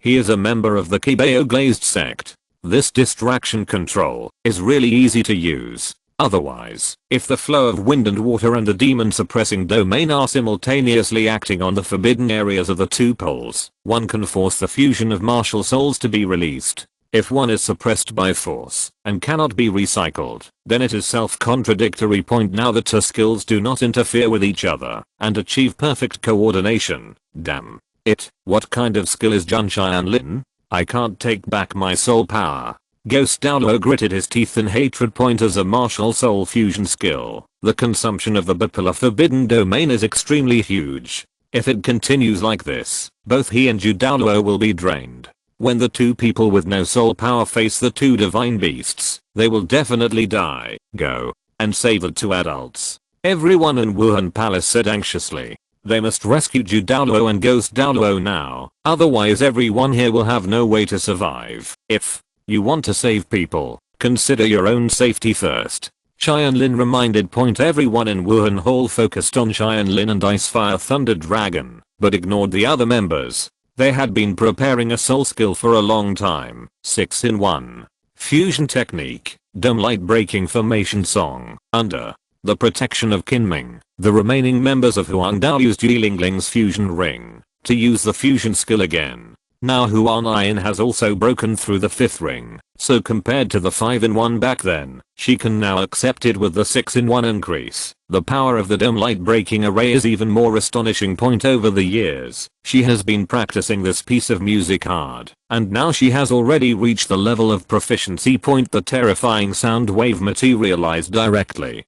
he is a member of the Qibao Glazed sect. This distraction control is really easy to use. Otherwise, if the flow of wind and water and the demon suppressing domain are simultaneously acting on the forbidden areas of the two poles, one can force the fusion of martial souls to be released. If one is suppressed by force and cannot be recycled, then it is self-contradictory. Now the two skills do not interfere with each other and achieve perfect coordination. Damn it, what kind of skill is Tianlin? I can't take back my soul power. Ghost Douluo gritted his teeth in hatred. As a martial soul fusion skill, the consumption of the bipolar forbidden domain is extremely huge. If it continues like this, both he and Douluo will be drained. When the two people with no soul power face the two divine beasts, they will definitely die. Go and save the two adults. Everyone in Wuhan Palace said anxiously. They must rescue Douluo and Ghost Douluo now, otherwise everyone here will have no way to survive. If you want to save people, consider your own safety first. Tianlin reminded. Everyone in Wuhan Hall focused on Tianlin and Icefire Thunder Dragon, but ignored the other members. They had been preparing a soul skill for a long time. 6-in-1. Fusion technique, Dome Light Breaking Formation Song, under the protection of Kinming. The remaining members of Huangdao used Yilingling's fusion ring to use the fusion skill again. Now Huanayin has also broken through the 5th ring, so compared to the 5-in-1 back then, she can now accept it with the 6-in-1 increase. The power of the Dome Light Breaking Array is even more astonishing. Over the years, she has been practicing this piece of music hard, and now she has already reached the level of proficiency. The terrifying sound wave materialized directly,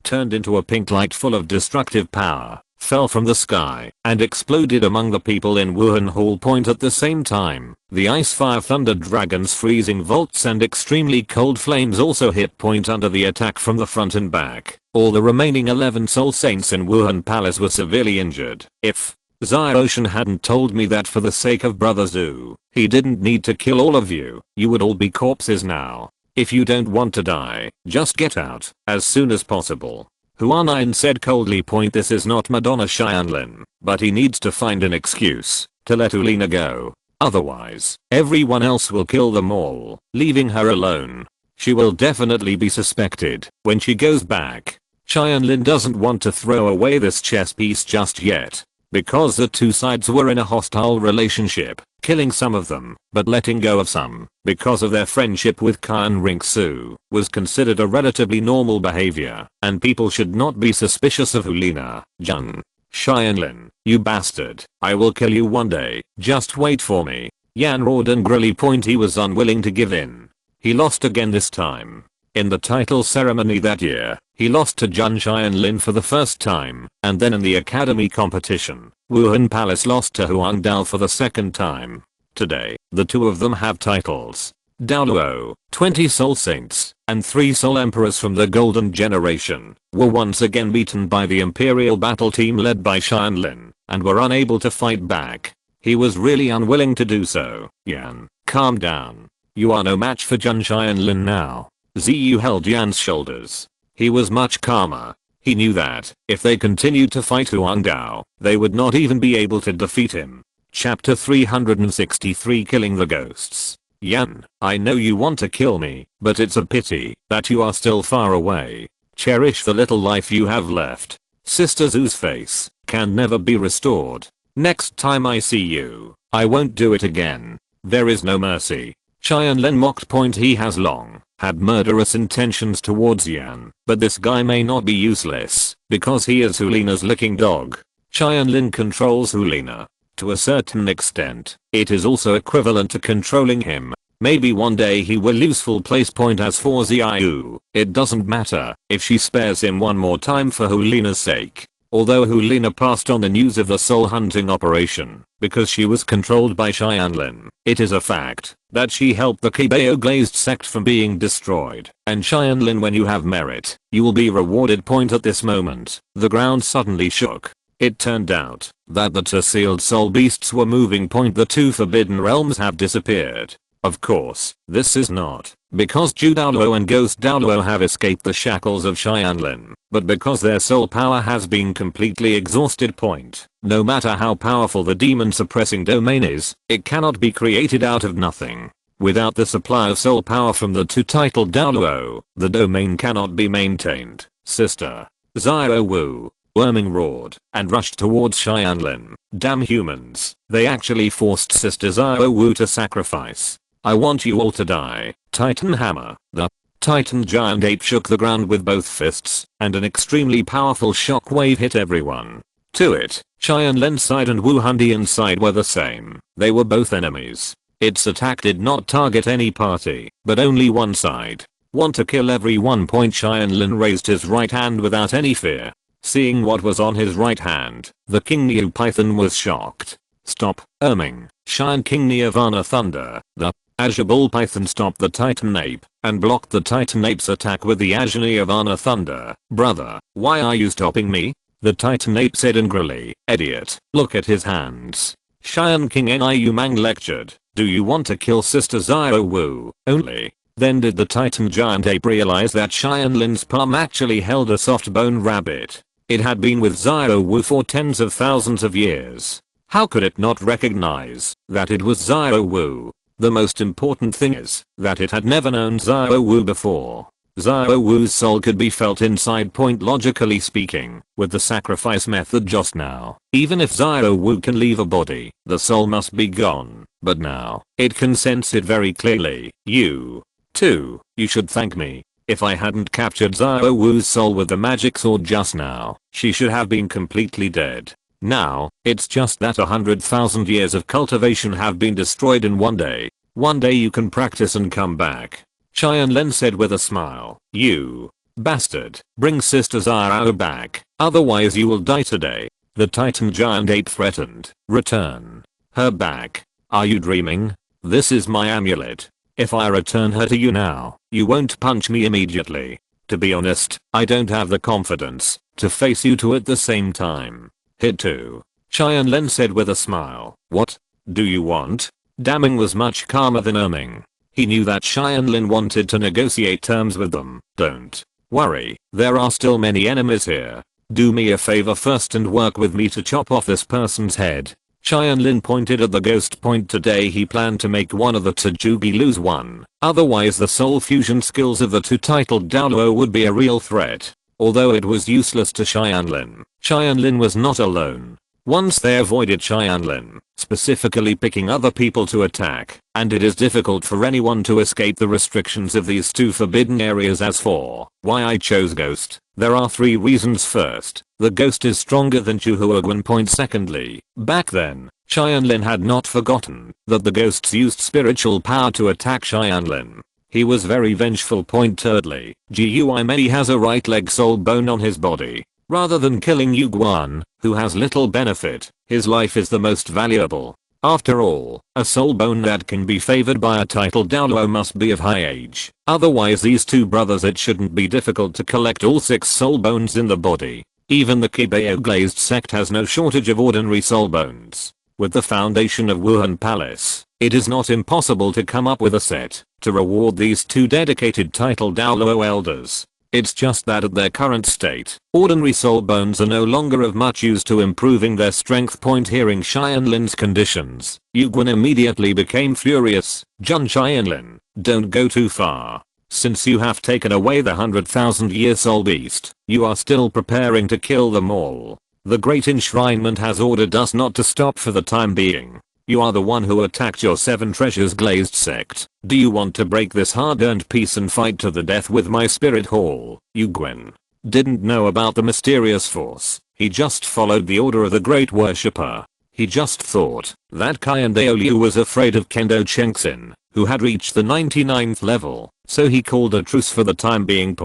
turned into a pink light full of destructive power, fell from the sky, and exploded among the people in Wuhan Hall. At the same time, the Icefire Thunder Dragon's freezing bolts and extremely cold flames also hit. Under the attack from the front and back, all the remaining 11 soul saints in Wuhan Palace were severely injured. If Xiaoshan hadn't told me that for the sake of Brother Zhu, he didn't need to kill all of you, you would all be corpses now. If you don't want to die, just get out as soon as possible. Huanayin said coldly. This is not Madonna Tianlin, but he needs to find an excuse to let Ulina go. Otherwise, everyone else will kill them all, leaving her alone. She will definitely be suspected when she goes back. Tianlin doesn't want to throw away this chess piece just yet, because the two sides were in a hostile relationship, killing some of them, but letting go of some, because of their friendship with Khan Ringsu, was considered a relatively normal behavior, and people should not be suspicious of Ulina. Jun. Tianlin, you bastard, I will kill you one day, just wait for me. Yan roared angrily. He was unwilling to give in. He lost again this time. In the title ceremony that year, he lost to Tianlin for the first time, and then in the academy competition, Wuhan Palace lost to Huangdao for the second time. Today, the two of them have titles. Douluo, 20 Soul Saints, and 3 Soul Emperors from the Golden Generation, were once again beaten by the Imperial battle team led by Tianlin, and were unable to fight back. He was really unwilling to do so. Yan, calm down. You are no match for Tianlin now. Ziyu held Yan's shoulders. He was much calmer. He knew that, if they continued to fight Huangdao, they would not even be able to defeat him. Chapter 363 Killing the Ghosts. Yan, I know you want to kill me, but it's a pity that you are still far away. Cherish the little life you have left. Sister Zhu's face can never be restored. Next time I see you, I won't do it again. There is no mercy. Tianlin mocked. He has long had murderous intentions towards Yan, but this guy may not be useless, because he is Hulina's licking dog. Tianlin controls Hulina. To a certain extent, it is also equivalent to controlling him. Maybe one day he will useful place point as for Xiao. It doesn't matter if she spares him one more time for Hulina's sake. Although Hulina passed on the news of the soul hunting operation because she was controlled by Tianlin, it is a fact that she helped the Qibao Glazed sect from being destroyed. And Tianlin, when you have merit, you will be rewarded. Point at this moment, the ground suddenly shook. It turned out that the two sealed soul beasts were moving. The two forbidden realms have disappeared. Of course, this is not because Douluo and Ghost Douluo have escaped the shackles of Tianlin, but because their soul power has been completely exhausted. No matter how powerful the demon suppressing domain is, it cannot be created out of nothing. Without the supply of soul power from the two titled Douluo, the domain cannot be maintained. Sister Xiao Wu Worming roared and rushed towards Tianlin. Damn humans, they actually forced Sister Xiao Wu to sacrifice. I want you all to die. Titan hammer. The Titan giant ape shook the ground with both fists, and an extremely powerful shockwave hit everyone. To it, Tianlin side and Wu Hundian side were the same. They were both enemies. Its attack did not target any party, but only one side. Want to kill everyone. Tianlin raised his right hand without any fear. Seeing what was on his right hand, the King Neo Python was shocked. Stop, erming, Shine King Nirvana Thunder. The Azure Bull Python stopped the Titan Ape and blocked the Titan Ape's attack with the Azure Nirvana Thunder. Brother, why are you stopping me? The Titan Ape said angrily. Idiot, look at his hands. Shine King Niu Mang lectured. Do you want to kill Sister Xiao Wu? Only then did the Titan giant ape realize that Tianlin's palm actually held a soft bone rabbit. It had been with Xiao Wu for tens of thousands of years. How could it not recognize that it was Xiao Wu? The most important thing is that it had never known Xiao Wu before. Xiao Wu's soul could be felt inside. Logically speaking, with the sacrifice method just now, even if Xiao Wu can leave a body, the soul must be gone. But now, it can sense it very clearly. You, too, you should thank me. If I hadn't captured Xiao Wu's soul with the magic sword just now, she should have been completely dead. Now, it's just that 100,000 years of cultivation have been destroyed in one day. One day you can practice and come back. Tianlin said with a smile. You bastard, bring Sister Xiao back, otherwise you will die today. The Titan giant ape threatened. Return her back. Are you dreaming? This is my amulet. If I return her to you now, you won't punch me immediately. To be honest, I don't have the confidence to face you two at the same time. Hit two. Tianlin said with a smile. What do you want? Daming was much calmer than erming. He knew that Tianlin wanted to negotiate terms with them. Don't worry, there are still many enemies here. Do me a favor first and work with me to chop off this person's head. Tianlin pointed at the ghost point. Today he planned to make one of the Tajugi lose one. Otherwise the soul fusion skills of the two titled Douluo would be a real threat. Although it was useless to Tianlin, Tianlin was not alone. Once they avoided Tianlin, specifically picking other people to attack, and it is difficult for anyone to escape the restrictions of these two forbidden areas. As for why I chose Ghost, there are 3 reasons. First, the Ghost is stronger than Chuhuagwan. Secondly, back then, Tianlin had not forgotten that the Ghosts used spiritual power to attack Tianlin. He was very vengeful. Thirdly, Gui Mei has a right leg soul bone on his body. Rather than killing Yuguan, who has little benefit, his life is the most valuable. After all, a soul bone that can be favored by a titled Douluo must be of high age. Otherwise these two brothers, it shouldn't be difficult to collect all 6 soul bones in the body. Even the Qibao Glazed sect has no shortage of ordinary soul bones. With the foundation of Wuhan Palace, it is not impossible to come up with a set to reward these 2 dedicated titled Douluo elders. It's just that at their current state, ordinary soul bones are no longer of much use to improving their strength. Hearing Tianlin's conditions, Yuguan immediately became furious. Jun Tianlin, don't go too far. Since you have taken away the 100,000-year soul beast, you are still preparing to kill them all. The Great Enshrinement has ordered us not to stop for the time being. You are the one who attacked your 7 treasures Glazed sect. Do you want to break this hard-earned peace and fight to the death with my spirit hall? Yuguan didn't know about the mysterious force. He just followed the order of the great worshipper. He just thought that Kai and Aoliu was afraid of Kendo Chengxin, who had reached the 99th level, so he called a truce for the time being.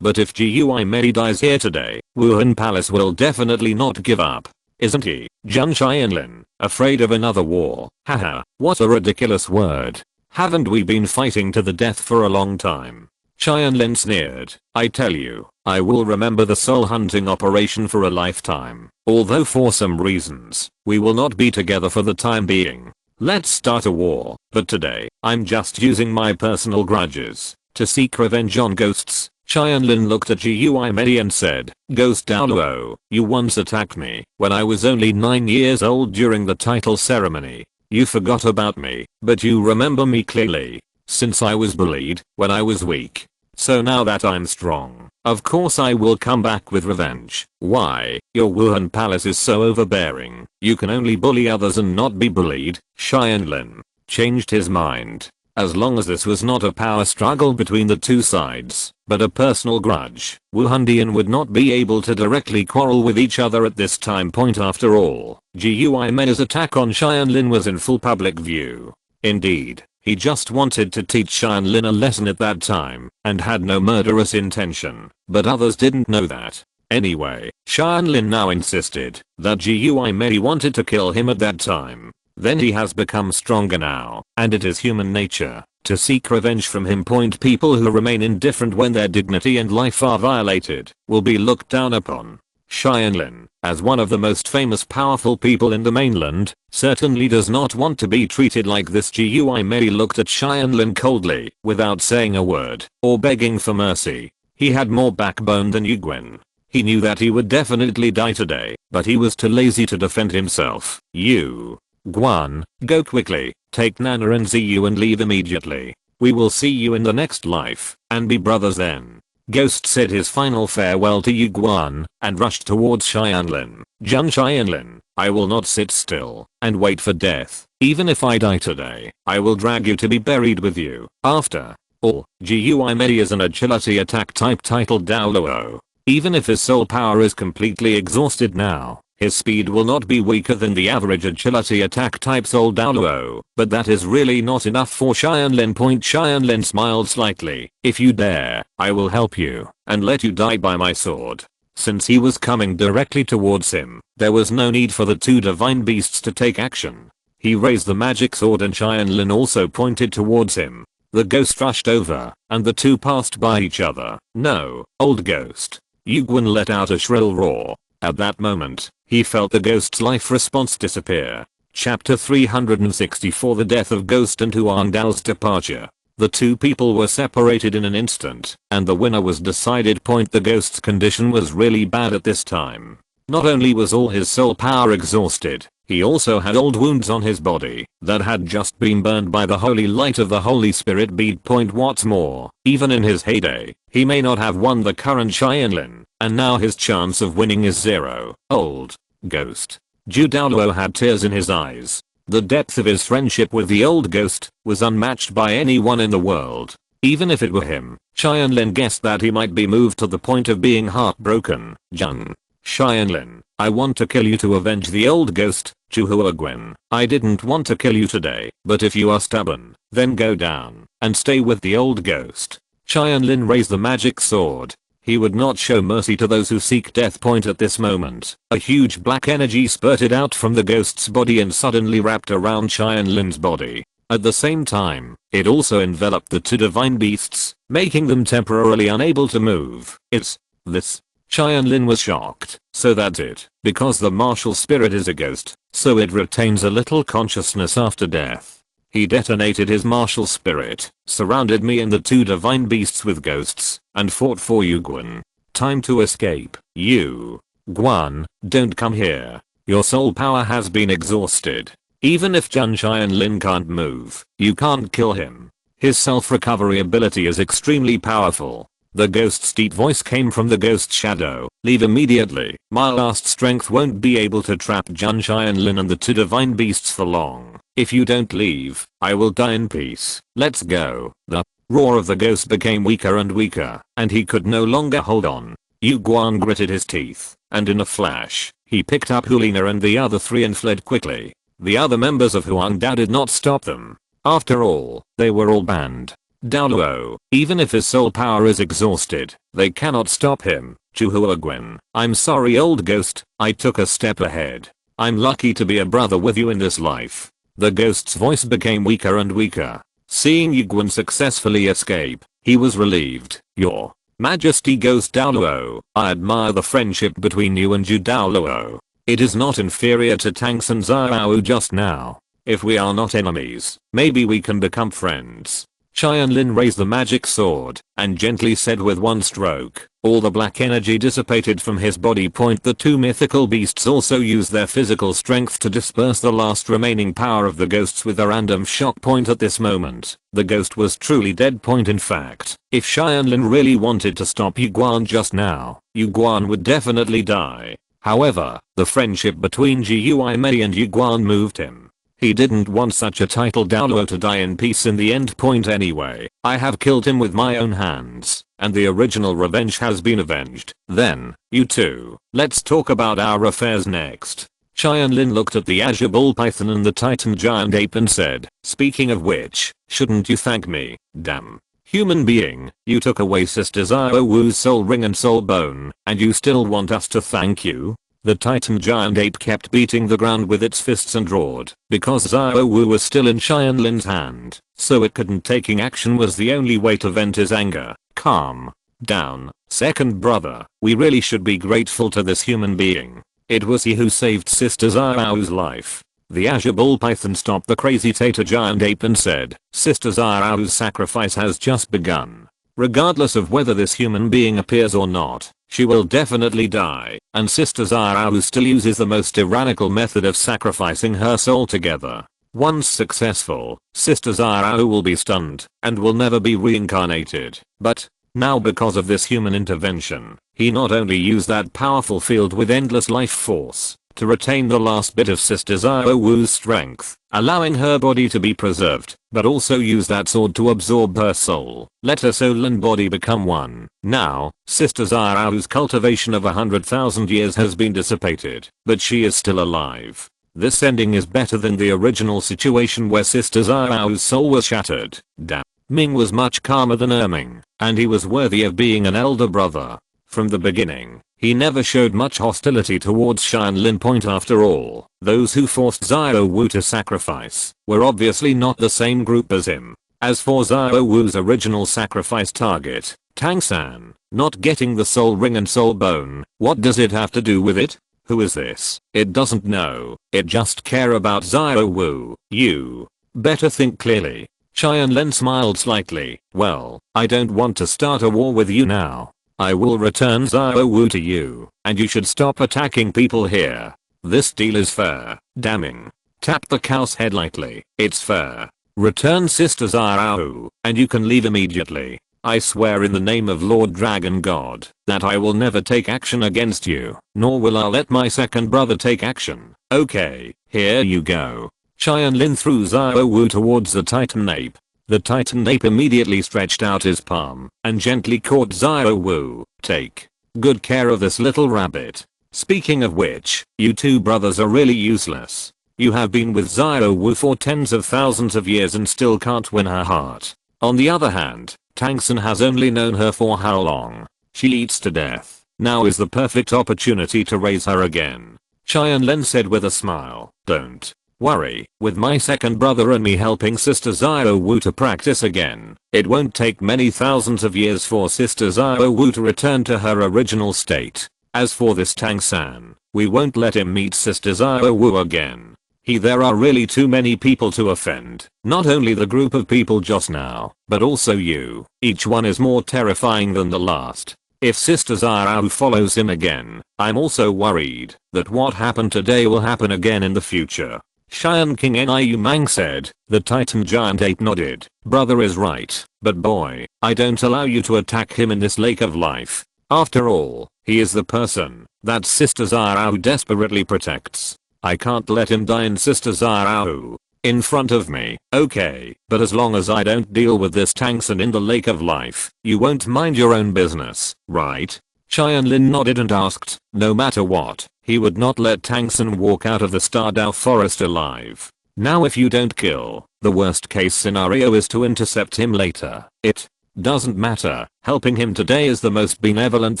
But if Gui Mei dies here today, Wuhan Palace will definitely not give up. Isn't he, Zhang Qianlin, afraid of another war? Haha, what a ridiculous word. Haven't we been fighting to the death for a long time? Qianlin sneered. I tell you, I will remember the soul hunting operation for a lifetime. Although for some reasons, we will not be together for the time being. Let's start a war, but today, I'm just using my personal grudges to seek revenge on ghosts. Qianlin looked at Gui Mei and said, Ghost Douluo, you once attacked me when I was only 9 years old during the title ceremony. You forgot about me, but you remember me clearly. Since I was bullied when I was weak. So now that I'm strong, of course I will come back with revenge. Why? Your Wuhan Palace is so overbearing. You can only bully others and not be bullied. Qianlin changed his mind. As long as this was not a power struggle between the two sides, but a personal grudge, Wuhandian would not be able to directly quarrel with each other at this time point. After all, Gui Mei's attack on Qianlin was in full public view. Indeed, he just wanted to teach Qianlin a lesson at that time, and had no murderous intention, but others didn't know that. Anyway, Qianlin now insisted that Gui Mei wanted to kill him at that time. Then he has become stronger now, and it is human nature to seek revenge from him. People who remain indifferent when their dignity and life are violated will be looked down upon. Qianlin, as one of the most famous powerful people in the mainland, certainly does not want to be treated like this. Gui Mei looked at Qianlin coldly, without saying a word, or begging for mercy. He had more backbone than Yuguan. He knew that he would definitely die today, but he was too lazy to defend himself. You, Guan, go quickly, take Nana and Ziyu and leave immediately. We will see you in the next life, and be brothers then. Ghost said his final farewell to Yuguan, and rushed towards Qianlin. Zhang Qianlin, I will not sit still, and wait for death. Even if I die today, I will drag you to be buried with you. After all, Gui Mei is an agility attack type titled Douluo. Even if his soul power is completely exhausted now, his speed will not be weaker than the average agility attack type Soul Douluo, but that is really not enough for Qianlin. Qianlin smiled slightly. If you dare, I will help you, and let you die by my sword. Since he was coming directly towards him, there was no need for the two divine beasts to take action. He raised the magic sword and Qianlin also pointed towards him. The ghost rushed over, and the two passed by each other. No, old ghost. Yuguan let out a shrill roar. At that moment, he felt the ghost's life response disappear. Chapter 364 The Death of Ghost and Huang Dao's Departure. The two people were separated in an instant, and the winner was decided. The ghost's condition was really bad at this time. Not only was all his soul power exhausted, he also had old wounds on his body that had just been burned by the holy light of the Holy Spirit bead. What's more, even in his heyday, he may not have won the current Qianlin, and now his chance of winning is 0. Old ghost. Zhu Douluo had tears in his eyes. The depth of his friendship with the old ghost was unmatched by anyone in the world. Even if it were him, Qianlin guessed that he might be moved to the point of being heartbroken. Zhang Qianlin, I want to kill you to avenge the old ghost. Zhu. I didn't want to kill you today, but if you are stubborn, then go down and stay with the old ghost. Qianlin raised the magic sword. He would not show mercy to those who seek death. At this moment, a huge black energy spurted out from the ghost's body and suddenly wrapped around Qianlin's body. At the same time, it also enveloped the two divine beasts, making them temporarily unable to move. It's this. Qianlin was shocked. So that's it. Because the martial spirit is a ghost, so it retains a little consciousness after death. He detonated his martial spirit, surrounded me and the two divine beasts with ghosts, and fought for Yuguan. Time to escape. You, Guan, don't come here. Your soul power has been exhausted. Even if Zhang Qianlin can't move, you can't kill him. His self-recovery ability is extremely powerful. The ghost's deep voice came from the ghost shadow. Leave immediately. My last strength won't be able to trap Zhang Qianlin and the two divine beasts for long. If you don't leave, I will die in peace. Let's go. The roar of the ghost became weaker and weaker, and he could no longer hold on. Yuguan gritted his teeth, and in a flash, he picked up Hulina and the other three and fled quickly. The other members of Huang Dao did not stop them. After all, they were all banned. Douluo, even if his soul power is exhausted, they cannot stop him. Chuhuagwen, I'm sorry old ghost, I took a step ahead. I'm lucky to be a brother with you in this life. The ghost's voice became weaker and weaker. Seeing Yiguan successfully escape, he was relieved. Your Majesty Ghost Douluo, I admire the friendship between you and Douluo. It is not inferior to Tanks and Xiao just now. If we are not enemies, maybe we can become friends. Tianlin raised the magic sword and gently said with one stroke, all the black energy dissipated from his body. The two mythical beasts also used their physical strength to disperse the last remaining power of the ghosts with a random shock. At this moment, the ghost was truly dead. In fact, if Tianlin really wanted to stop Yiguan just now, Yiguan would definitely die. However, the friendship between Gui Mei and Yiguan moved him. He didn't want such a title Douluo to die in peace in the end. Anyway, I have killed him with my own hands, and the original revenge has been avenged. Then, you two, let's talk about our affairs next. Tianlin looked at the Azure Bull Python and the Titan Giant Ape and said, speaking of which, shouldn't you thank me, damn human being, you took away Sister Xiao Wu's soul ring and soul bone, and you still want us to thank you? The Titan Giant Ape kept beating the ground with its fists and roared, because Xiao Wu was still in Tianlin's hand, so it couldn't. Taking action was the only way to vent his anger. Calm down, second brother, we really should be grateful to this human being. It was he who saved Sister Xiao's life. The Azure Bull Python stopped the crazy Tater Giant Ape and said, Sister Xiao's sacrifice has just begun. Regardless of whether this human being appears or not, she will definitely die, and Sister Xiao still uses the most tyrannical method of sacrificing her soul together. Once successful, Sister Xiao will be stunned and will never be reincarnated. But now, because of this human intervention, he not only used that powerful field with endless life force to retain the last bit of Sister Xiao Wu's strength, allowing her body to be preserved, but also used that sword to absorb her soul, let her soul and body become one. Now, Sister Xiao's cultivation of 100,000 years has been dissipated, but she is still alive. This ending is better than the original situation where Sister Xiao's soul was shattered. Damn. Ming was much calmer than Erming, and he was worthy of being an elder brother. From the beginning, he never showed much hostility towards Tianlin. After all, those who forced Xiao Wu to sacrifice were obviously not the same group as him. As for Xiao Wu's original sacrifice target, Tang San, not getting the soul ring and soul bone, what does it have to do with it? Who is this? It doesn't know, it just care about Xiao Wu. You better think clearly. Tianlin smiled slightly. Well, I don't want to start a war with you now. I will return Xiao Wu to you, and you should stop attacking people here. This deal is fair. Damning. Tap the cow's head lightly. It's fair. Return Sister Xiao, and you can leave immediately. I swear in the name of Lord Dragon God that I will never take action against you, nor will I let my second brother take action. Okay, here you go. Tianlin threw Xiao Wu towards the Titan Ape. The Titan Ape immediately stretched out his palm and gently caught Xiao Wu. Take good care of this little rabbit. Speaking of which, you two brothers are really useless. You have been with Xiao Wu for tens of thousands of years and still can't win her heart. On the other hand, Tang San has only known her for how long? She eats to death. Now is the perfect opportunity to raise her again. Tianlin said with a smile. Don't worry, with my second brother and me helping Sister Xiao Wu to practice again, it won't take many thousands of years for Sister Xiao Wu to return to her original state. As for this Tang San, we won't let him meet Sister Xiao Wu again. There are really too many people to offend. Not only the group of people just now, but also you. Each one is more terrifying than the last. If Sister Xiao follows him again, I'm also worried that what happened today will happen again in the future. Xian King Niu Mang said. The Titan Giant Ape nodded. Brother is right, but boy, I don't allow you to attack him in this lake of life. After all, he is the person that Sister Xiao desperately protects. I can't let him die in Sister Xiao in front of me. Okay, but as long as I don't deal with this Tang San in the lake of life, you won't mind your own business, right? Tianlin nodded and asked. No matter what, he would not let Tang San walk out of the Stardao forest alive. Now if you don't kill The worst case scenario is to intercept him later. It doesn't matter. Helping him today is the most benevolent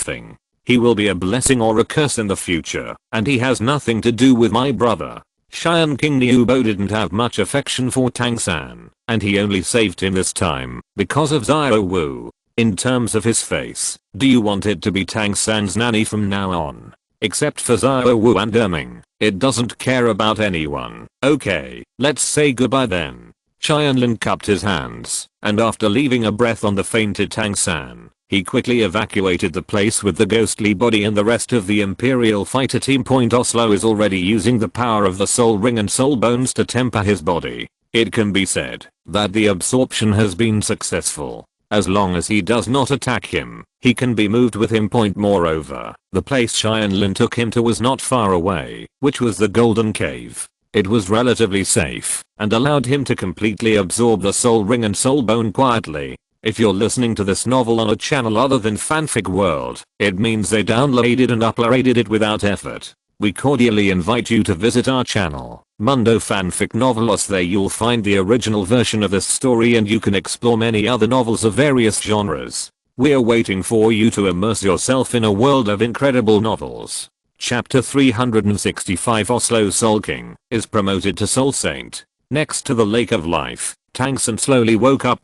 thing. He will be a blessing or a curse in the future, and he has nothing to do with my brother. Xian King Niubo didn't have much affection for Tang San, and he only saved him this time because of Xiao Wu. In terms of his face, do you want it to be Tang San's nanny from now on? Except for Xiao Wu and Erming, it doesn't care about anyone. Okay, let's say goodbye then. Tianlin cupped his hands, and after leaving a breath on the fainted Tang San, he quickly evacuated the place with the ghostly body and the rest of the Imperial fighter team. Oslo is already using the power of the soul ring and soul bones to temper his body. It can be said that the absorption has been successful. As long as he does not attack him, he can be moved with him. Moreover, the place Tianlin took him to was not far away, which was the Golden Cave. It was relatively safe, and allowed him to completely absorb the soul ring and soul bone quietly. If you're listening to this novel on a channel other than Fanfic World, it means they downloaded and uploaded it without effort. We cordially invite you to visit our channel, Mundo Fanfic Novelos. There you'll find the original version of this story and you can explore many other novels of various genres. We're waiting for you to immerse yourself in a world of incredible novels. Chapter 365 Oslo Soul King is promoted to Soul Saint. Next to the Lake of Life, Tang San slowly woke up.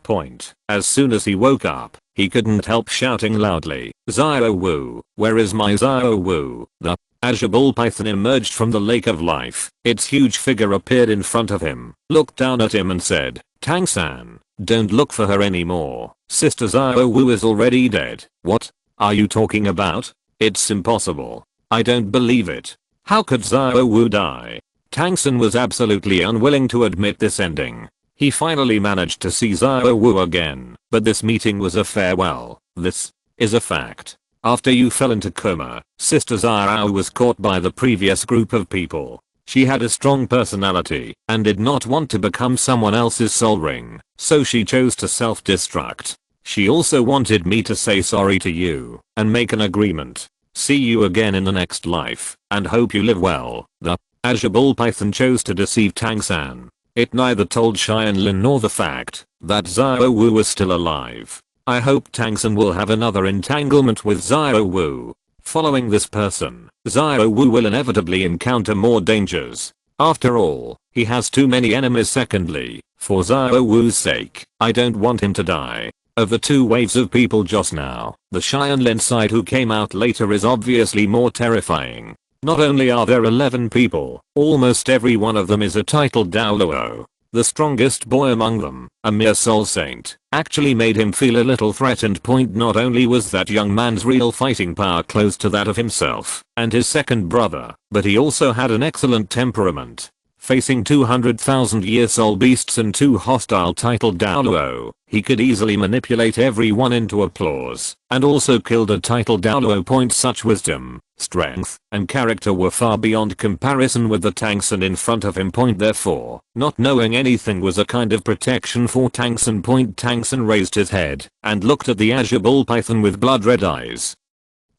As soon as he woke up, he couldn't help shouting loudly, "Xiao Wu, where is my Xiao Wu?" The Azure Bull Python emerged from the Lake of Life. Its huge figure appeared in front of him, looked down at him and said, "Tang San, don't look for her anymore. Sister Xiao Wu is already dead." "What are you talking about? It's impossible. I don't believe it. How could Xiao Wu die?" Tang San was absolutely unwilling to admit this ending. He finally managed to see Xiao Wu again, but this meeting was a farewell. This is a fact. After you fell into coma, Sister Xiao was caught by the previous group of people. She had a strong personality and did not want to become someone else's soul ring, so she chose to self-destruct. She also wanted me to say sorry to you and make an agreement. See you again in the next life, and hope you live well. The Azure Bull Python chose to deceive Tang San. It neither told Tianlin nor the fact that Xiao Wu was still alive. I hope Tang San will have another entanglement with Xiao Wu. Following this person, Xiao Wu will inevitably encounter more dangers. After all, he has too many enemies. Secondly, for Xiao Wu's sake, I don't want him to die. Of the two waves of people just now, the Tianlin side who came out later is obviously more terrifying. Not only are there 11 people, almost every one of them is a titled Douluo. The strongest boy among them, a mere soul saint, actually made him feel a little threatened. Not only was that young man's real fighting power close to that of himself and his second brother, but he also had an excellent temperament. Facing 200,000-year soul beasts and two hostile titled Douluo, he could easily manipulate everyone into applause, and also killed a titled Douluo. Such wisdom, strength, and character were far beyond comparison with the Tang San in front of him. Therefore, not knowing anything was a kind of protection for Tang San. Tang San raised his head and looked at the Azure Bull Python with blood-red eyes.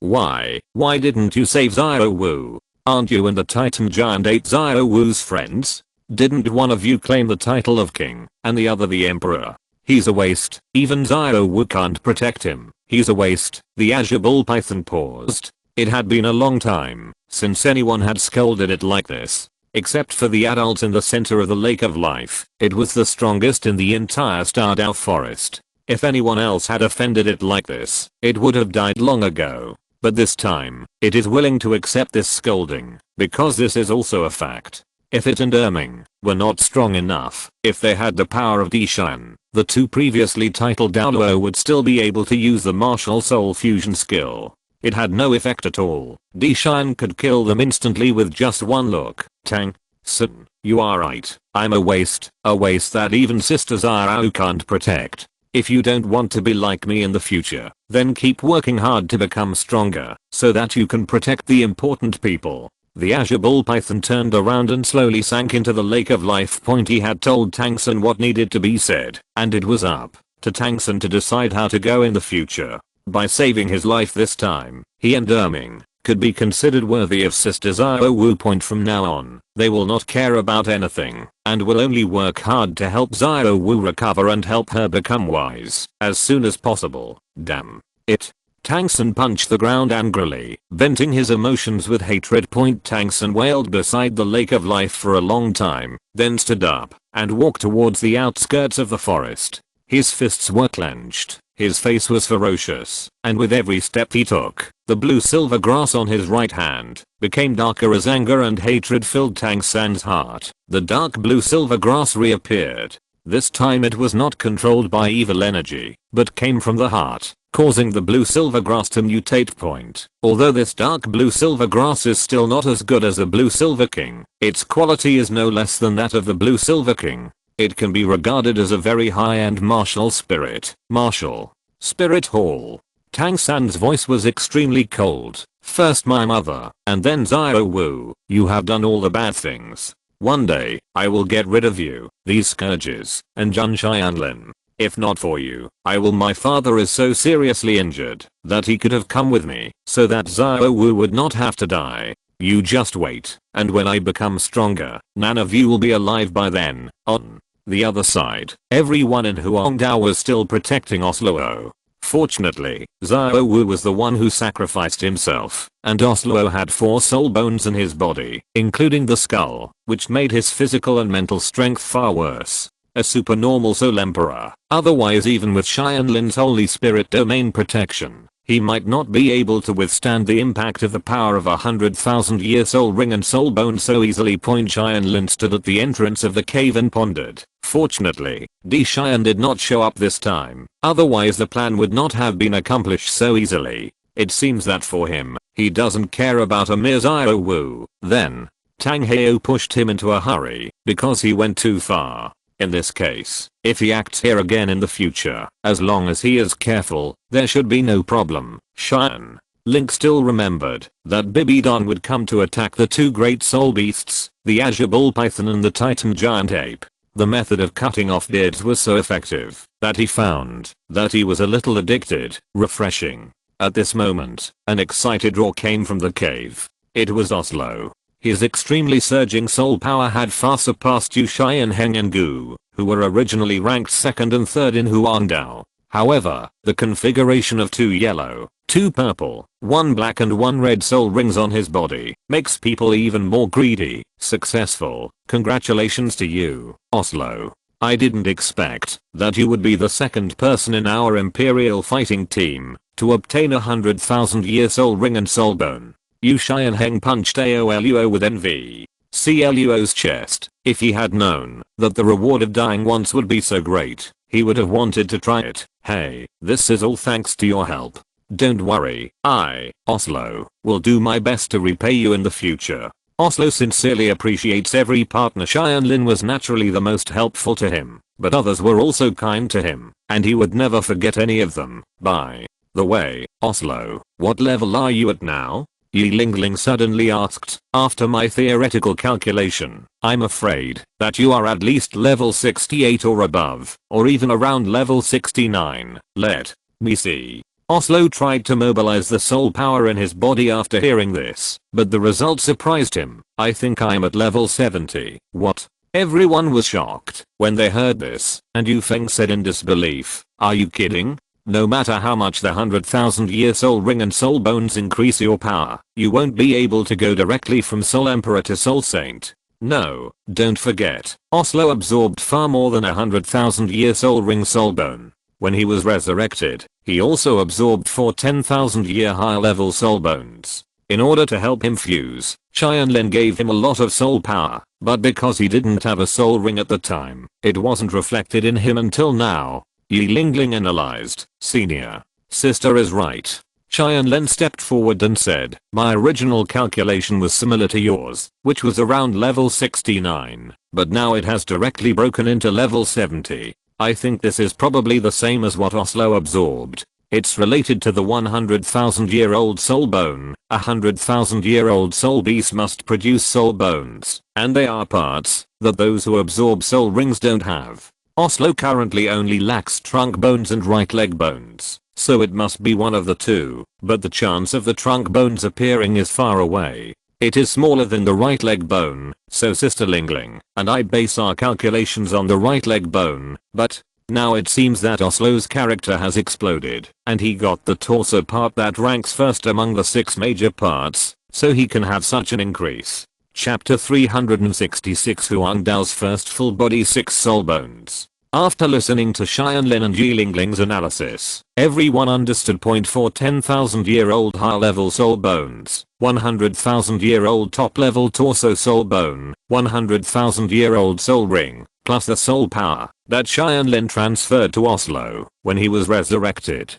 Why didn't you save Xiao Wu? Aren't you and the Titan Giant ate Xiao Wu's friends? Didn't one of you claim the title of king, and the other the emperor? He's a waste. Even Xiao Wu can't protect him. He's a waste. The Azure Bull Python paused. It had been a long time since anyone had scolded it like this. Except for the adult in the center of the Lake of Life, it was the strongest in the entire Stardew forest. If anyone else had offended it like this, it would have died long ago. But this time, it is willing to accept this scolding, because this is also a fact. If it and Erming were not strong enough, if they had the power of Dishan, the two previously titled Douluo would still be able to use the martial soul fusion skill. It had no effect at all. Dishan could kill them instantly with just one look. Tang San, you are right. I'm a waste that even Sister Xiao can't protect. If you don't want to be like me in the future, then keep working hard to become stronger, so that you can protect the important people. The Azure Bull Python turned around and slowly sank into the Lake of Life. He had told Tang San what needed to be said, and it was up to Tang San to decide how to go in the future. By saving his life this time, he and Erming could be considered worthy of Sister Xiaowu point from now on. They will not care about anything and will only work hard to help Xiaowu recover and help her become wise as soon as possible. Damn it. Tangsun punched the ground angrily, venting his emotions with hatred. Tangsun wailed beside the lake of life for a long time, then stood up and walked towards the outskirts of the forest. His fists were clenched, his face was ferocious, and with every step he took, the blue-silver grass on his right hand became darker as anger and hatred filled Tangsun's heart. The dark blue-silver grass reappeared. This time it was not controlled by evil energy, but came from the heart, causing the blue-silver grass to mutate. Although this dark blue-silver grass is still not as good as a blue-silver king, its quality is no less than that of the blue-silver king. It can be regarded as a very high-end martial spirit. Martial Spirit Hall. Tangsun's voice was extremely cold. First my mother, and then Xiaowu. You have done all the bad things. One day, I will get rid of you, these scourges, and Jun Tianlin. If not for you, I will. My father is so seriously injured that he could have come with me so that Xiaowu would not have to die. You just wait, and when I become stronger, none of you will be alive by then. On the other side, everyone in Huangdao was still protecting Osluo. Fortunately, Xiaowu was the one who sacrificed himself, and Osluo had 4 soul bones in his body, including the skull, which made his physical and mental strength far worse. A supernormal soul emperor. Otherwise, even with Tianlin's holy spirit domain protection, he might not be able to withstand the impact of the power of 100,000-year soul ring and soul bone so easily. Tianlin stood at the entrance of the cave and pondered. Fortunately, Xian did not show up this time, otherwise the plan would not have been accomplished so easily. It seems that for him, he doesn't care about a mere Xiaowu. Then, Tang Heo pushed him into a hurry because he went too far. In this case, if he acts here again in the future, as long as he is careful, there should be no problem. Xian Link still remembered that Bibidon would come to attack the 2 great soul beasts, the Azure Bull Python and the Titan Giant Ape. The method of cutting off beards was so effective that he found that he was a little addicted. Refreshing. At this moment, an excited roar came from the cave. It was Oslo. His extremely surging soul power had far surpassed Yu Shai and Heng and Gu, who were originally ranked 2nd and 3rd in Huangdao. However, the configuration of 2 yellow, 2 purple, 1 black and 1 red soul rings on his body makes people even more greedy. Successful. Congratulations to you, Oslo. I didn't expect that you would be the 2nd person in our Imperial fighting team to obtain 100,000-year soul ring and soul bone. Yu Shai and Heng punched Aoluo with envy. See Luo's chest. If he had known that the reward of dying once would be so great, he would have wanted to try it. Hey, this is all thanks to your help. Don't worry, I, Oslo, will do my best to repay you in the future. Oslo sincerely appreciates every partner. Tianlin was naturally the most helpful to him, but others were also kind to him, and he would never forget any of them. By the way, Oslo, what level are you at now? Yi Lingling suddenly asked. After my theoretical calculation, I'm afraid that you are at least level 68 or above, or even around level 69. Let me see. Oslo tried to mobilize the soul power in his body after hearing this, but the result surprised him. I think I'm at level 70. What? Everyone was shocked when they heard this, and Yu Feng said in disbelief, are you kidding? No matter how much the 100,000-year soul ring and soul bones increase your power, you won't be able to go directly from Soul Emperor to Soul Saint. No, don't forget, Oslo absorbed far more than 100,000-year soul ring soul bone. When he was resurrected, he also absorbed 4 10,000-year higher level soul bones. In order to help him fuse, Tianlin gave him a lot of soul power, but because he didn't have a soul ring at the time, it wasn't reflected in him until now. Yi Lingling analyzed. Senior sister is right. Tianlin stepped forward and said, my original calculation was similar to yours, which was around level 69, but now it has directly broken into level 70. I think this is probably the same as what Oslo absorbed. It's related to the 100,000-year-old soul bone. 100,000-year-old soul beast must produce soul bones, and they are parts that those who absorb soul rings don't have. Oslo currently only lacks trunk bones and right leg bones. so it must be one of the two, but the chance of the trunk bones appearing is far away. It is smaller than the right leg bone, so Sister Lingling and I base our calculations on the right leg bone, but now it seems that Oslo's character has exploded, and he got the torso part that ranks first among the 6 major parts, so he can have such an increase. Chapter 366 Huang Dao's first full body 6 soul bones. After listening to Tianlin and Yilingling's analysis, everyone understood. For 10,000-year-old high-level soul bones, 100,000-year-old top-level torso soul bone, 100,000-year-old soul ring, plus the soul power that Tianlin transferred to Oslo when he was resurrected.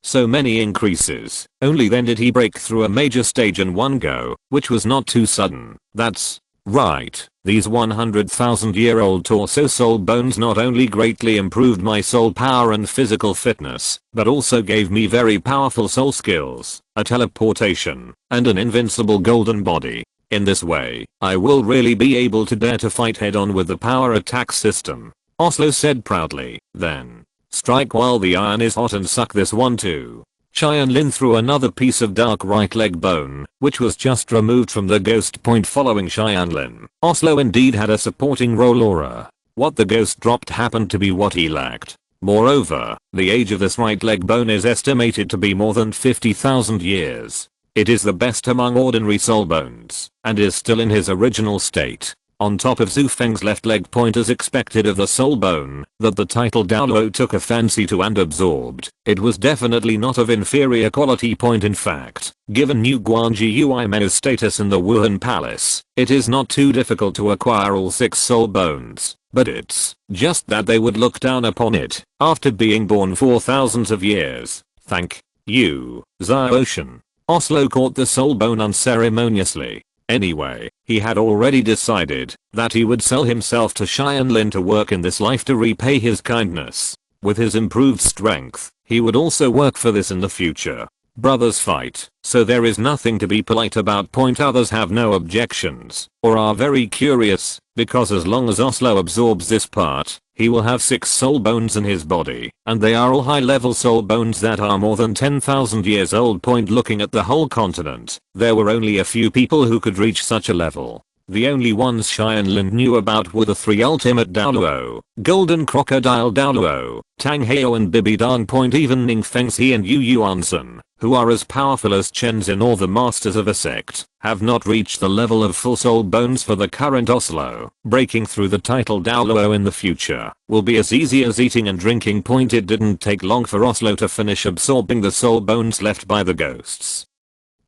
So many increases. Only then did he break through a major stage in one go, which was not too sudden. That's right. These 100,000-year-old torso soul bones not only greatly improved my soul power and physical fitness, but also gave me very powerful soul skills, a teleportation, and an invincible golden body. In this way, I will really be able to dare to fight head on with the power attack system. Oslo said proudly. Then, strike while the iron is hot and suck this one too. Tianlin threw another piece of dark right leg bone, which was just removed from the ghost point following Tianlin. Oslo indeed had a supporting role aura. What the ghost dropped happened to be what he lacked. Moreover, the age of this right leg bone is estimated to be more than 50,000 years. It is the best among ordinary soul bones, and is still in his original state. On top of Zhu Feng's left leg point as expected of the soul bone that the title Douluo took a fancy to and absorbed, it was definitely not of inferior quality point. In fact, given New Guangji Uime's status in the Wuhan Palace, it is not too difficult to acquire all 6 soul bones, but it's just that they would look down upon it after being born for thousands of years. Thank you, Ziocean. Oslo caught the soul bone unceremoniously. Anyway, he had already decided that he would sell himself to Tianlin to work in this life to repay his kindness. With his improved strength, he would also work for this in the future. Brothers fight, so there is nothing to be polite about. Others have no objections, or are very curious, because as long as Oslo absorbs this part, he will have 6 soul bones in his body, and they are all high-level soul bones that are more than 10,000 years old. Looking at the whole continent, there were only a few people who could reach such a level. The only ones Tianlin knew about were the 3 ultimate Douluo, Golden Crocodile Douluo, Tang Heo and Bibidang. Even Ning Fengxi and Yu Yuansun, who are as powerful as Chenzin or the masters of a sect, have not reached the level of full soul bones for the current Oslo. Breaking through the title Douluo in the future will be as easy as eating and drinking. It didn't take long for Oslo to finish absorbing the soul bones left by the ghosts.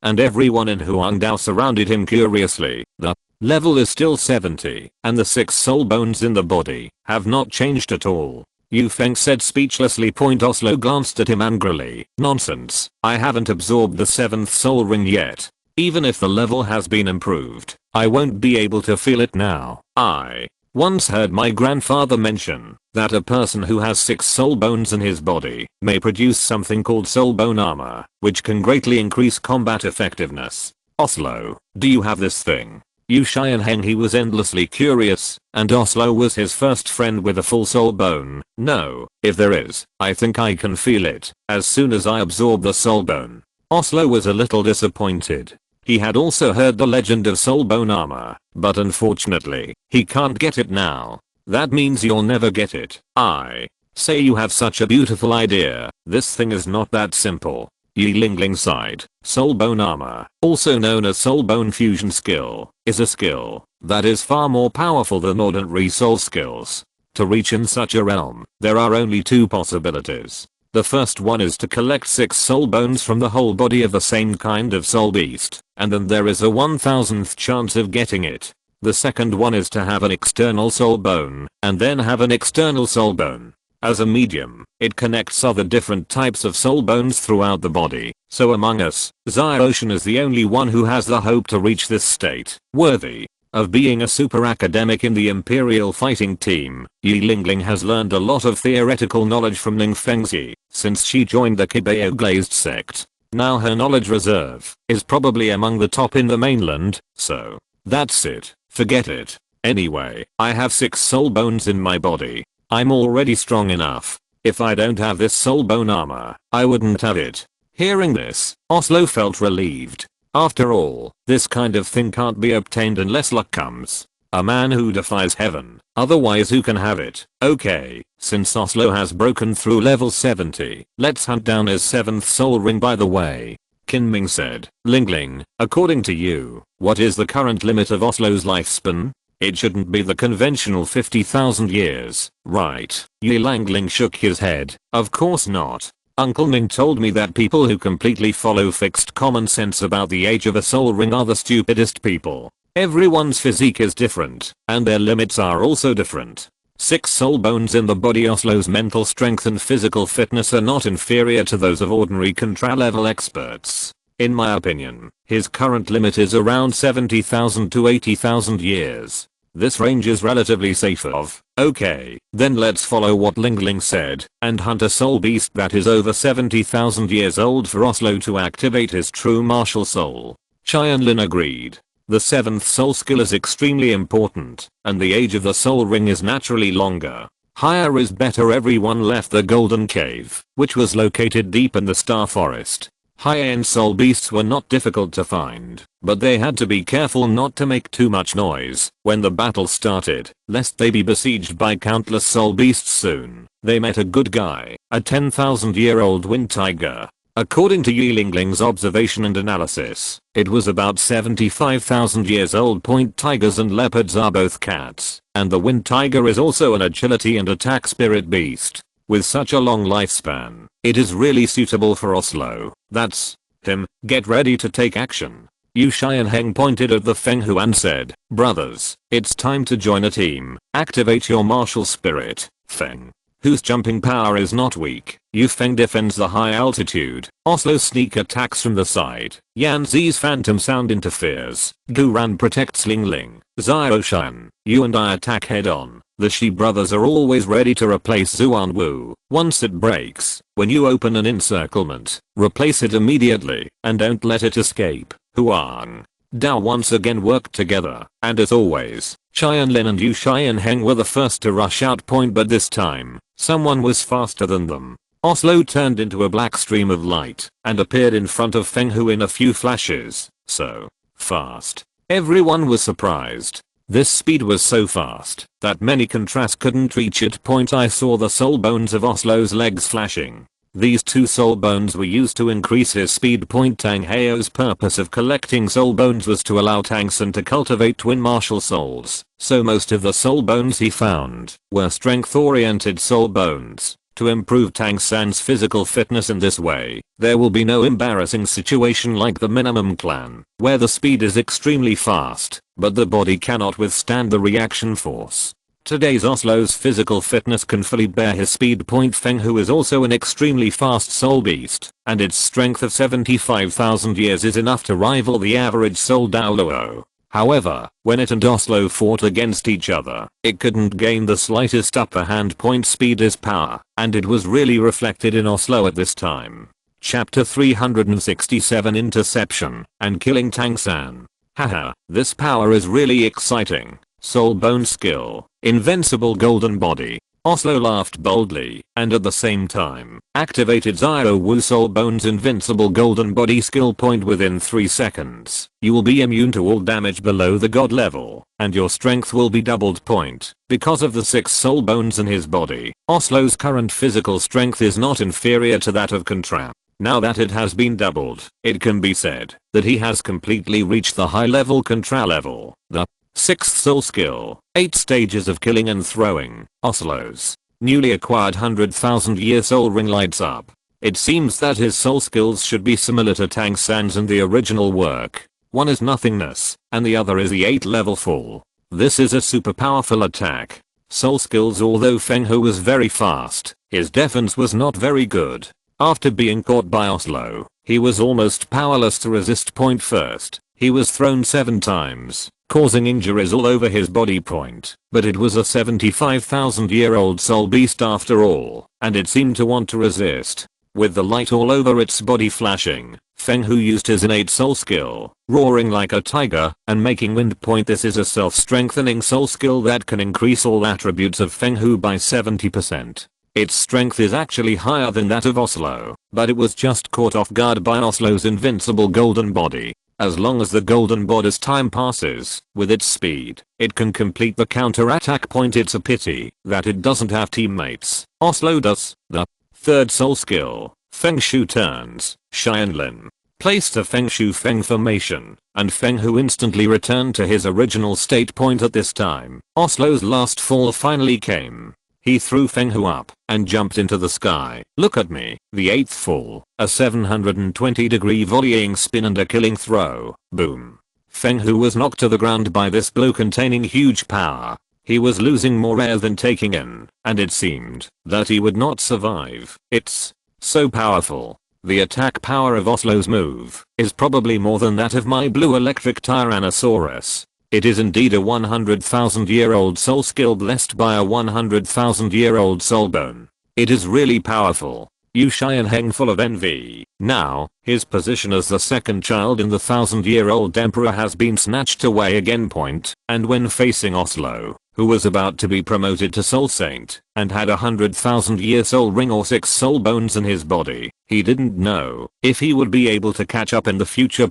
And everyone in Huang Dao surrounded him curiously. The level is still 70, and the 6 soul bones in the body have not changed at all. Yu Feng said speechlessly. Oslo glanced at him angrily. Nonsense, I haven't absorbed the 7th soul ring yet. Even if the level has been improved, I won't be able to feel it now. I once heard my grandfather mention that a person who has 6 soul bones in his body may produce something called soul bone armor, which can greatly increase combat effectiveness. Oslo, do you have this thing? Yu Xianheng. He was endlessly curious, and Oslo was his first friend with a full soul bone. No, if there is, I think I can feel it as soon as I absorb the soul bone. Oslo was a little disappointed. He had also heard the legend of soul bone armor, but unfortunately, he can't get it now. That means you'll never get it. I say you have such a beautiful idea. This thing is not that simple. Yi Lingling sighed. Soul bone armor, also known as soul bone fusion skill, is a skill that is far more powerful than ordinary soul skills. To reach in such a realm, there are only 2 possibilities. The first one is to collect 6 soul bones from the whole body of the same kind of soul beast, and then there is a 1000th chance of getting it. The second one is to have an external soul bone, and then have an external soul bone. As a medium, it connects other different types of soul bones throughout the body, so among us, Ziocean is the only one who has the hope to reach this state, worthy of being a super academic in the Imperial fighting team. Yi Lingling has learned a lot of theoretical knowledge from Ning Fengxi since she joined the Qibao Glazed sect. Now her knowledge reserve is probably among the top in the mainland, so that's it, forget it. Anyway, I have 6 soul bones in my body. I'm already strong enough If I don't have this soul bone armor, I wouldn't have it. Hearing this, Oslo felt relieved. After all, this kind of thing can't be obtained unless luck comes. A man who defies heaven, otherwise who can have it? Okay, since Oslo has broken through level 70, let's hunt down his 7th soul ring. By the way, Kinming said, Lingling, according to you, what is the current limit of Oslo's lifespan? It shouldn't be the conventional 50,000 years, right? Yi Langling shook his head, of course not. Uncle Ming told me that people who completely follow fixed common sense about the age of a soul ring are the stupidest people. Everyone's physique is different, and their limits are also different. 6 soul bones in the body. Oslo's mental strength and physical fitness are not inferior to those of ordinary contra level experts. In my opinion, his current limit is around 70,000 to 80,000 years. This range is relatively safe of. Okay, then let's follow what Lingling said, and hunt a soul beast that is over 70,000 years old for Oslo to activate his true martial soul. Tianlin agreed. The 7th soul skill is extremely important, and the age of the soul ring is naturally longer. Higher is better. Everyone left the Golden Cave, which was located deep in the Star Forest. High-end soul beasts were not difficult to find, but they had to be careful not to make too much noise when the battle started, lest they be besieged by countless soul beasts soon. They met a good guy, a 10,000-year-old wind tiger. According to Yi Lingling's observation and analysis, it was about 75,000 years old. Tigers and leopards are both cats, and the wind tiger is also an agility and attack spirit beast. With such a long lifespan, it is really suitable for Oslo. That's him. Get ready to take action. Yu Xianheng pointed at the Feng Hu and said, brothers, it's time to join a team. Activate your martial spirit, Feng, whose jumping power is not weak. Yu Feng defends the high altitude. Oslo sneak attacks from the side. Yan Zi's phantom sound interferes. Guran protects Lingling. Xiao Shan, you and I attack head on. The Shi brothers are always ready to replace Zuan Wu. Once it breaks, when you open an encirclement, replace it immediately and don't let it escape. Huang Dao once again worked together, and as always, Tianlin and Yu Xianheng were the first to rush out. But this time, someone was faster than them. Oslo turned into a black stream of light and appeared in front of Feng Hu in a few flashes. So fast. Everyone was surprised. This speed was so fast that many contrasts couldn't reach it. I saw the soul bones of Oslo's legs flashing. These 2 soul bones were used to increase his speed. Tang Heo's purpose of collecting soul bones was to allow Tang San to cultivate twin martial souls, so most of the soul bones he found were strength-oriented soul bones. To improve Tang San's physical fitness in this way, there will be no embarrassing situation like the minimum clan, where the speed is extremely fast, but the body cannot withstand the reaction force. Today's Oslo's physical fitness can fully bear his speed. Feng Hu is also an extremely fast soul beast, and its strength of 75,000 years is enough to rival the average soul Douluo. However, when it and Oslo fought against each other, it couldn't gain the slightest upper hand. Speed is power, and it was really reflected in Oslo at this time. Chapter 367 Interception and Killing Tang San. Haha, this power is really exciting. Soul bone skill, invincible golden body. Oslo laughed boldly, and at the same time, activated Xiao Wu soul bones invincible golden body skill. Within 3 seconds, you will be immune to all damage below the god level, and your strength will be doubled. Because of the 6 soul bones in his body, Oslo's current physical strength is not inferior to that of Contra. Now that it has been doubled, it can be said that he has completely reached the high level Contra level. The 6th soul skill, 8 stages of killing and throwing. Oslo's newly acquired 100,000 year soul ring lights up. It seems that his soul skills should be similar to Tang San's in the original work. One is nothingness, and the other is the 8th level fall. This is a super powerful attack. Soul skills. Although Feng Hu was very fast, his defense was not very good. After being caught by Oslo, he was almost powerless to resist. First, he was thrown 7 times, causing injuries all over his body. But it was a 75,000-year-old soul beast after all, and it seemed to want to resist. With the light all over its body flashing, Feng Hu used his innate soul skill, roaring like a tiger, and making wind. This is a self-strengthening soul skill that can increase all attributes of Feng Hu by 70%. Its strength is actually higher than that of Oslo, but it was just caught off guard by Oslo's invincible golden body. As long as the golden body's time passes, with its speed, it can complete the counter-attack point. It's a pity that it doesn't have teammates. Oslo does. The third soul skill, Feng Shui turns. Tianlin placed a Feng Shui Feng formation, and Feng Hu instantly returned to his original state point at this time. Oslo's last fall finally came. He threw Feng Hu up and jumped into the sky. Look at me. The 8th fall, a 720-degree volleying spin and a killing throw. Boom. Feng Hu was knocked to the ground by this blow containing huge power. He was losing more air than taking in, and it seemed that he would not survive. It's so powerful. The attack power of Oslo's move is probably more than that of my blue electric Tyrannosaurus. It is indeed a 100,000-year-old soul skill blessed by a 100,000-year-old soul bone. It is really powerful. Yu Xianheng full of envy. Now, his position as the second child in the 1,000-year-old emperor has been snatched away again. And when facing Oslo, who was about to be promoted to Soul Saint, and had a 100,000-year soul ring or 6 soul bones in his body, he didn't know if he would be able to catch up in the future.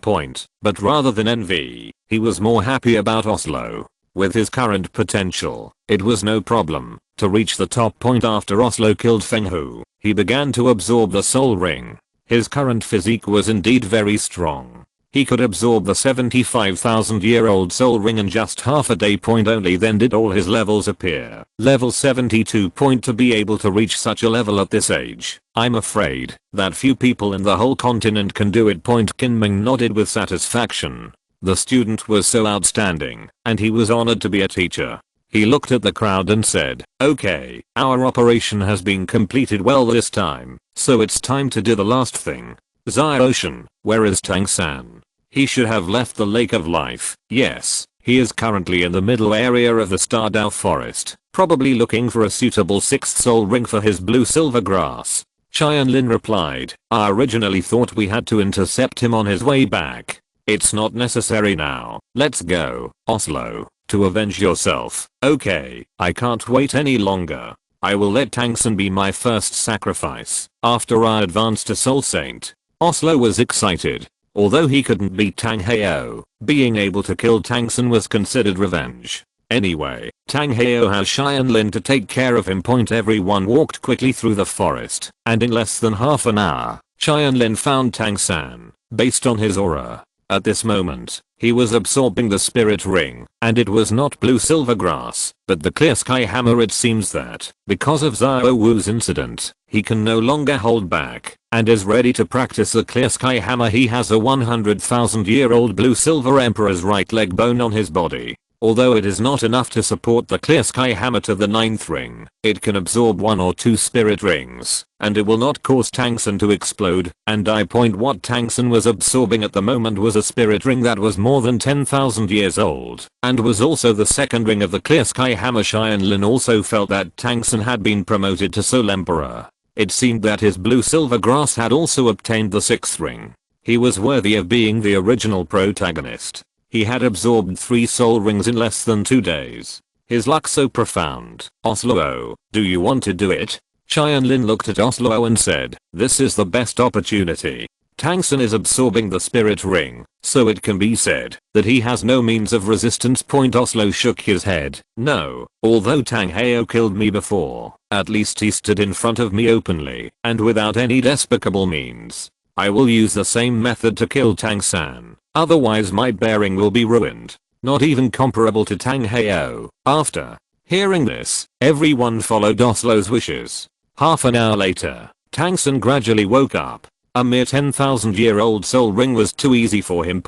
But rather than envy, he was more happy about Oslo. With his current potential, it was no problem to reach the top point. After Oslo killed Feng Hu, he began to absorb the soul ring. His current physique was indeed very strong. He could absorb the 75,000-year-old soul ring in just half a day. Only then did all his levels appear. Level 72. To be able to reach such a level at this age, I'm afraid that few people in the whole continent can do it. Kinming nodded with satisfaction. The student was so outstanding, and he was honored to be a teacher. He looked at the crowd and said, "Okay, our operation has been completed well this time, so it's time to do the last thing. Ocean, where is Tang-san? He should have left the Lake of Life." Yes, he is currently in the middle area of the Stardao Forest, probably looking for a suitable 6th soul ring for his blue silver grass. Tianlin replied, "I originally thought we had to intercept him on his way back. It's not necessary now. Let's go, Oslo, to avenge yourself." "Okay, I can't wait any longer. I will let Tang-san be my first sacrifice after I advance to Soul Saint." Oslo was excited. Although he couldn't beat Tang Heo, being able to kill Tang-san was considered revenge. Anyway, Tang Heo has Tianlin to take care of him. Everyone walked quickly through the forest, and in less than half an hour, Tianlin found Tang-san. Based on his aura, at this moment, he was absorbing the spirit ring, and it was not blue silver grass, but the clear sky hammer. It seems that, because of Xiao Wu's incident, he can no longer hold back, and is ready to practice the clear sky hammer. He has a 100,000-year-old blue silver emperor's right leg bone on his body. Although it is not enough to support the clear sky hammer to the 9th ring, it can absorb 1 or 2 spirit rings, and it will not cause Tang-san to explode. And what Tang-san was absorbing at the moment was a spirit ring that was more than 10,000 years old, and was also the 2nd ring of the clear sky hammer. Tianlin also felt that Tang-san had been promoted to Soul Emperor. It seemed that his blue silver grass had also obtained the 6th ring. He was worthy of being the original protagonist. He had absorbed 3 soul rings in less than 2 days. His luck so profound. "Oslo, do you want to do it?" Tianlin looked at Oslo and said, "This is the best opportunity. Tang-san is absorbing the spirit ring, so it can be said that he has no means of resistance." Oslo shook his head. "No, although Tang Heo killed me before, at least he stood in front of me openly and without any despicable means. I will use the same method to kill Tang-san. Otherwise my bearing will be ruined. Not even comparable to Tang Heo." After hearing this, everyone followed Oslo's wishes. Half an hour later, Tang-san gradually woke up. A mere 10,000-year-old soul ring was too easy for him.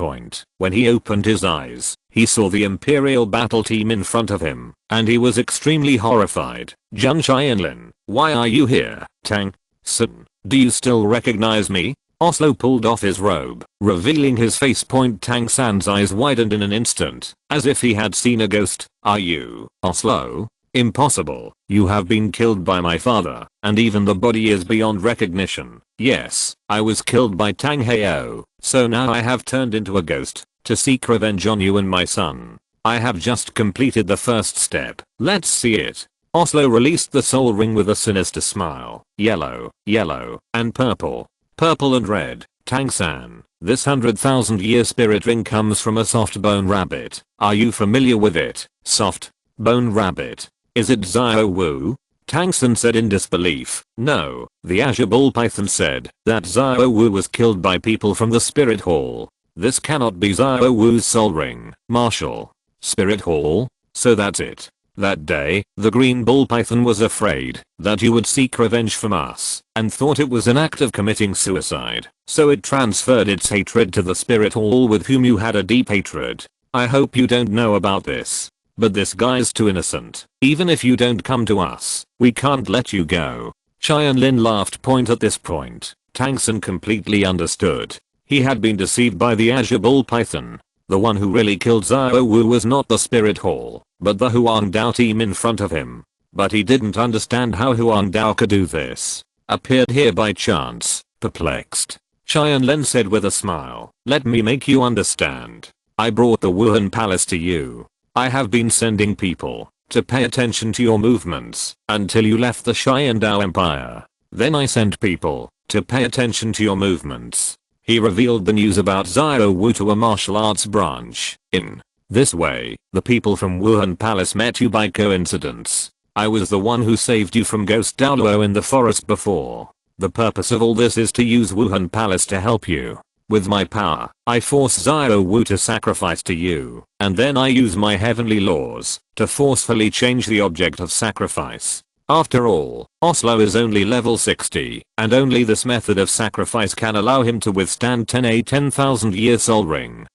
When he opened his eyes, he saw the Imperial battle team in front of him, and he was extremely horrified. "Jun Tianlin, why are you here? Tang-san, do you still recognize me?" Oslo pulled off his robe, revealing his face. Tang-san's eyes widened in an instant, as if he had seen a ghost. "Are you Oslo? Impossible. You have been killed by my father, and even the body is beyond recognition." "Yes, I was killed by Tang Heo, so now I have turned into a ghost, to seek revenge on you and my son. I have just completed the first step. Let's see it." Oslo released the soul ring with a sinister smile. Yellow, yellow, and purple. Purple and red. Tang-san, this 100,000-year spirit ring comes from a soft bone rabbit. Are you familiar with it? Soft bone rabbit. Is it Xiao Wu? Tang-san said in disbelief. No, the Azure Bull Python said that Xiao Wu was killed by people from the Spirit Hall. This cannot be Xiao Wu's soul ring. Marshal. Spirit Hall? So that's it. That day, the Green Bull Python was afraid that you would seek revenge from us and thought it was an act of committing suicide. So it transferred its hatred to the Spirit Hall with whom you had a deep hatred. I hope you don't know about this. But this guy's too innocent. Even if you don't come to us, we can't let you go. Tianlin laughed. At this point, Tang-san completely understood. He had been deceived by the Azure Bull Python. The one who really killed Xiao Wu was not the Spirit Hall, but the Huang Dao team in front of him. But he didn't understand how Huang Dao could do this. Appeared here by chance, perplexed. Tianlin said with a smile, let me make you understand. I brought the Wuhan Palace to you. I have been sending people to pay attention to your movements until you left the Xiandao Empire. Then I sent people to pay attention to your movements. He revealed the news about Xiao Wu to a martial arts branch. In this way, the people from Wuhan Palace met you by coincidence. I was the one who saved you from Ghost Douluo in the forest before. The purpose of all this is to use Wuhan Palace to help you. With my power, I force Xiao Wu to sacrifice to you, and then I use my heavenly laws to forcefully change the object of sacrifice. After all, Oslo is only level 60, and only this method of sacrifice can allow him to withstand 10,000-year soul ring.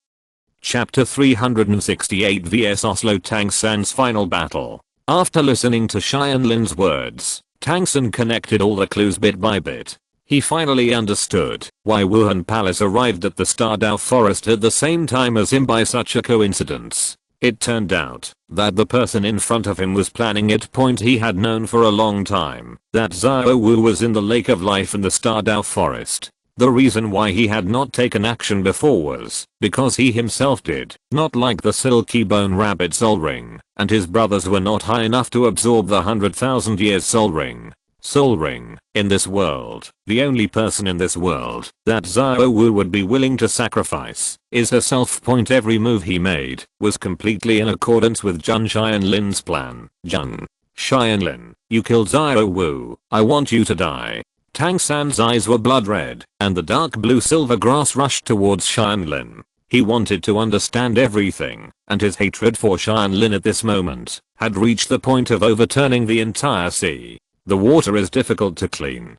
Chapter 368 vs Oslo. Tang-san's final battle. After listening to Tianlin's words, Tang-san connected all the clues bit by bit. He finally understood why Wuhan Palace arrived at the Stardao Forest at the same time as him by such a coincidence. It turned out that the person in front of him was planning it. He had known for a long time that Xiao Wu was in the Lake of Life in the Stardao Forest. The reason why he had not taken action before was because he himself did not like the silky bone rabbit soul ring, and his brothers were not high enough to absorb the 100,000 years soul ring. Soul ring. In this world, the only person in this world that Xiao Wu would be willing to sacrifice is herself. Every move he made was completely in accordance with Jun Tianlin's plan. Jun Tianlin, you killed Xiao Wu. I want you to die. Tang-san's eyes were blood red, and the dark blue silver grass rushed towards Tianlin. He wanted to understand everything, and his hatred for Tianlin at this moment had reached the point of overturning the entire sea. The water is difficult to clean.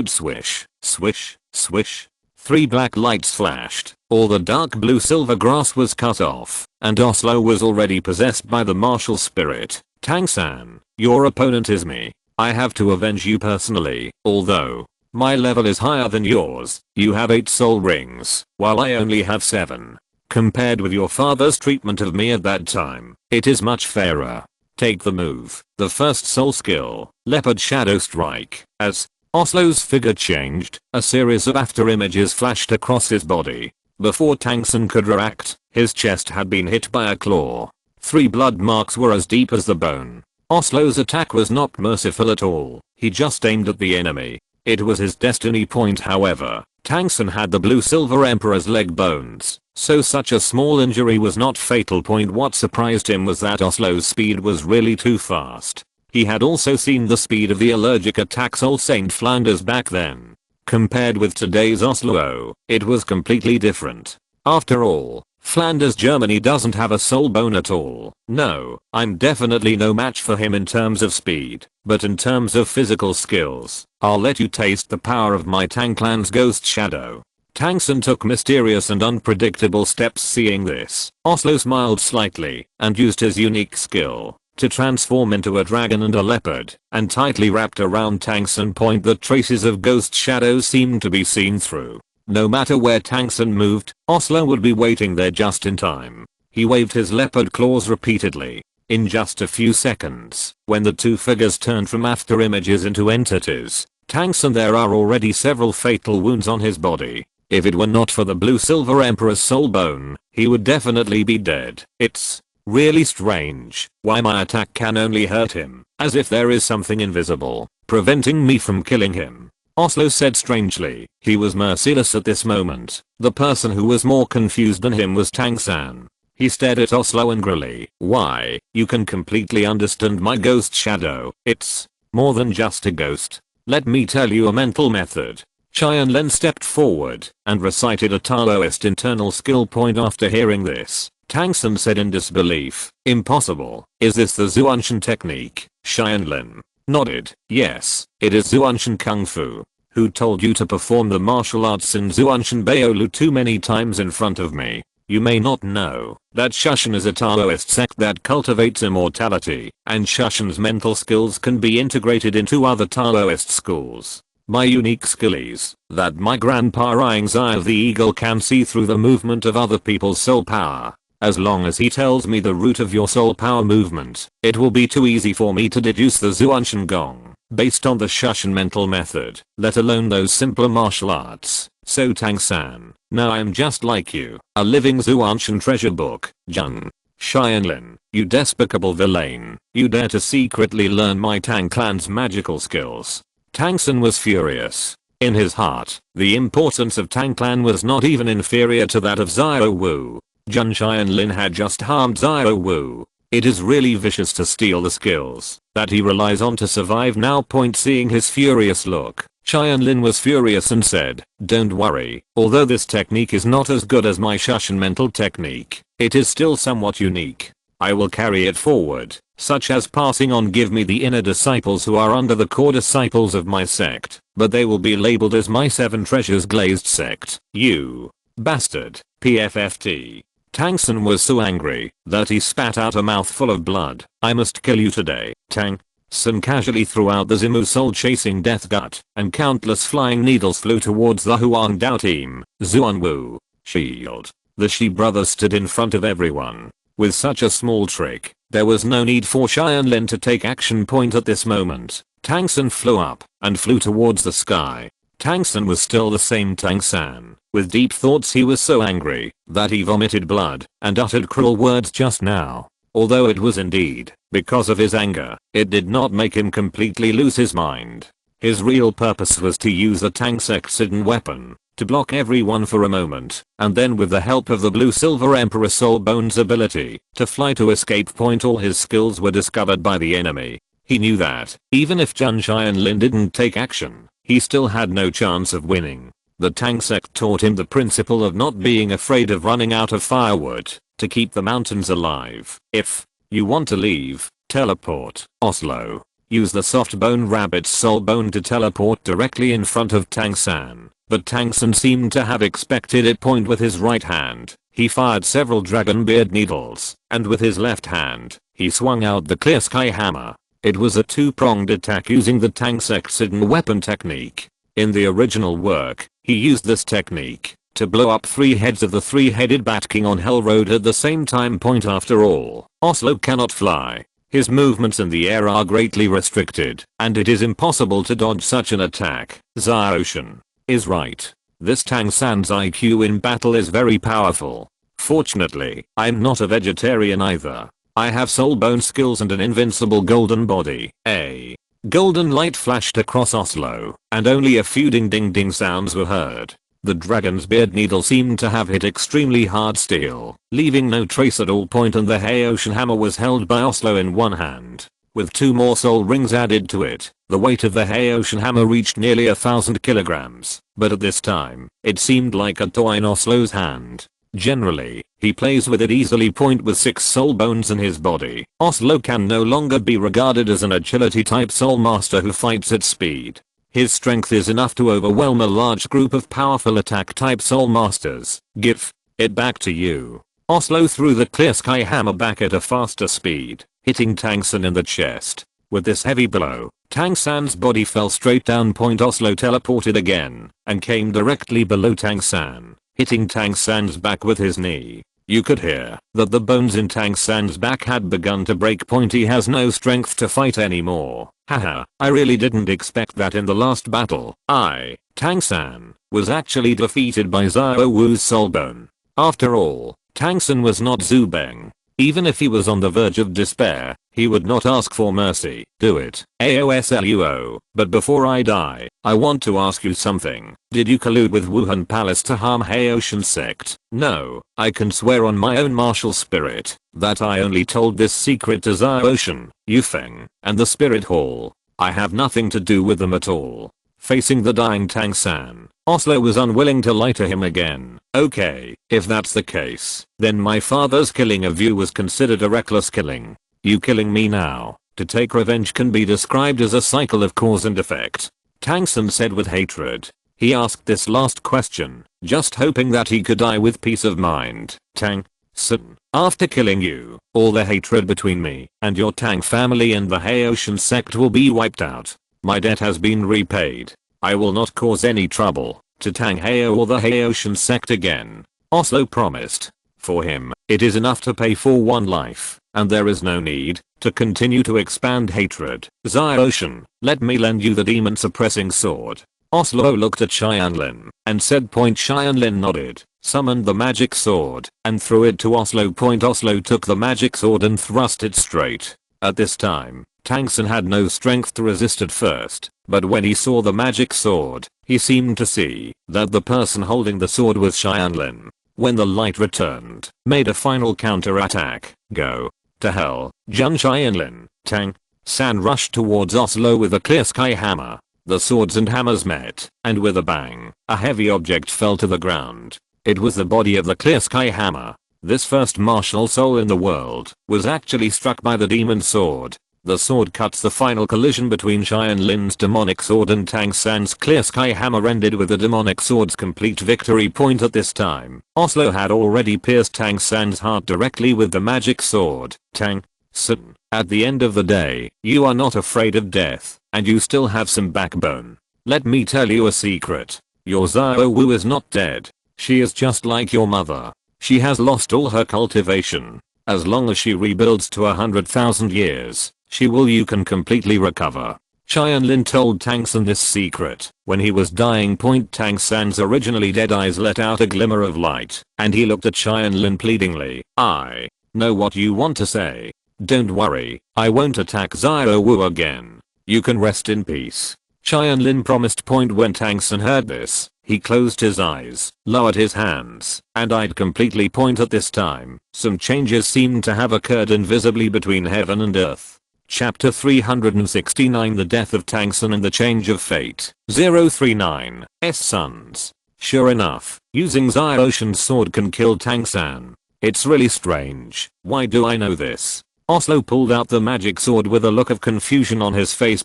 Swish, swish, swish. 3 black lights flashed. All the dark blue silver grass was cut off, and Oslo was already possessed by the martial spirit. Tang-san, your opponent is me. I have to avenge you personally. Although my level is higher than yours, you have 8 soul rings, while I only have 7. Compared with your father's treatment of me at that time, it is much fairer. Take the move. The first soul skill, Leopard Shadow Strike. As Oslo's figure changed, a series of after images flashed across his body. Before Tang-san could react, his chest had been hit by a claw. 3 blood marks were as deep as the bone. Oslo's attack was not merciful at all. He just aimed at the enemy. It was his destiny. However, Tang-san had the blue silver emperor's leg bones, so such a small injury was not fatal. What surprised him was that Oslo's speed was really too fast. He had also seen the speed of the allergic attack Soul Saint Flanders back then. Compared with today's Oslo, it was completely different. After all, Flanders Germany doesn't have a soul bone at all. No, I'm definitely no match for him in terms of speed, but in terms of physical skills, I'll let you taste the power of my Tang clan's ghost shadow. Tang-san took mysterious and unpredictable steps. Seeing this, Oslo smiled slightly and used his unique skill to transform into a dragon and a leopard, and tightly wrapped around Tang-san. The traces of ghost shadows seemed to be seen through. No matter where Tang-san moved, Oslo would be waiting there just in time. He waved his leopard claws repeatedly. In just a few seconds, when the 2 figures turned from after images into entities, Tang-san, there are already several fatal wounds on his body. If it were not for the blue silver emperor's soul bone, he would definitely be dead. It's Really strange. Why my attack can only hurt him, as if there is something invisible preventing me from killing him. Oslo said strangely. He was merciless at this moment. The person who was more confused than him was Tang-san. He stared at Oslo angrily. Why, you can completely understand my ghost shadow. It's more than just a ghost. Let me tell you a mental method. Tianlin stepped forward and recited a Taoist internal skill point. After hearing this, Tang-san said in disbelief, impossible. Is this the Zuanshan technique? Tianlin nodded. Yes, it is Zuanshan Kung Fu. Who told you to perform the martial arts in Zuanshan Baolu too many times in front of me? You may not know that Shushan is a Taoist sect that cultivates immortality, and Shushan's mental skills can be integrated into other Taoist schools. My unique skill is that my grandpa Rying's Eye of the Eagle can see through the movement of other people's soul power. As long as he tells me the root of your soul power movement, it will be too easy for me to deduce the Zuanshan Gong based on the Shushan mental method, let alone those simpler martial arts. So Tang-san, now I'm just like you, a living Zuanshan treasure book. Jung. Tianlin, you despicable villain, you dare to secretly learn my Tang clan's magical skills. Tang-san was furious. In his heart, the importance of Tang clan was not even inferior to that of Xiao Wu. Jun Tianlin had just harmed Xiao Wu. It is really vicious to steal the skills that he relies on to survive now. Seeing his furious look, Tianlin was furious and said, don't worry, although this technique is not as good as my Shushan mental technique, it is still somewhat unique. I will carry it forward, such as passing on. Give me the inner disciples who are under the core disciples of my sect, but they will be labeled as my 7 treasures glazed sect. You bastard. PFFT. Tang-san was so angry that he spat out a mouthful of blood. I must kill you today. Tang-san casually threw out the Zimu soul chasing death gut, and countless flying needles flew towards the Huang Dao team. Zuan Wu. Shield. The Shi brothers stood in front of everyone. With such a small trick, there was no need for Tianlin to take action. At this moment, Tang-san flew up and flew towards the sky. Tang-san was still the same Tang-san. With deep thoughts, he was so angry that he vomited blood and uttered cruel words just now. Although it was indeed because of his anger, it did not make him completely lose his mind. His real purpose was to use the Tang sect's hidden weapon to block everyone for a moment, and then with the help of the Blue Silver Emperor Soul Bone's ability to fly to escape. All his skills were discovered by the enemy. He knew that even if Jun Tianlin didn't take action, he still had no chance of winning. The Tang sect taught him the principle of not being afraid of running out of firewood to keep the mountains alive. If you want to leave, teleport. Oslo. Use the soft bone rabbit's soul bone to teleport directly in front of Tang-san. But Tang-san seemed to have expected it. With his right hand, he fired several dragon beard needles, and with his left hand, he swung out the clear sky hammer. It was a 2-pronged attack using the Tang sect's hidden weapon technique. In the original work, he used this technique to blow up 3 heads of the 3-headed Bat King on Hell Road at the same time. After all, Oslo cannot fly. His movements in the air are greatly restricted, and it is impossible to dodge such an attack. Xiaoshan is right. This Tang-san's IQ in battle is very powerful. Fortunately, I'm not a vegetarian either. I have soul bone skills and an invincible golden body. A golden light flashed across Oslo, and only a few ding-ding-ding sounds were heard. The dragon's beard needle seemed to have hit extremely hard steel, leaving no trace at all. And the Haoshan hammer was held by Oslo in one hand. With 2 more soul rings added to it, the weight of the Haoshan hammer reached nearly 1,000 kilograms, but at this time, it seemed like a toy in Oslo's hand. Generally, he plays with it easily. With 6 soul bones in his body, Oslo can no longer be regarded as an agility type soul master who fights at speed. His strength is enough to overwhelm a large group of powerful attack type soul masters. Give it back to you. Oslo threw the clear sky hammer back at a faster speed, hitting Tang-san in the chest. With this heavy blow, Tang-san's body fell straight down. Oslo teleported again and came directly below Tang-san, hitting Tang-san's back with his knee. You could hear that the bones in Tang-san's back had begun to break. He has no strength to fight anymore. Haha, I really didn't expect that in the last battle. Tang-san, was actually defeated by Xiao Wu's soul bone. After all, Tang-san was not Zubeng. Even if he was on the verge of despair, he would not ask for mercy. Do it. AOSLUO. But before I die, I want to ask you something. Did you collude with Wuhan Palace to harm Haoshan sect? No, I can swear on my own martial spirit that I only told this secret to Xiaoshan, Yufeng, and the Spirit Hall. I have nothing to do with them at all. Facing the dying Tang San, Oslo was unwilling to lie to him again. Okay, if that's the case, then my father's killing of you was considered a reckless killing. You killing me now to take revenge can be described as a cycle of cause and effect. Tang San said with hatred. He asked this last question, just hoping that he could die with peace of mind. Tang San, after killing you, all the hatred between me and your Tang family and the Haoshan sect will be wiped out. My debt has been repaid. I will not cause any trouble to Tang Hao or the Haoshan sect again. Oslo promised. For him, it is enough to pay for one life, and there is no need to continue to expand hatred. Xiaoshan, let me lend you the demon suppressing sword. Oslo looked at Tianlin and said. Tianlin nodded, summoned the magic sword, and threw it to Oslo. Oslo took the magic sword and thrust it straight. At this time, Tang San had no strength to resist at first, but when he saw the magic sword, he seemed to see that the person holding the sword was Tianlin. When the light returned, made a final counter-attack. Go to hell, Jun Tianlin. Tang San rushed towards Oslo with a clear sky hammer. The swords and hammers met, and with a bang, a heavy object fell to the ground. It was the body of the clear sky hammer. This first martial soul in the world was actually struck by the demon sword. The sword cuts the final collision between Tianlin's demonic sword and Tang San's clear sky hammer ended with the demonic sword's complete victory. At this time, Oslo had already pierced Tang San's heart directly with the magic sword. Tang San, at the end of the day, you are not afraid of death, and you still have some backbone. Let me tell you a secret. Your Xiao Wu is not dead. She is just like your mother. She has lost all her cultivation. As long as she rebuilds to 100,000 years, you can completely recover. Tianlin told Tang San this secret when he was dying. Tang San's originally dead eyes let out a glimmer of light, and he looked at Tianlin pleadingly. I know what you want to say. Don't worry, I won't attack Xiao Wu again. You can rest in peace. Tianlin promised. When Tang San heard this, he closed his eyes, lowered his hands, and eyed completely. At this time, some changes seemed to have occurred invisibly between heaven and earth. Chapter 369 The Death of Tang San and the Change of Fate. 039 S Sons. Sure enough, using Xiaoshan's sword can kill Tang San. It's really strange. Why do I know this? Oslo pulled out the magic sword with a look of confusion on his face.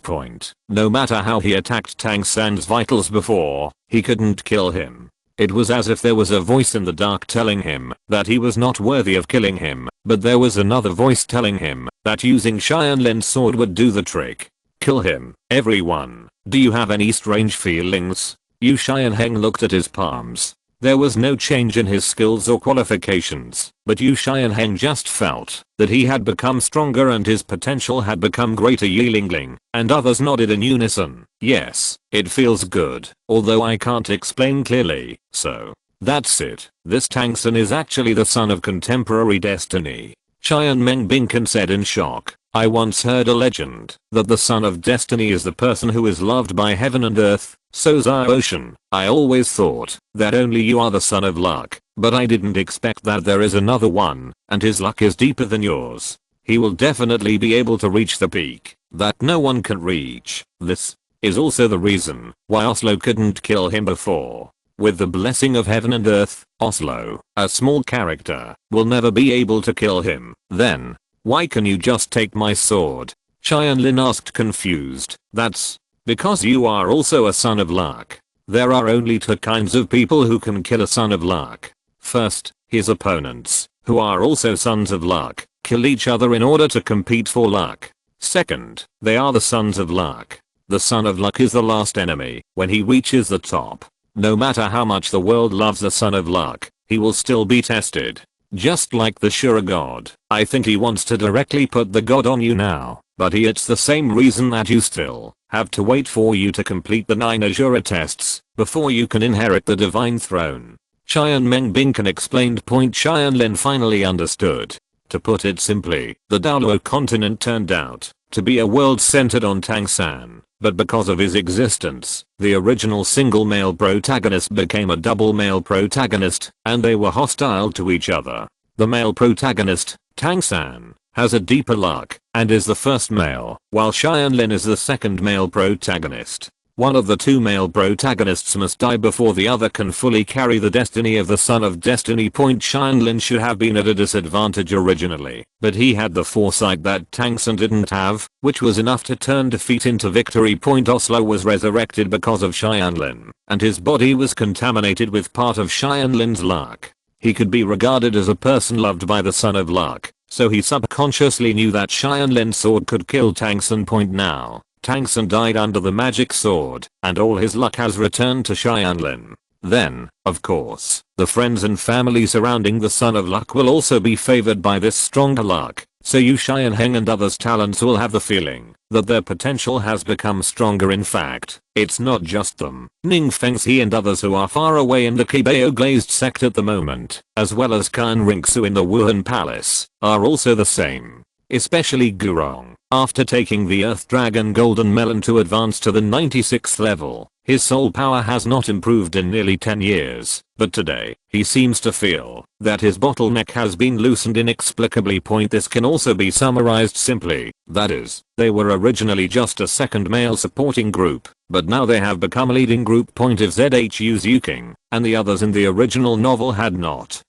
No matter how he attacked Tang San's vitals before, he couldn't kill him. It was as if there was a voice in the dark telling him that he was not worthy of killing him, but there was another voice telling him that using Tianlin's sword would do the trick. Kill him, everyone. Do you have any strange feelings? Yu Xianheng looked at his palms. There was no change in his skills or qualifications, but Yu Xianheng just felt that he had become stronger and his potential had become greater. Yilingling and others nodded in unison. Yes, it feels good, although I can't explain clearly. So, that's it. This Tang San is actually the son of contemporary destiny. Qian Mengbinken said in shock. I once heard a legend that the son of destiny is the person who is loved by heaven and earth. So Xiaoshan, I always thought that only you are the son of luck, but I didn't expect that there is another one, and his luck is deeper than yours. He will definitely be able to reach the peak that no one can reach. This is also the reason why Oslo couldn't kill him before. With the blessing of heaven and earth, Oslo, a small character, will never be able to kill him. Then, why can you just take my sword? Tianlin asked confused. That's because you are also a son of luck. There are only two kinds of people who can kill a son of luck. First, his opponents, who are also sons of luck, kill each other in order to compete for luck. Second, they are the sons of luck. The son of luck is the last enemy when he reaches the top. No matter how much the world loves the son of luck, he will still be tested. Just like the Shura god. I think he wants to directly put the god on you now, but it's the same reason that you still have to wait for you to complete the 9 Ashura tests before you can inherit the divine throne. Qian Mengbinken explained. Qianlin finally understood. To put it simply, the Douluo Continent turned out to be a world centered on Tang San, but because of his existence, the original single male protagonist became a double male protagonist, and they were hostile to each other. The male protagonist, Tang San, has a deeper luck, and is the first male, while Tianlin is the second male protagonist. One of the two male protagonists must die before the other can fully carry the destiny of the Son of Destiny. Tianlin should have been at a disadvantage originally, but he had the foresight that Tang San didn't have, which was enough to turn defeat into victory. Oslo was resurrected because of Tianlin, and his body was contaminated with part of Tianlin's luck. He could be regarded as a person loved by the Son of Luck, so he subconsciously knew that Tianlin's sword could kill Tang San. Now, Tang San died under the magic sword, and all his luck has returned to Tianlin. Then, of course, the friends and family surrounding the Son of Luck will also be favored by this stronger luck, so Yu Xianheng and others' talents will have the feeling that their potential has become stronger. In fact, it's not just them. Ning Fengxi and others who are far away in the Qibao Glazed sect at the moment, as well as Kan Ringsu in the Wuhan Palace, are also the same. Especially Gurong. After taking the Earth Dragon Golden Melon to advance to the 96th level, his soul power has not improved in nearly 10 years, but today, he seems to feel that his bottleneck has been loosened inexplicably. This can also be summarized simply, that is, they were originally just a second male supporting group, but now they have become a leading group. If ZHU Zuking and the others in the original novel had not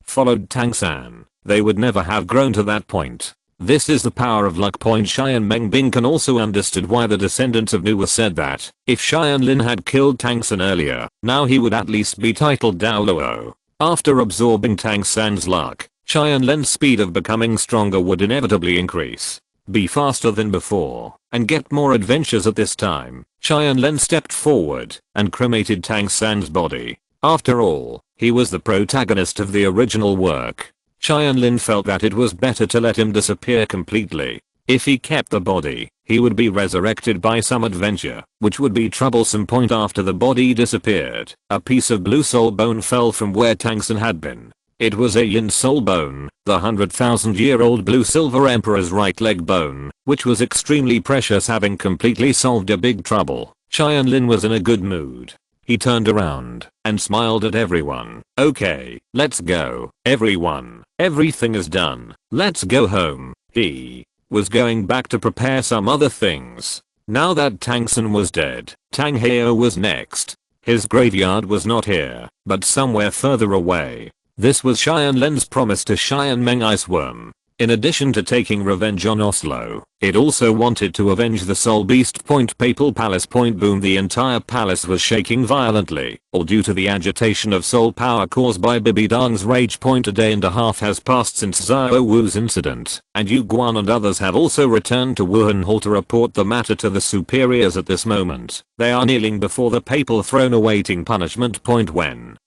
followed Tang San, they would never have grown to that point. This is the power of luck. Xian Mengbing can also understood why the descendants of Nuwa said that if Tianlin had killed Tang San earlier, now he would at least be titled Douluo. After absorbing Tang San's luck, Tianlin's speed of becoming stronger would inevitably increase, be faster than before, and get more adventures. At this time, Tianlin stepped forward and cremated Tang San's body. After all, he was the protagonist of the original work. Tianlin felt that it was better to let him disappear completely. If he kept the body, he would be resurrected by some adventure, which would be troublesome. After the body disappeared, a piece of blue soul bone fell from where Tang San had been. It was a yin soul bone, the 100,000-year-old blue silver emperor's right leg bone, which was extremely precious, having completely solved a big trouble. Tianlin was in a good mood. He turned around and smiled at everyone. Okay, let's go, everyone. Everything is done. Let's go home. He was going back to prepare some other things. Now that Tang San was dead, Tang Heo was next. His graveyard was not here, but somewhere further away. This was Tianlin's promise to Xianmeng Iceworm. In addition to taking revenge on Oslo, it also wanted to avenge the Soul Beast. Papal Palace. Boom. The entire palace was shaking violently, all due to the agitation of soul power caused by Bibi Dong's rage. A day and a half has passed since Xiao Wu's incident, and Yu Guan and others have also returned to Wuhan Hall to report the matter to the superiors. At this moment, they are kneeling before the papal throne awaiting punishment. When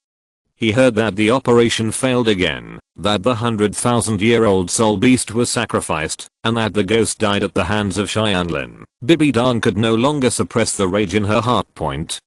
he heard that the operation failed again, that the 100,000-year-old soul beast was sacrificed, and that the ghost died at the hands of Tianlin, Bibi Dong could no longer suppress the rage in her heart.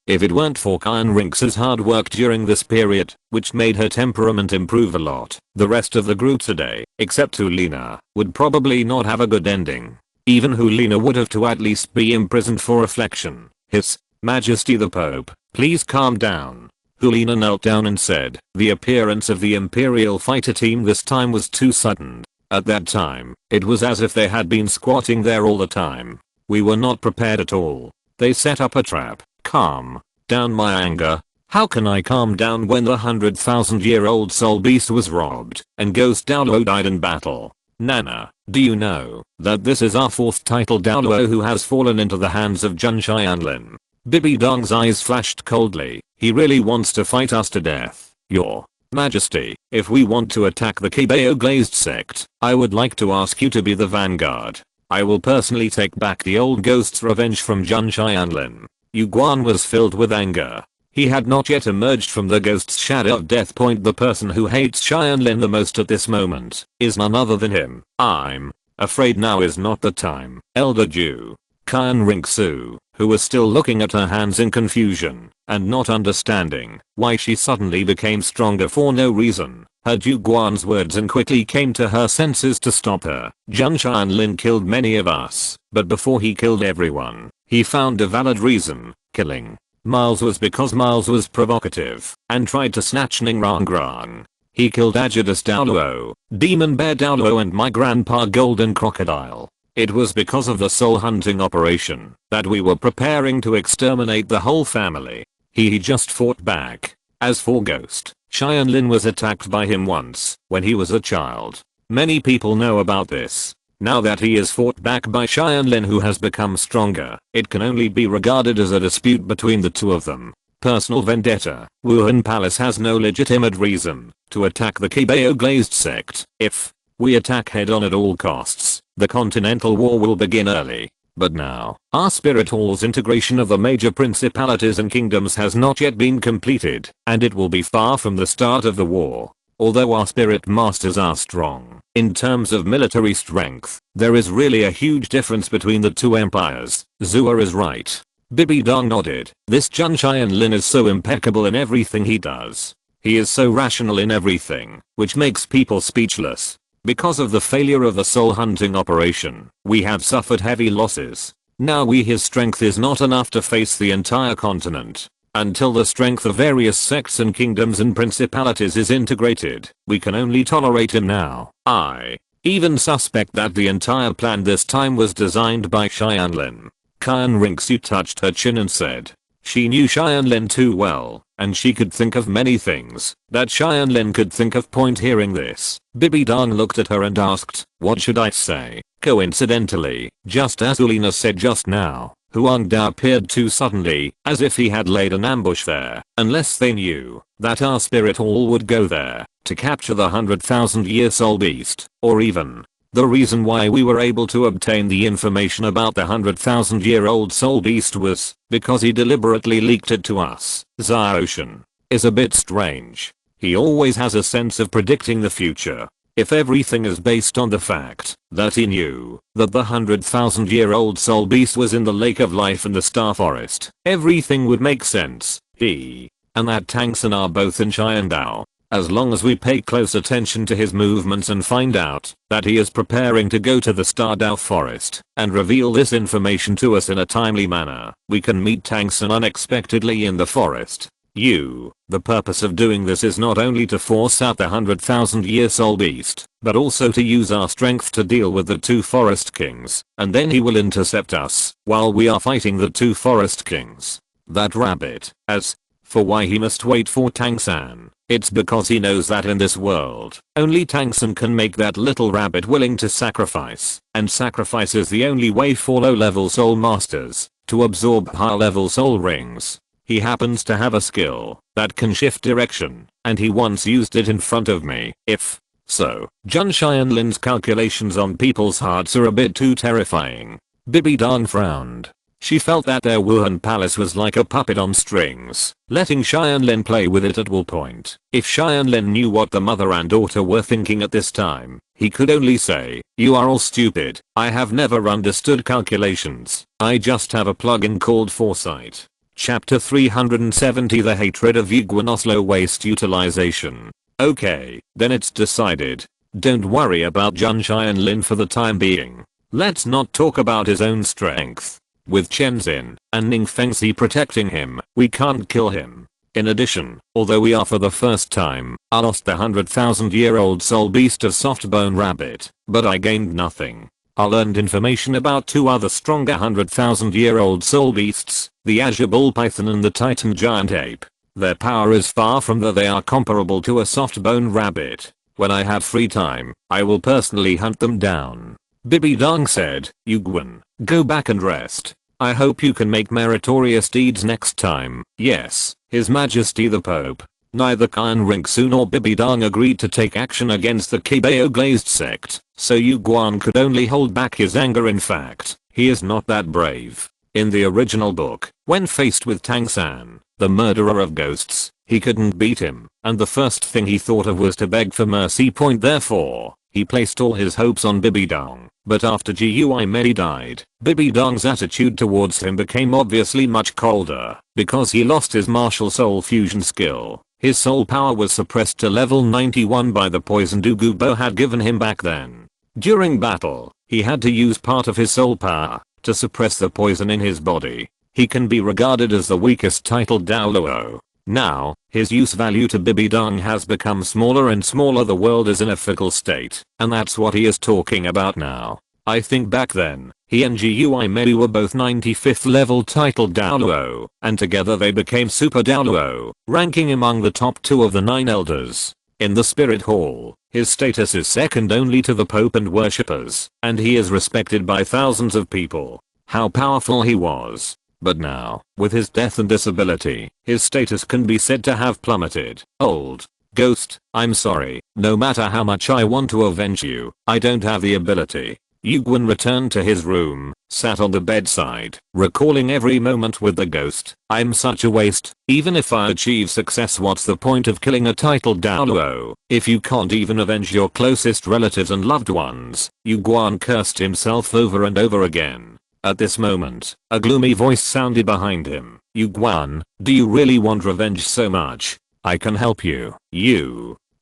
If it weren't for Kan Rinx's hard work during this period, which made her temperament improve a lot, the rest of the group today, except Hulina, would probably not have a good ending. Even Hulina would have to at least be imprisoned for reflection. His Majesty the Pope, please calm down. Hulina knelt down and said, the appearance of the Imperial fighter team this time was too sudden. At that time, it was as if they had been squatting there all the time. We were not prepared at all. They set up a trap. Calm down my anger. How can I calm down when the 100,000-year-old soul beast was robbed and Ghost Douluo died in battle? Nana, do you know that this is our fourth title Douluo who has fallen into the hands of Jun Xianlin? Bibi Dong's eyes flashed coldly. He really wants to fight us to death. Your Majesty, if we want to attack the Qibao Glazed sect, I would like to ask you to be the vanguard. I will personally take back the old ghost's revenge from Jun Xianlin. Yu Guan was filled with anger. He had not yet emerged from the ghost's shadow of death. The person who hates Xianlin the most at this moment is none other than him. I'm afraid now is not the time. Elder Jew Kan Ringsu, who was still looking at her hands in confusion and not understanding why she suddenly became stronger for no reason, heard Yu Guan's words and quickly came to her senses to stop her. Tianlin killed many of us, but before he killed everyone, he found a valid reason, killing Miles was because Miles was provocative and tried to snatch Ningrang. He killed Ajadas Douluo, Demon Bear Douluo and my grandpa Golden Crocodile. It was because of the soul hunting operation that we were preparing to exterminate the whole family. He just fought back. As for Ghost, Tianlin was attacked by him once when he was a child. Many people know about this. Now that he is fought back by Tianlin who has become stronger, it can only be regarded as a dispute between the two of them. Personal vendetta. Wuhan Palace has no legitimate reason to attack the Qibao Glazed sect. If we attack head on at all costs, the Continental War will begin early. But now, our Spirit Hall's integration of the major principalities and kingdoms has not yet been completed, and it will be far from the start of the war. Although our spirit masters are strong, in terms of military strength, there is really a huge difference between the two empires. Zua is right. Bibi Dong nodded. This Tianlin is so impeccable in everything he does. He is so rational in everything, which makes people speechless. Because of the failure of the soul hunting operation, we have suffered heavy losses. Now his strength is not enough to face the entire continent. Until the strength of various sects and kingdoms and principalities is integrated, we can only tolerate him now. I even suspect that the entire plan this time was designed by Tianlin. Kyan Rinxu touched her chin and said, she knew Tianlin too well, and she could think of many things that Tianlin could think of. Point hearing this, Bibi Dong looked at her and asked, what should I say? Coincidentally, just as Ulina said just now, Huang Da appeared too suddenly, as if he had laid an ambush there, unless they knew that our Spirit Hall would go there to capture the 100,000-year soul beast, or even the reason why we were able to obtain the information about the 100,000-year-old soul beast was because he deliberately leaked it to us. Xiaoshan is a bit strange. He always has a sense of predicting the future. If everything is based on the fact that he knew that the 100,000-year-old soul beast was in the Lake of Life and the Star Forest, everything would make sense. He and that Tang San are both in Qiandao. As long as we pay close attention to his movements and find out that he is preparing to go to the Stardao Forest and reveal this information to us in a timely manner, we can meet Tang San unexpectedly in the forest. The purpose of doing this is not only to force out the 100,000-year soul beast, but also to use our strength to deal with the two forest kings, and then he will intercept us while we are fighting the two forest kings. That rabbit. As for why he must wait for Tang San, it's because he knows that in this world, only Tang San can make that little rabbit willing to sacrifice, and sacrifice is the only way for low-level soul masters to absorb high-level soul rings. He happens to have a skill that can shift direction, and he once used it in front of me. If so, Tianlin's calculations on people's hearts are a bit too terrifying. Bibi Dong frowned. She felt that their Wuhan palace was like a puppet on strings, letting Tianlin play with it at will point. If Tianlin knew what the mother and daughter were thinking at this time, he could only say, you are all stupid. I have never understood calculations. I just have a plugin called foresight. Chapter 370 The Hatred of Yuguanos Low Waste Utilization. Okay, then it's decided. Don't worry about Tianlin for the time being. Let's not talk about his own strength. With Chen Xin and Ning Fengxi protecting him, we can't kill him. In addition, although we are for the first time, I lost the 100,000-year-old soul beast of Softbone Rabbit, but I gained nothing. I learned information about two other stronger 100,000-year-old soul beasts, the Azure Bull Python and the Titan Giant Ape. Their power is far from that they are comparable to a soft-bone rabbit. When I have free time, I will personally hunt them down. Bibi Dong said, Yuguan, go back and rest. I hope you can make meritorious deeds next time. Yes, His Majesty the Pope. Neither Kyan Rinxu nor Bibi Dong agreed to take action against the Qibao Glazed sect, so Yu Guan could only hold back his anger. In fact, he is not that brave. In the original book, when faced with Tang San, the murderer of ghosts, he couldn't beat him, and the first thing he thought of was to beg for mercy. Therefore, he placed all his hopes on Bibi Dong. But after Gui Mei died, Bibi Dong's attitude towards him became obviously much colder, because he lost his martial soul fusion skill. His soul power was suppressed to level 91 by the poison Qibao had given him back then. During battle, he had to use part of his soul power to suppress the poison in his body. He can be regarded as the weakest titled Douluo. Now, his use value to Bibidong has become smaller and smaller. The world is in a fickle state, and that's what he is talking about now. I think back then, he and Gui Mei were both 95th level titled Douluo, and together they became Super Douluo, ranking among the top 2 of the 9 elders. In the Spirit Hall, his status is second only to the Pope and worshippers, and he is respected by thousands of people. How powerful he was. But now, with his death and disability, his status can be said to have plummeted. Old ghost, I'm sorry, no matter how much I want to avenge you, I don't have the ability. Yuguan returned to his room, sat on the bedside, recalling every moment with the ghost. I'm such a waste. Even if I achieve success, what's the point of killing a titled Douluo if you can't even avenge your closest relatives and loved ones? Yuguan cursed himself over and over again. At this moment, a gloomy voice sounded behind him. Yuguan, do you really want revenge so much? I can help you.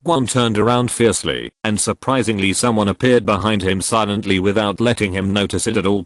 Guan turned around fiercely, and surprisingly someone appeared behind him silently without letting him notice it at all.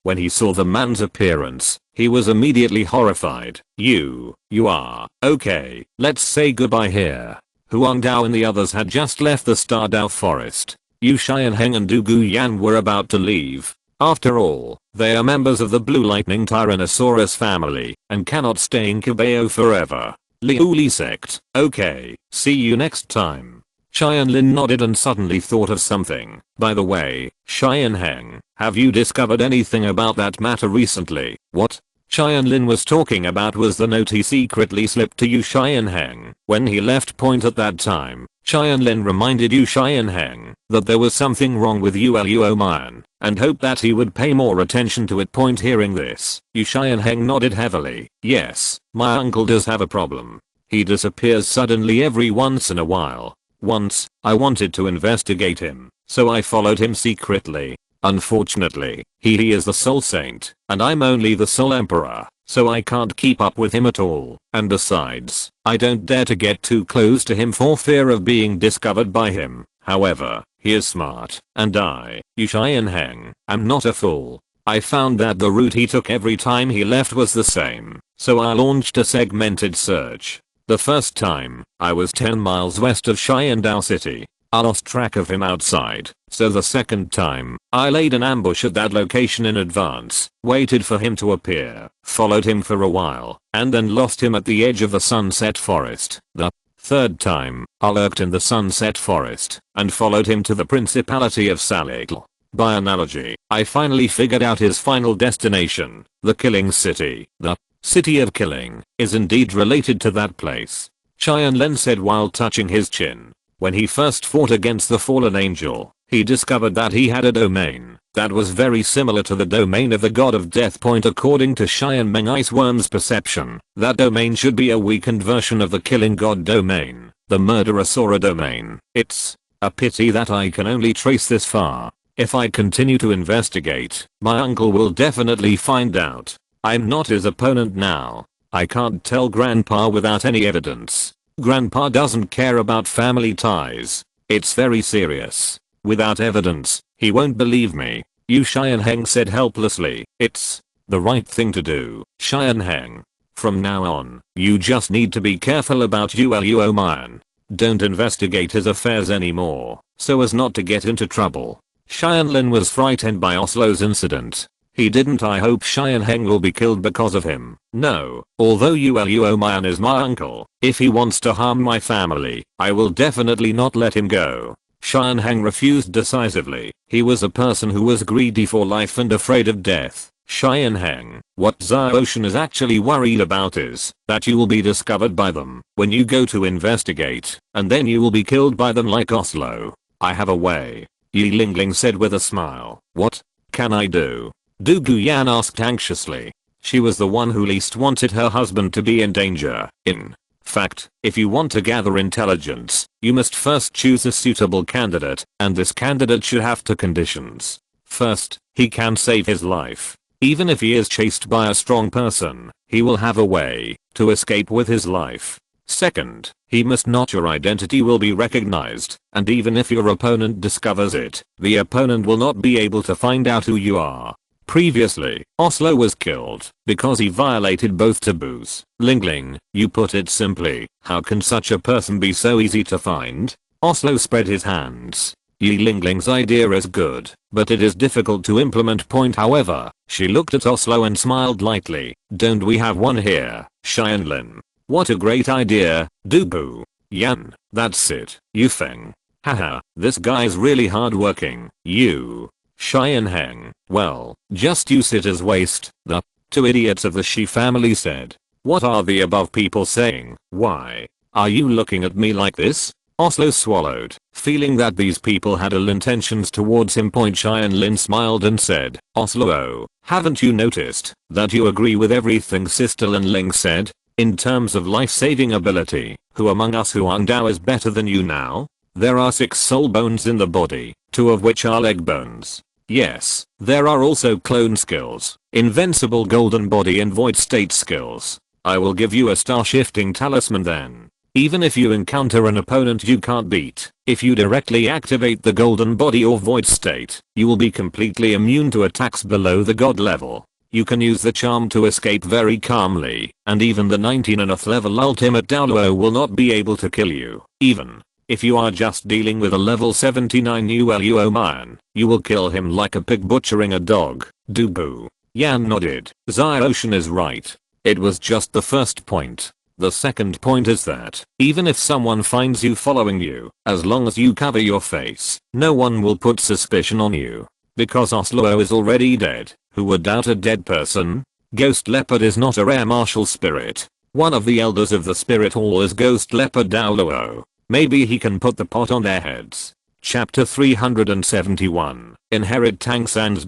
When he saw the man's appearance, he was immediately horrified. You are, okay, let's say goodbye here. Huang Dao and the others had just left the Stardao forest. Yu Xianheng and Du Guyan were about to leave. After all, they are members of the Blue Lightning Tyrannosaurus family, and cannot stay in Qibao forever. Liuli sect, okay, see you next time. Tianlin nodded and suddenly thought of something. By the way, Xianheng, have you discovered anything about that matter recently? What Tianlin was talking about was the note he secretly slipped to Yu Xianheng when he left point at that time. Tianlin reminded Yu Xianheng that there was something wrong with Luo Mayan, and hoped that he would pay more attention to it. Hearing this, Yu Xianheng nodded heavily. Yes, my uncle does have a problem. He disappears suddenly every once in a while. Once, I wanted to investigate him, so I followed him secretly. Unfortunately, he is the Soul Saint, and I'm only the Soul Emperor, so I can't keep up with him at all. And besides, I don't dare to get too close to him for fear of being discovered by him. However, he is smart, and I, Yu Xianheng, am not a fool. I found that the route he took every time he left was the same, so I launched a segmented search. The first time, I was 10 miles west of Xiandao City. I lost track of him outside, so the second time, I laid an ambush at that location in advance, waited for him to appear, followed him for a while, and then lost him at the edge of the Sunset Forest. The third time, I lurked in the Sunset Forest, and followed him to the Principality of Saligl. By analogy, I finally figured out his final destination, the Killing City. The City of Killing is indeed related to that place, Tianlin said while touching his chin. When he first fought against the fallen angel, he discovered that he had a domain that was very similar to the domain of the god of death. According to Xianmeng Iceworm's perception, that domain should be a weakened version of the killing god domain, the Murderosaura domain. It's a pity that I can only trace this far. If I continue to investigate, my uncle will definitely find out. I'm not his opponent now. I can't tell Grandpa without any evidence. Grandpa doesn't care about family ties. It's very serious. Without evidence, he won't believe me. Yu Xianheng said helplessly. It's the right thing to do, Xianheng. From now on, you just need to be careful about Luo Mayan. Don't investigate his affairs anymore, so as not to get into trouble. Xianlin was frightened by Oslo's incident. He didn't. I hope Xianheng will be killed because of him. No, although Luo Mayan is my uncle, if he wants to harm my family, I will definitely not let him go. Xianheng refused decisively. He was a person who was greedy for life and afraid of death. Xianheng, what Zhaoshan is actually worried about is that you will be discovered by them when you go to investigate, and then you will be killed by them like Oslo. I have a way, Yi Lingling said with a smile. What can I do? Du Guyan asked anxiously. She was the one who least wanted her husband to be in danger. In fact, if you want to gather intelligence, you must first choose a suitable candidate, and this candidate should have two conditions. First, he can save his life. Even if he is chased by a strong person, he will have a way to escape with his life. Second, he must not your identity will be recognized, and even if your opponent discovers it, the opponent will not be able to find out who you are. Previously, Oslo was killed because he violated both taboos. Lingling, you put it simply, how can such a person be so easy to find? Oslo spread his hands. Yi Lingling's idea is good, but it is difficult to implement. However, she looked at Oslo and smiled lightly. Don't we have one here, Tianlin? What a great idea, Douluo. Yan, that's it, you Feng. Haha, this guy's really hardworking. You. Tianheng, well, just use it as waste. The two idiots of the Shi family said. What are the above people saying? Why are you looking at me like this? Oslo swallowed, feeling that these people had ill intentions towards him. Tianlin smiled and said, Oslo, haven't you noticed that you agree with everything Sister Linling said? In terms of life-saving ability, who among us Huang Dao is better than you now? There are 6 soul bones in the body, 2 of which are leg bones. Yes, there are also clone skills, invincible golden body and void state skills. I will give you a star shifting talisman then. Even if you encounter an opponent you can't beat, if you directly activate the golden body or void state, you will be completely immune to attacks below the god level. You can use the charm to escape very calmly, and even the 19th level ultimate Douluo will not be able to kill you. Even if you are just dealing with a level 79 Luo man, you will kill him like a pig butchering a dog. Douluo. Yan nodded. Xiaoshan is right. It was just the first point. The second point is that, even if someone finds you following you, as long as you cover your face, no one will put suspicion on you. Because Oslo is already dead, who would doubt a dead person? Ghost Leopard is not a rare martial spirit. One of the elders of the spirit hall is Ghost Leopard Douluo. Maybe he can put the pot on their heads. Chapter 371. Inherit Tang San's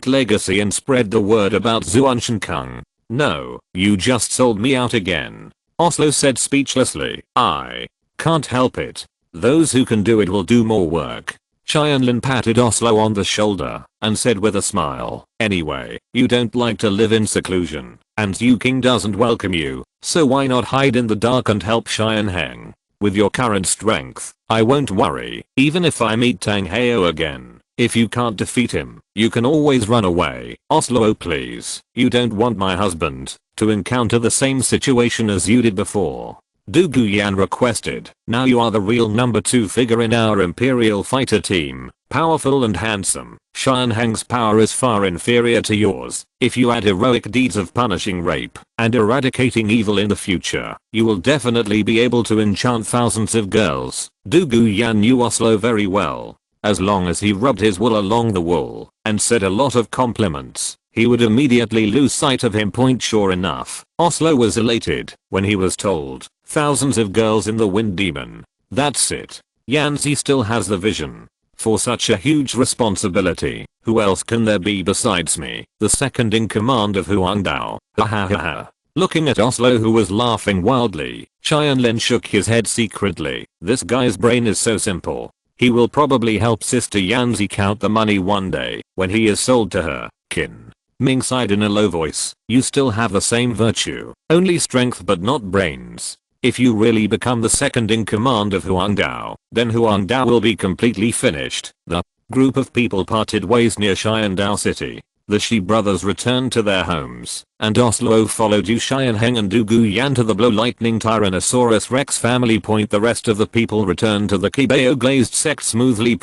legacy and spread the word about Zuanshan Kung. No, you just sold me out again. Oslo said speechlessly. I can't help it. Those who can do it will do more work. Tianlin patted Oslo on the shoulder and said with a smile, anyway, you don't like to live in seclusion, and Yu King doesn't welcome you, so why not hide in the dark and help Tianheng? With your current strength, I won't worry, even if I meet Tang Heo again. If you can't defeat him, you can always run away. Oslo, please, you don't want my husband to encounter the same situation as you did before. Douluo Yan requested. Now you are the real number 2 figure in our Imperial fighter team, powerful and handsome. Tianheng's power is far inferior to yours. If you add heroic deeds of punishing rape and eradicating evil in the future, you will definitely be able to enchant thousands of girls. Douluo Yan knew Oslo very well. As long as he rubbed his wool along the wool and said a lot of compliments, he would immediately lose sight of him. Sure enough, Oslo was elated when he was told, thousands of girls in the Wind Demon. That's it. Yanzi still has the vision. For such a huge responsibility, who else can there be besides me, the second in command of Huang Dao? Ha ha ha ha. Looking at Oslo, who was laughing wildly, Tianlin shook his head secretly. This guy's brain is so simple. He will probably help Sister Yanzi count the money one day when he is sold to her. Qin Ming sighed in a low voice. You still have the same virtue, only strength but not brains. If you really become the second in command of Huang Dao, then Huang Dao will be completely finished. The group of people parted ways near Xiandao City. The Shi brothers returned to their homes, and Oslo followed Yu Xianheng and Douluo Yan to the Blow Lightning Tyrannosaurus Rex family. The rest of the people returned to the Qibao Glazed sect smoothly.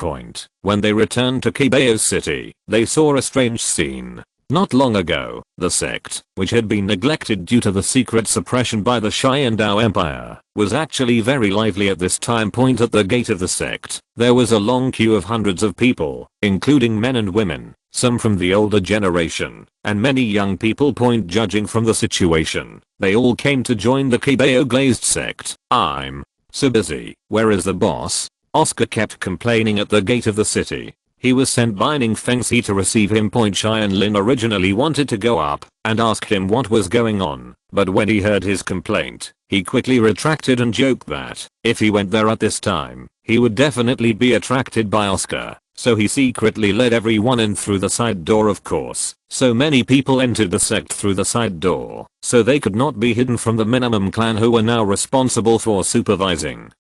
When they returned to Qibao City, they saw a strange scene. Not long ago, the sect, which had been neglected due to the secret suppression by the Xiandao Empire, was actually very lively at this time. At the gate of the sect, there was a long queue of hundreds of people, including men and women, some from the older generation, and many young people. Judging from the situation, they all came to join the Qibao Glazed sect. I'm so busy. Where is the boss? Oscar kept complaining at the gate of the city. He was sent by Ning Fengxi to receive him. Tianlin originally wanted to go up and ask him what was going on, but when he heard his complaint, he quickly retracted and joked that if he went there at this time, he would definitely be attracted by Oscar. So he secretly led everyone in through the side door, of course. So many people entered the sect through the side door, so they could not be hidden from the minimum clan who were now responsible for supervising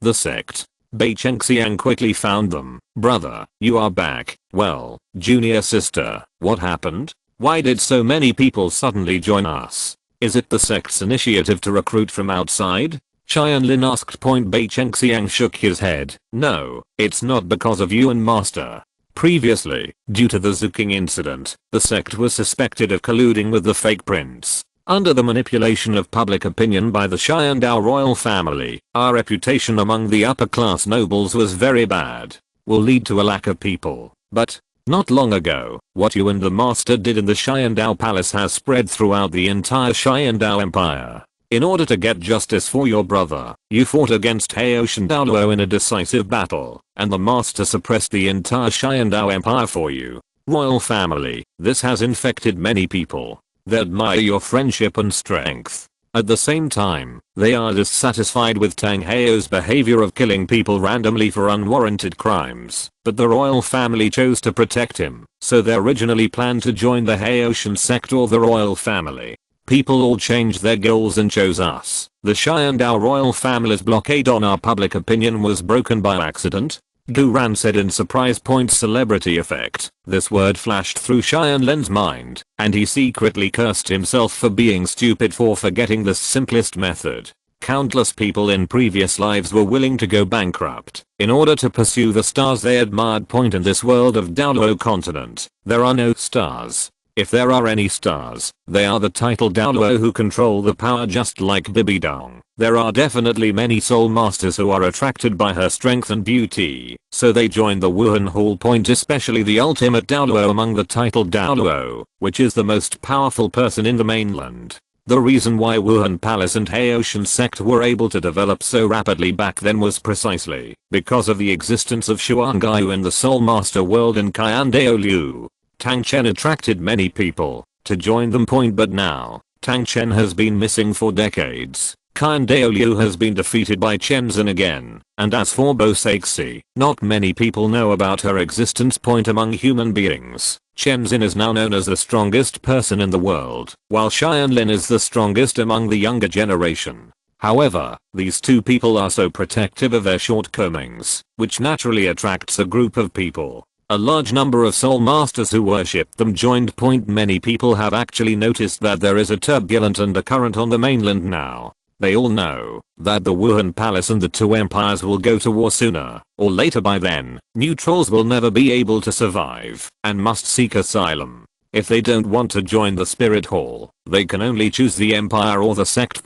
the sect. Bei Chengxiang quickly found them. Brother, you are back. Well, junior sister, what happened? Why did so many people suddenly join us? Is it the sect's initiative to recruit from outside? Tianlin asked. Bei Chengxiang shook his head. No, it's not because of you and master. Previously, due to the Zuking incident, the sect was suspected of colluding with the fake prince. Under the manipulation of public opinion by the Xiandao royal family, our reputation among the upper class nobles was very bad. Will lead to a lack of people. But not long ago, what you and the master did in the Xiandao palace has spread throughout the entire Xiandao empire. In order to get justice for your brother, you fought against Haoshan Douluo in a decisive battle, and the master suppressed the entire Xiandao empire for you. Royal family, this has infected many people. They admire your friendship and strength. At the same time, they are dissatisfied with Tang Heo's behavior of killing people randomly for unwarranted crimes, but the royal family chose to protect him, so they originally planned to join the Haoshan sect or the royal family. People all changed their goals and chose us. The Xiandao royal family's blockade on our public opinion was broken by accident. Guran said in surprise. Celebrity effect. This word flashed through Xianlin's mind, and he secretly cursed himself for being stupid for forgetting the simplest method. Countless people in previous lives were willing to go bankrupt in order to pursue the stars they admired. In this world of Douluo Continent, there are no stars. If there are any stars, they are the title Douluo who control the power, just like Bibidong. There are definitely many soul masters who are attracted by her strength and beauty, so they join the Wuhan Hall. Especially the ultimate Douluo among the title Douluo, which is the most powerful person in the mainland. The reason why Wuhan Palace and Haoshan sect were able to develop so rapidly back then was precisely because of the existence of Shuangaiyu in the Soul Master world in Qiandao Liu. Tang Chen attracted many people to join them. But now, Tang Chen has been missing for decades. Qiandao Liu has been defeated by Chenzin again, and as for Bo Saixi, not many people know about her existence. Among human beings, Chenzin is now known as the strongest person in the world, while Xianlin is the strongest among the younger generation. However, these two people are so protective of their shortcomings, which naturally attracts a group of people. A large number of soul masters who worship them joined. Many people have actually noticed that there is a turbulent undercurrent on the mainland now. They all know that the Wuhan Palace and the two empires will go to war sooner or later. By then, neutrals will never be able to survive and must seek asylum. If they don't want to join the Spirit Hall, they can only choose the Empire or the Sect.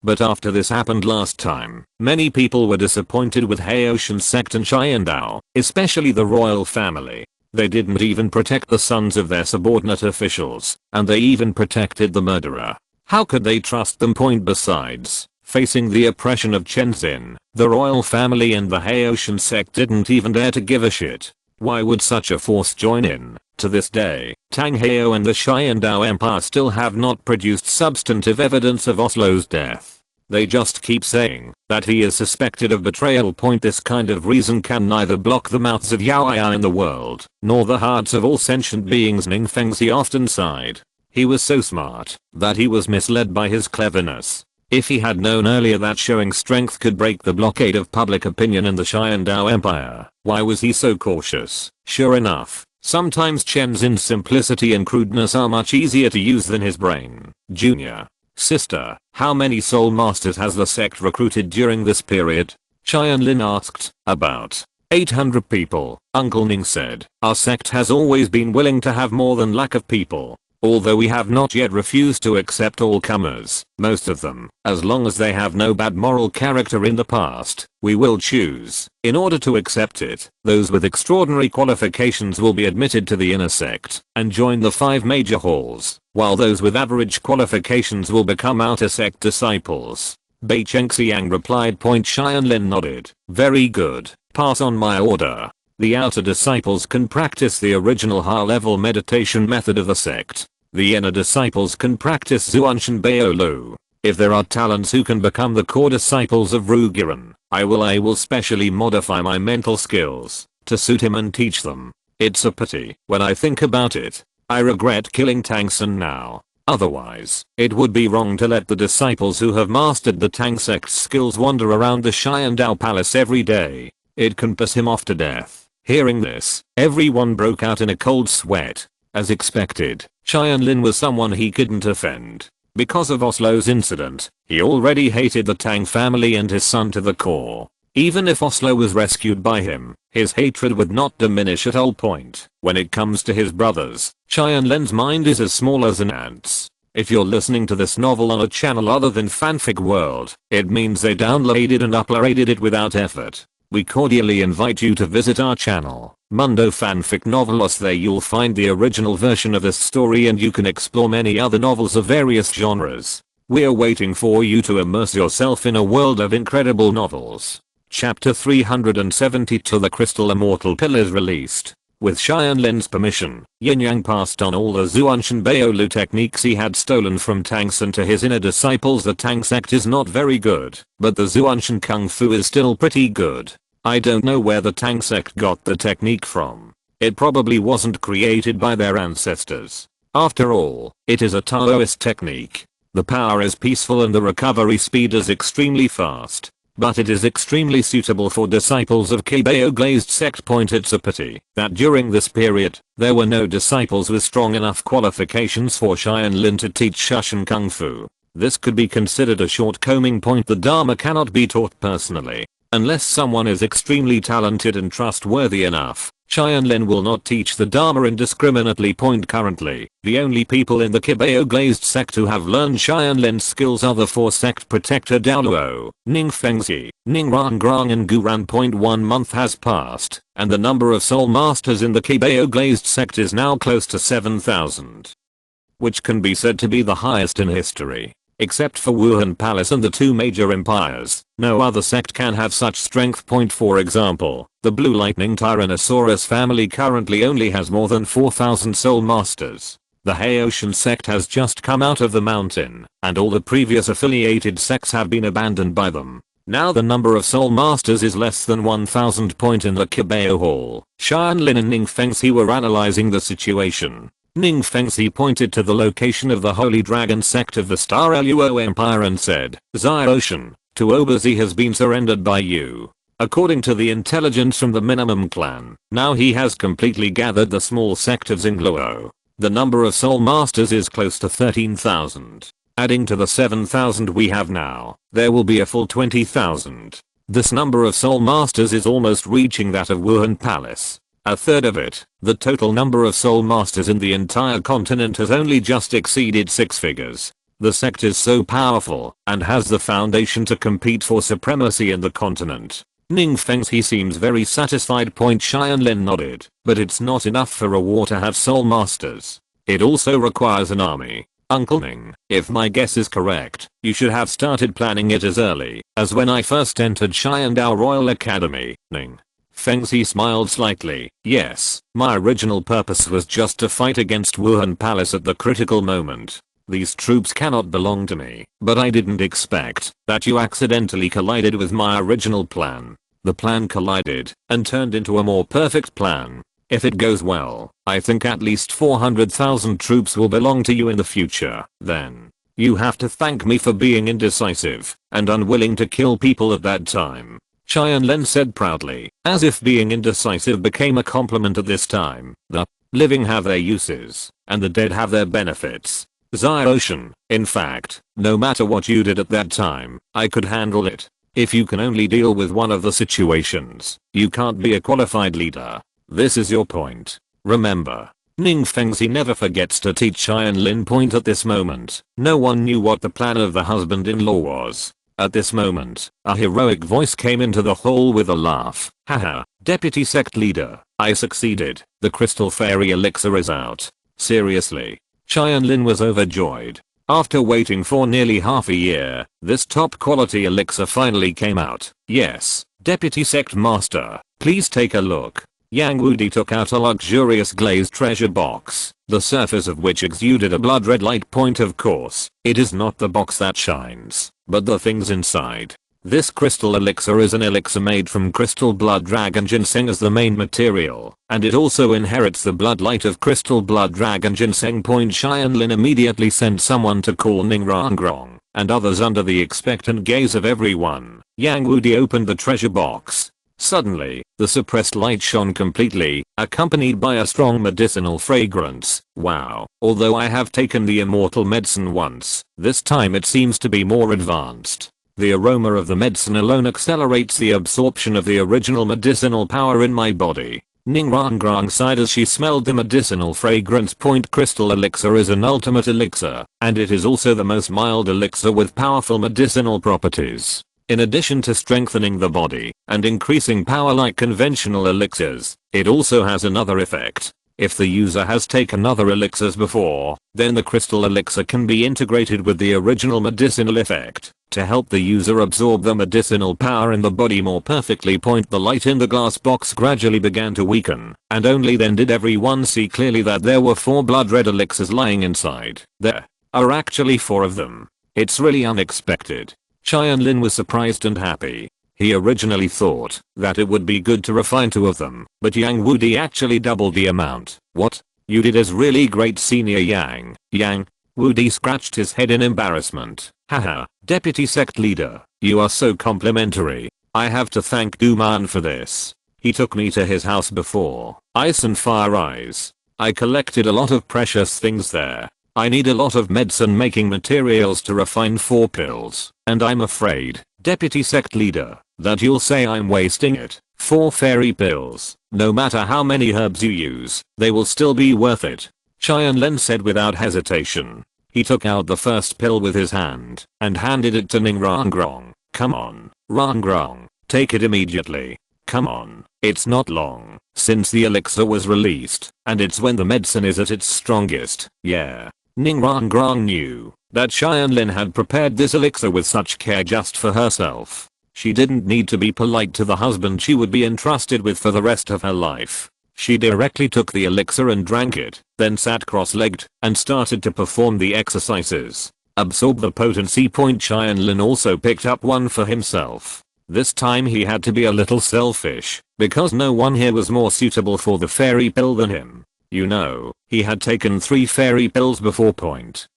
But after this happened last time, many people were disappointed with Haoshan Sect and Xiandao, especially the royal family. They didn't even protect the sons of their subordinate officials, and they even protected the murderer. How could they trust them? Besides, facing the oppression of Chenzin, the royal family and the Haoshan Sect didn't even dare to give a shit. Why would such a force join in? To this day, Tang Heo and the Xiandao Empire still have not produced substantive evidence of Oslo's death. They just keep saying that he is suspected of betrayal. This kind of reason can neither block the mouths of Yaoya in the world, nor the hearts of all sentient beings. Ning Fengxi often sighed. He was so smart that he was misled by his cleverness. If he had known earlier that showing strength could break the blockade of public opinion in the Xiandao Empire, why was he so cautious? Sure enough, sometimes Chenzin's simplicity and crudeness are much easier to use than his brain. Junior sister, how many soul masters has the sect recruited during this period? Tianlin asked. About 800 people, Uncle Ning said. Our sect has always been willing to have more than lack of people. Although we have not yet refused to accept all comers, most of them, as long as they have no bad moral character in the past, we will choose. In order to accept it, those with extraordinary qualifications will be admitted to the inner sect and join the 5 major halls, while those with average qualifications will become outer sect disciples. Bei Chengxiang replied. Xianlin nodded. Very good, pass on my order. The outer disciples can practice the original high-level meditation method of the sect. The inner disciples can practice Zuanshan Baolu. If there are talents who can become the core disciples of Rugiran, I will specially modify my mental skills to suit him and teach them. It's a pity. When I think about it, I regret killing Tangsun now. Otherwise, it would be wrong to let the disciples who have mastered the Tang sect's skills wander around the Xiandao palace every day. It can piss him off to death. Hearing this, everyone broke out in a cold sweat. As expected, Tianlin was someone he couldn't offend. Because of Oslo's incident, he already hated the Tang family and his son to the core. Even if Oslo was rescued by him, his hatred would not diminish at all point. When it comes to his brothers, Tianlin's mind is as small as an ant's. If you're listening to this novel on a channel other than Fanfic World, it means they downloaded and uploaded it without effort. We cordially invite you to visit our channel, Mundo Fanfic Novelos. There you'll find the original version of this story and you can explore many other novels of various genres. We're waiting for you to immerse yourself in a world of incredible novels. Chapter 372 The Crystal Immortal Pill is released. With Xianlin's permission, Yin Yang passed on all the Zuanshan Baolu techniques he had stolen from Tangsun to his inner disciples. The Tang sect is not very good, but the Zuanshan Kung Fu is still pretty good. I don't know where the Tang sect got the technique from. It probably wasn't created by their ancestors. After all, it is a Taoist technique. The power is peaceful and the recovery speed is extremely fast. But it is extremely suitable for disciples of Qibao Glazed sect. It's a pity that during this period, there were no disciples with strong enough qualifications for Xianlin to teach Shushan Kung Fu. This could be considered a shortcoming. The Dharma cannot be taught personally. Unless someone is extremely talented and trustworthy enough, Xianlin will not teach the Dharma indiscriminately. Currently, the only people in the Qibao Glazed sect who have learned Xianlin's skills are the 4 sect protector Douluo, Ning Fengzi, Ning Rangrang and Guran. 1 month has passed, and the number of soul masters in the Qibao Glazed sect is now close to 7,000. Which can be said to be the highest in history. Except for Wuhan Palace and the 2 major empires, no other sect can have such strength. For example, the Blue Lightning Tyrannosaurus family currently only has more than 4,000 soul masters. The Haoshan sect has just come out of the mountain, and all the previous affiliated sects have been abandoned by them. Now the number of soul masters is less than 1,000. In the Qibao Hall, Xianlin and Ning Fengzi were analyzing the situation. Ning Fengzi pointed to the location of the Holy Dragon sect of the Star Luo Empire and said, Xiaoshan, Tuobazi has been surrendered by you. According to the intelligence from the Minimum Clan, now he has completely gathered the small sect of Xingluo. The number of soul masters is close to 13,000. Adding to the 7,000 we have now, there will be a full 20,000. This number of soul masters is almost reaching that of Wuhan Palace. A third of it. The total number of soul masters in the entire continent has only just exceeded 6 figures. The sect is so powerful and has the foundation to compete for supremacy in the continent. Ning Fengzi seems very satisfied. Xianlin nodded, but it's not enough for a war to have soul masters. It also requires an army. Uncle Ning, if my guess is correct, you should have started planning it as early as when I first entered Xiandao Royal Academy. Ning Fengzi smiled slightly. Yes, my original purpose was just to fight against Wuhan Palace at the critical moment. These troops cannot belong to me, but I didn't expect that you accidentally collided with my original plan. The plan collided and turned into a more perfect plan. If it goes well, I think at least 400,000 troops will belong to you in the future. Then, you have to thank me for being indecisive and unwilling to kill people at that time. Xianlin said proudly, as if being indecisive became a compliment at this time. The living have their uses, and the dead have their benefits. Xiaoshan, in fact, no matter what you did at that time, I could handle it. If you can only deal with one of the situations, you can't be a qualified leader. This is your point. Remember, Ning Fengzi never forgets to teach Xianlin. At this moment, no one knew what the plan of the husband-in-law was. At this moment, a heroic voice came into the hall with a laugh. Haha, Deputy Sect Leader, I succeeded. The Crystal Fairy Elixir is out. Seriously. Xianlin was overjoyed. After waiting for nearly half a year, this top quality elixir finally came out. Yes, Deputy Sect Master, please take a look. Yang Wudi took out a luxurious glazed treasure box, the surface of which exuded a blood red light. Of course, it is not the box that shines, but the things inside. This crystal elixir is an elixir made from crystal blood dragon ginseng as the main material, and it also inherits the bloodlight of crystal blood dragon ginseng. Tianlin immediately sent someone to call Ningrangrong, and others under the expectant gaze of everyone. Yang Wudi opened the treasure box. Suddenly, the suppressed light shone completely, accompanied by a strong medicinal fragrance. Wow, although I have taken the immortal medicine once, this time it seems to be more advanced. The aroma of the medicine alone accelerates the absorption of the original medicinal power in my body. Ningrangrong sighed as she smelled the medicinal fragrance. Crystal elixir is an ultimate elixir, and it is also the most mild elixir with powerful medicinal properties. In addition to strengthening the body and increasing power like conventional elixirs, it also has another effect. If the user has taken other elixirs before, then the crystal elixir can be integrated with the original medicinal effect to help the user absorb the medicinal power in the body more perfectly. The light in the glass box gradually began to weaken, and only then did everyone see clearly that there were 4 blood red elixirs lying inside. There are actually 4 of them. It's really unexpected. Tianlin was surprised and happy. He originally thought that it would be good to refine 2 of them, but Yang Wudi actually doubled the amount. What you did is really great, Senior Yang. Yang Wudi scratched his head in embarrassment. Haha, Deputy Sect Leader, you are so complimentary. I have to thank Duman for this. He took me to his house before. Ice and Fire Eyes. I collected a lot of precious things there. I need a lot of medicine making materials to refine 4 pills, and I'm afraid, Deputy Sect Leader, that you'll say I'm wasting it. 4 fairy pills, no matter how many herbs you use, they will still be worth it. Tianlin said without hesitation. He took out the first pill with his hand and handed it to Ningrangrong. Come on, Rangrong, take it immediately. Come on, it's not long since the elixir was released, and it's when the medicine is at its strongest. Yeah. Ningrangrong knew that Tianlin had prepared this elixir with such care just for herself. She didn't need to be polite to the husband she would be entrusted with for the rest of her life. She directly took the elixir and drank it, then sat cross-legged and started to perform the exercises. Absorb the potency. Tianlin also picked up one for himself. This time he had to be a little selfish, because no one here was more suitable for the fairy pill than him. You know, he had taken 3 fairy pills before.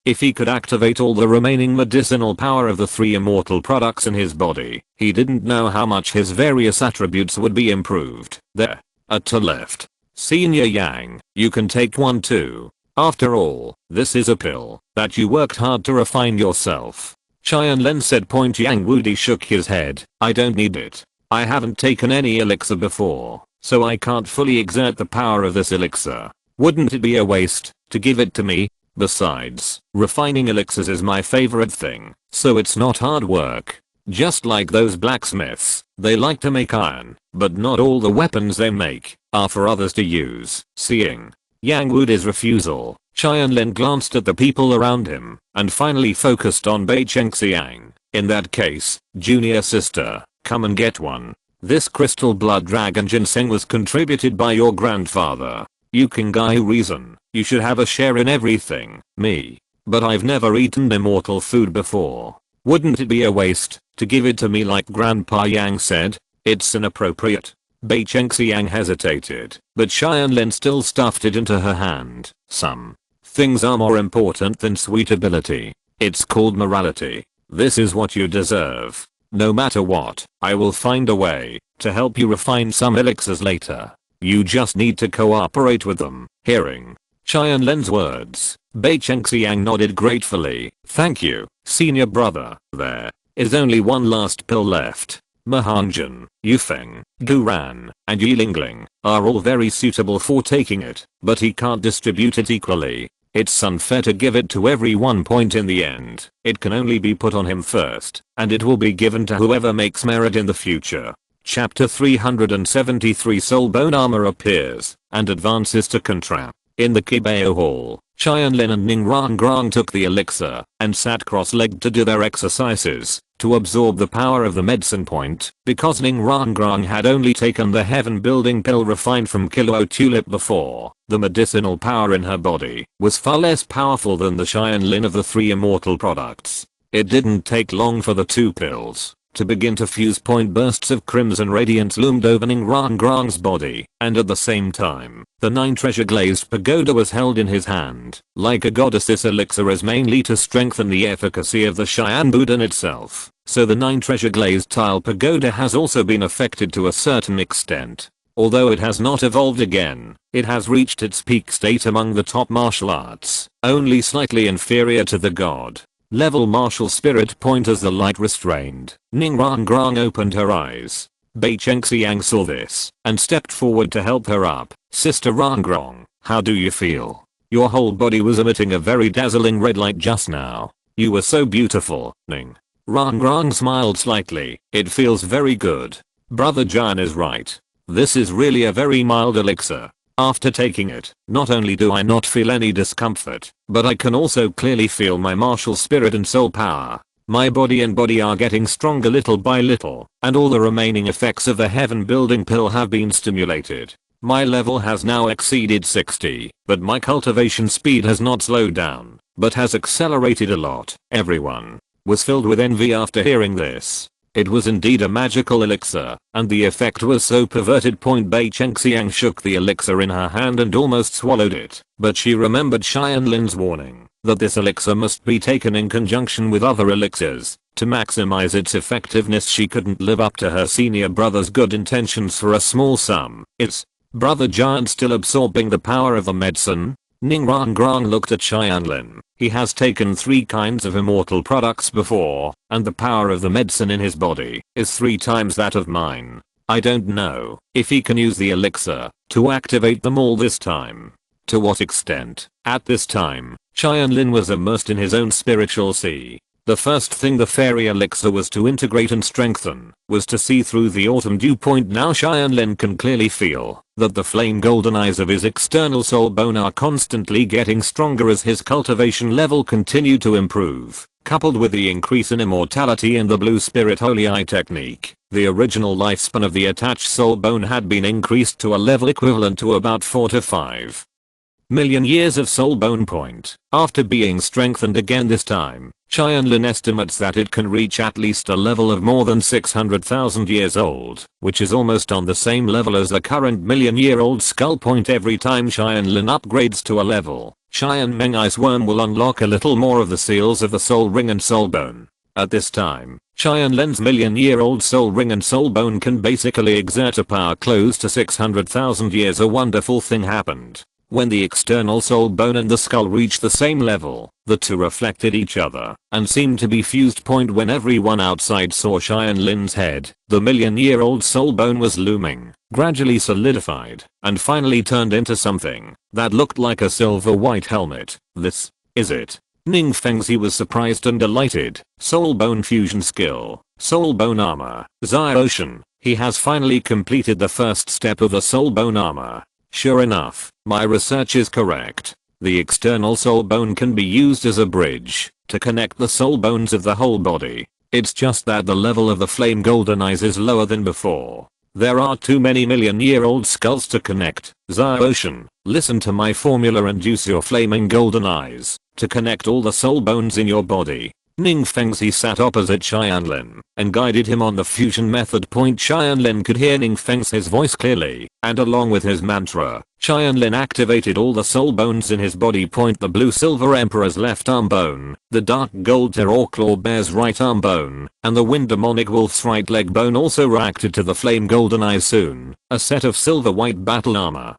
If he could activate all the remaining medicinal power of the 3 immortal products in his body, he didn't know how much his various attributes would be improved. There. At the left. Senior Yang, you can take one too. After all, this is a pill that you worked hard to refine yourself. Tianlin said. Yang Wudi shook his head. I don't need it. I haven't taken any elixir before, so I can't fully exert the power of this elixir. Wouldn't it be a waste to give it to me? Besides, refining elixirs is my favorite thing, so it's not hard work. Just like those blacksmiths, they like to make iron, but not all the weapons they make are for others to use. Seeing Yang Wudi's refusal, Tianlin glanced at the people around him and finally focused on Bei Chengxiang. In that case, junior sister, come and get one. This crystal blood dragon ginseng was contributed by your grandfather. You can guy reason you should have a share in everything. Me. But I've never eaten immortal food before. Wouldn't it be a waste to give it to me like Grandpa Yang said? It's inappropriate. Bei Chengxiang hesitated, but Tianlin still stuffed it into her hand. Some things are more important than suitability. It's called morality. This is what you deserve. No matter what, I will find a way to help you refine some elixirs later. You just need to cooperate with them. Hearing Tianlin's words, Bei Chengxiang nodded gratefully. Thank you, senior brother. There is only one last pill left. Mahanjin, Yufeng, Guran, and Yilingling are all very suitable for taking it, but he can't distribute it equally. It's unfair to give it to everyone. In the end, it can only be put on him first, and it will be given to whoever makes merit in the future. Chapter 373. Soul Bone Armor appears and advances to Contrap. In the Qibao Hall, Tianlin and Ningrangrong took the elixir and sat cross-legged to do their exercises to absorb the power of the medicine point. Because Ningrangrong had only taken the heaven building pill refined from Kilo Tulip before, the medicinal power in her body was far less powerful than the Tianlin of the 3 immortal products. It didn't take long for the 2 pills to begin to fuse. Bursts of crimson radiance loomed over Ning Rangrang's body, and at the same time, the 9-treasure glazed pagoda was held in his hand. Like a goddess, this elixir is mainly to strengthen the efficacy of the Cheyenne Buddha itself, so the 9-treasure glazed tile pagoda has also been affected to a certain extent. Although it has not evolved again, it has reached its peak state among the top martial arts, only slightly inferior to the god level martial spirit. As the light restrained, Ning Rangrang opened her eyes. Bei Chengxiang saw this and stepped forward to help her up. Sister Rangrang, how do you feel? Your whole body was emitting a very dazzling red light just now. You were so beautiful. Ning Rangrang smiled slightly. It feels very good. Brother Jian is right. This is really a very mild elixir. After taking it, not only do I not feel any discomfort, but I can also clearly feel my martial spirit and soul power. My body and body are getting stronger little by little, and all the remaining effects of the heaven building pill have been stimulated. My level has now exceeded 60, but my cultivation speed has not slowed down, but has accelerated a lot. Everyone was filled with envy after hearing this. It was indeed a magical elixir, and the effect was so perverted. Bei Chengxiang shook the elixir in her hand and almost swallowed it, but she remembered Tianlin's warning that this elixir must be taken in conjunction with other elixirs to maximize its effectiveness. She couldn't live up to her senior brother's good intentions for a small sum. Is Brother Giant still absorbing the power of the medicine? Ning Rangrang looked at Tianlin. He has taken 3 kinds of immortal products before, and the power of the medicine in his body is 3 times that of mine. I don't know if he can use the elixir to activate them all this time. To what extent? At this time, Tianlin was immersed in his own spiritual sea. The first thing the fairy elixir was to integrate and strengthen was to see through the autumn dew. Now Tianlin can clearly feel that the flame golden eyes of his external soul bone are constantly getting stronger as his cultivation level continued to improve. Coupled with the increase in immortality in the blue spirit holy eye technique, the original lifespan of the attached soul bone had been increased to a level equivalent to about 4 to 5 million years of soul bone. After being strengthened again this time, Tianlin estimates that it can reach at least a level of more than 600,000 years old, which is almost on the same level as the current million-year-old skull. Every time Tianlin upgrades to a level, Cheyenne Meng Ice Worm will unlock a little more of the seals of the soul ring and soul bone. At this time, Tianlin's million-year-old soul ring and soul bone can basically exert a power close to 600,000 years. A wonderful thing happened. When the external soul bone and the skull reached the same level, the two reflected each other and seemed to be fused. When everyone outside saw Tianlin's head, the million-year-old soul bone was looming, gradually solidified, and finally turned into something that looked like a silver white helmet. This is it. Ning Fengzi was surprised and delighted. Soul bone fusion skill, soul bone armor, Ocean. He has finally completed the first step of the soul bone armor. Sure enough, my research is correct. The external soul bone can be used as a bridge to connect the soul bones of the whole body. It's just that the level of the flame golden eyes is lower than before. There are too many million-year-old skulls to connect. Ocean, listen to my formula and use your flaming golden eyes to connect all the soul bones in your body. Ning Fengzi sat opposite Tianlin and guided him on the fusion method. Tianlin could hear Ning Fengzi's voice clearly, and along with his mantra, Tianlin activated all the soul bones in his body. The blue silver emperor's left arm bone, the dark gold terror claw bear's right arm bone, and the wind demonic wolf's right leg bone also reacted to the flame golden eyes. Soon, a set of silver white battle armor,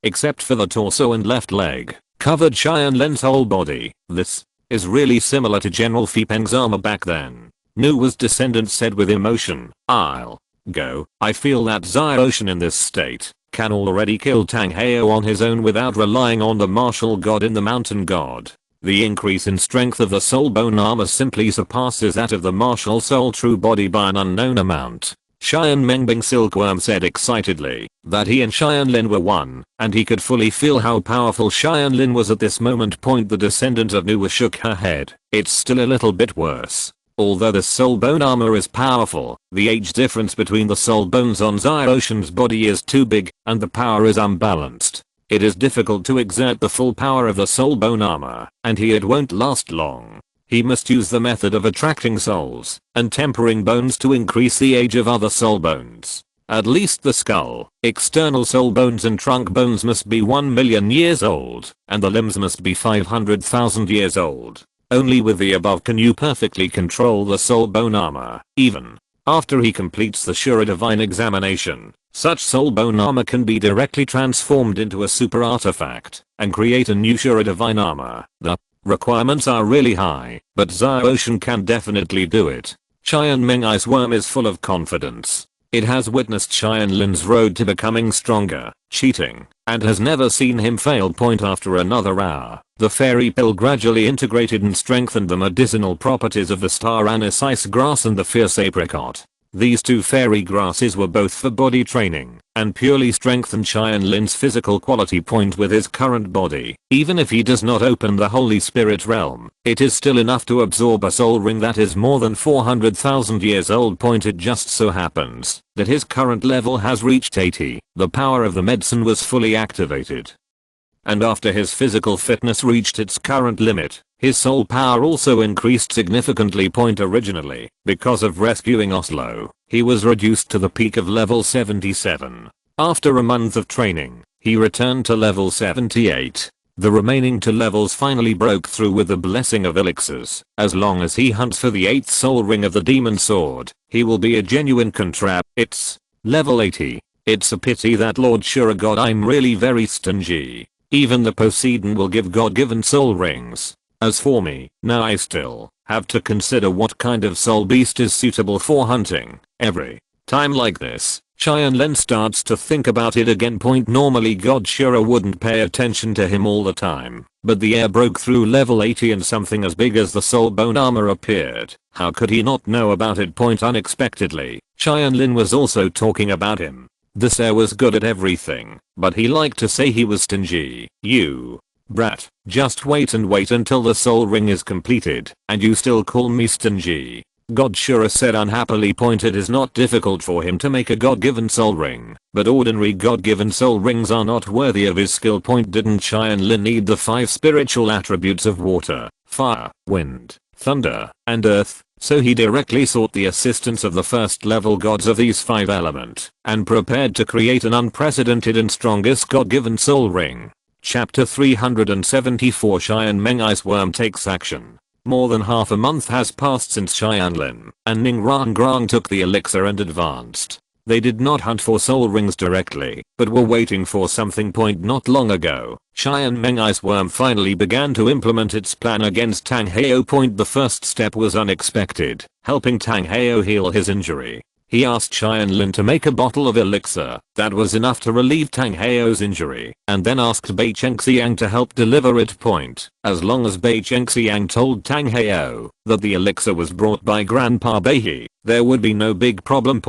except for the torso and left leg, covered Tianlin's whole body. This is really similar to General Fipeng's armor back then. Nuwa's descendant said with emotion. I'll go. I feel that Ocean in this state can already kill Tang Heo on his own without relying on the martial god in the mountain god. The increase in strength of the soul bone armor simply surpasses that of the martial soul true body by an unknown amount. Cheyenne Mengbing Silkworm said excitedly that he and Tianlin were one, and he could fully feel how powerful Tianlin was at this moment. The descendant of Nuwa shook her head. It's still a little bit worse. Although the soul bone armor is powerful, the age difference between the soul bones on Ocean's body is too big, and the power is unbalanced. It is difficult to exert the full power of the soul bone armor, and it won't last long. He must use the method of attracting souls and tempering bones to increase the age of other soul bones. At least the skull, external soul bones and trunk bones must be 1 million years old, and the limbs must be 500,000 years old. Only with the above can you perfectly control the soul bone armor. Even after he completes the Shura Divine examination, such soul bone armor can be directly transformed into a super artifact and create a new Shura Divine armor. The requirements are really high, but Xiaoshan can definitely do it. Tianlin Ice Worm is full of confidence. It has witnessed Tianlin's road to becoming stronger, cheating, and has never seen him fail point after another hour. The fairy pill gradually integrated and strengthened the medicinal properties of the star anise ice grass and the fierce apricot. These two fairy grasses were both for body training and purely strengthened Tianlin's physical quality point with his current body. Even if he does not open the Holy Spirit realm, it is still enough to absorb a soul ring that is more than 400,000 years old. It just so happens that his current level has reached 80. The power of the medicine was fully activated. And after his physical fitness reached its current limit, his soul power also increased significantly. Originally, because of rescuing Oslo, he was reduced to the peak of level 77. After a month of training, he returned to level 78. The remaining 2 levels finally broke through with the blessing of elixirs. As long as he hunts for the 8th soul ring of the demon sword, he will be a genuine contrap. It's level 80. It's a pity that Lord Shura God, I'm really very stingy. Even the Poseidon will give God-given soul rings. As for me, now I still have to consider what kind of soul beast is suitable for hunting. Every time like this, Tianlin starts to think about it again. Normally God Shura wouldn't pay attention to him all the time, but the air broke through level 80 and something as big as the soul bone armor appeared. How could he not know about it? Unexpectedly, Tianlin was also talking about him. This air was good at everything, but he liked to say he was stingy. You brat, just wait and wait until the soul ring is completed, and you still call me stingy. God Shura said unhappily. It is not difficult for him to make a god-given soul ring, but ordinary god-given soul rings are not worthy of his skill. Didn't Tianlin need the 5 spiritual attributes of water, fire, wind, thunder, and earth? So he directly sought the assistance of the first level gods of these 5 elements, and prepared to create an unprecedented and strongest god-given soul ring. Chapter 374 Tianlin Ice Worm takes action. More than half a month has passed since Tianlin and Ningrangrang took the elixir and advanced. They did not hunt for soul rings directly, but were waiting for something. Not long ago, Tianlin Ice Worm finally began to implement its plan against Tang Heo. The first step was unexpected, helping Tang Heo heal his injury. He asked Tianlin to make a bottle of elixir that was enough to relieve Tang Heo's injury, and then asked Bei Chengxiang to help deliver it. As long as Bei Chengxiang told Tang Heo that the elixir was brought by Grandpa Beihe, there would be no big problem.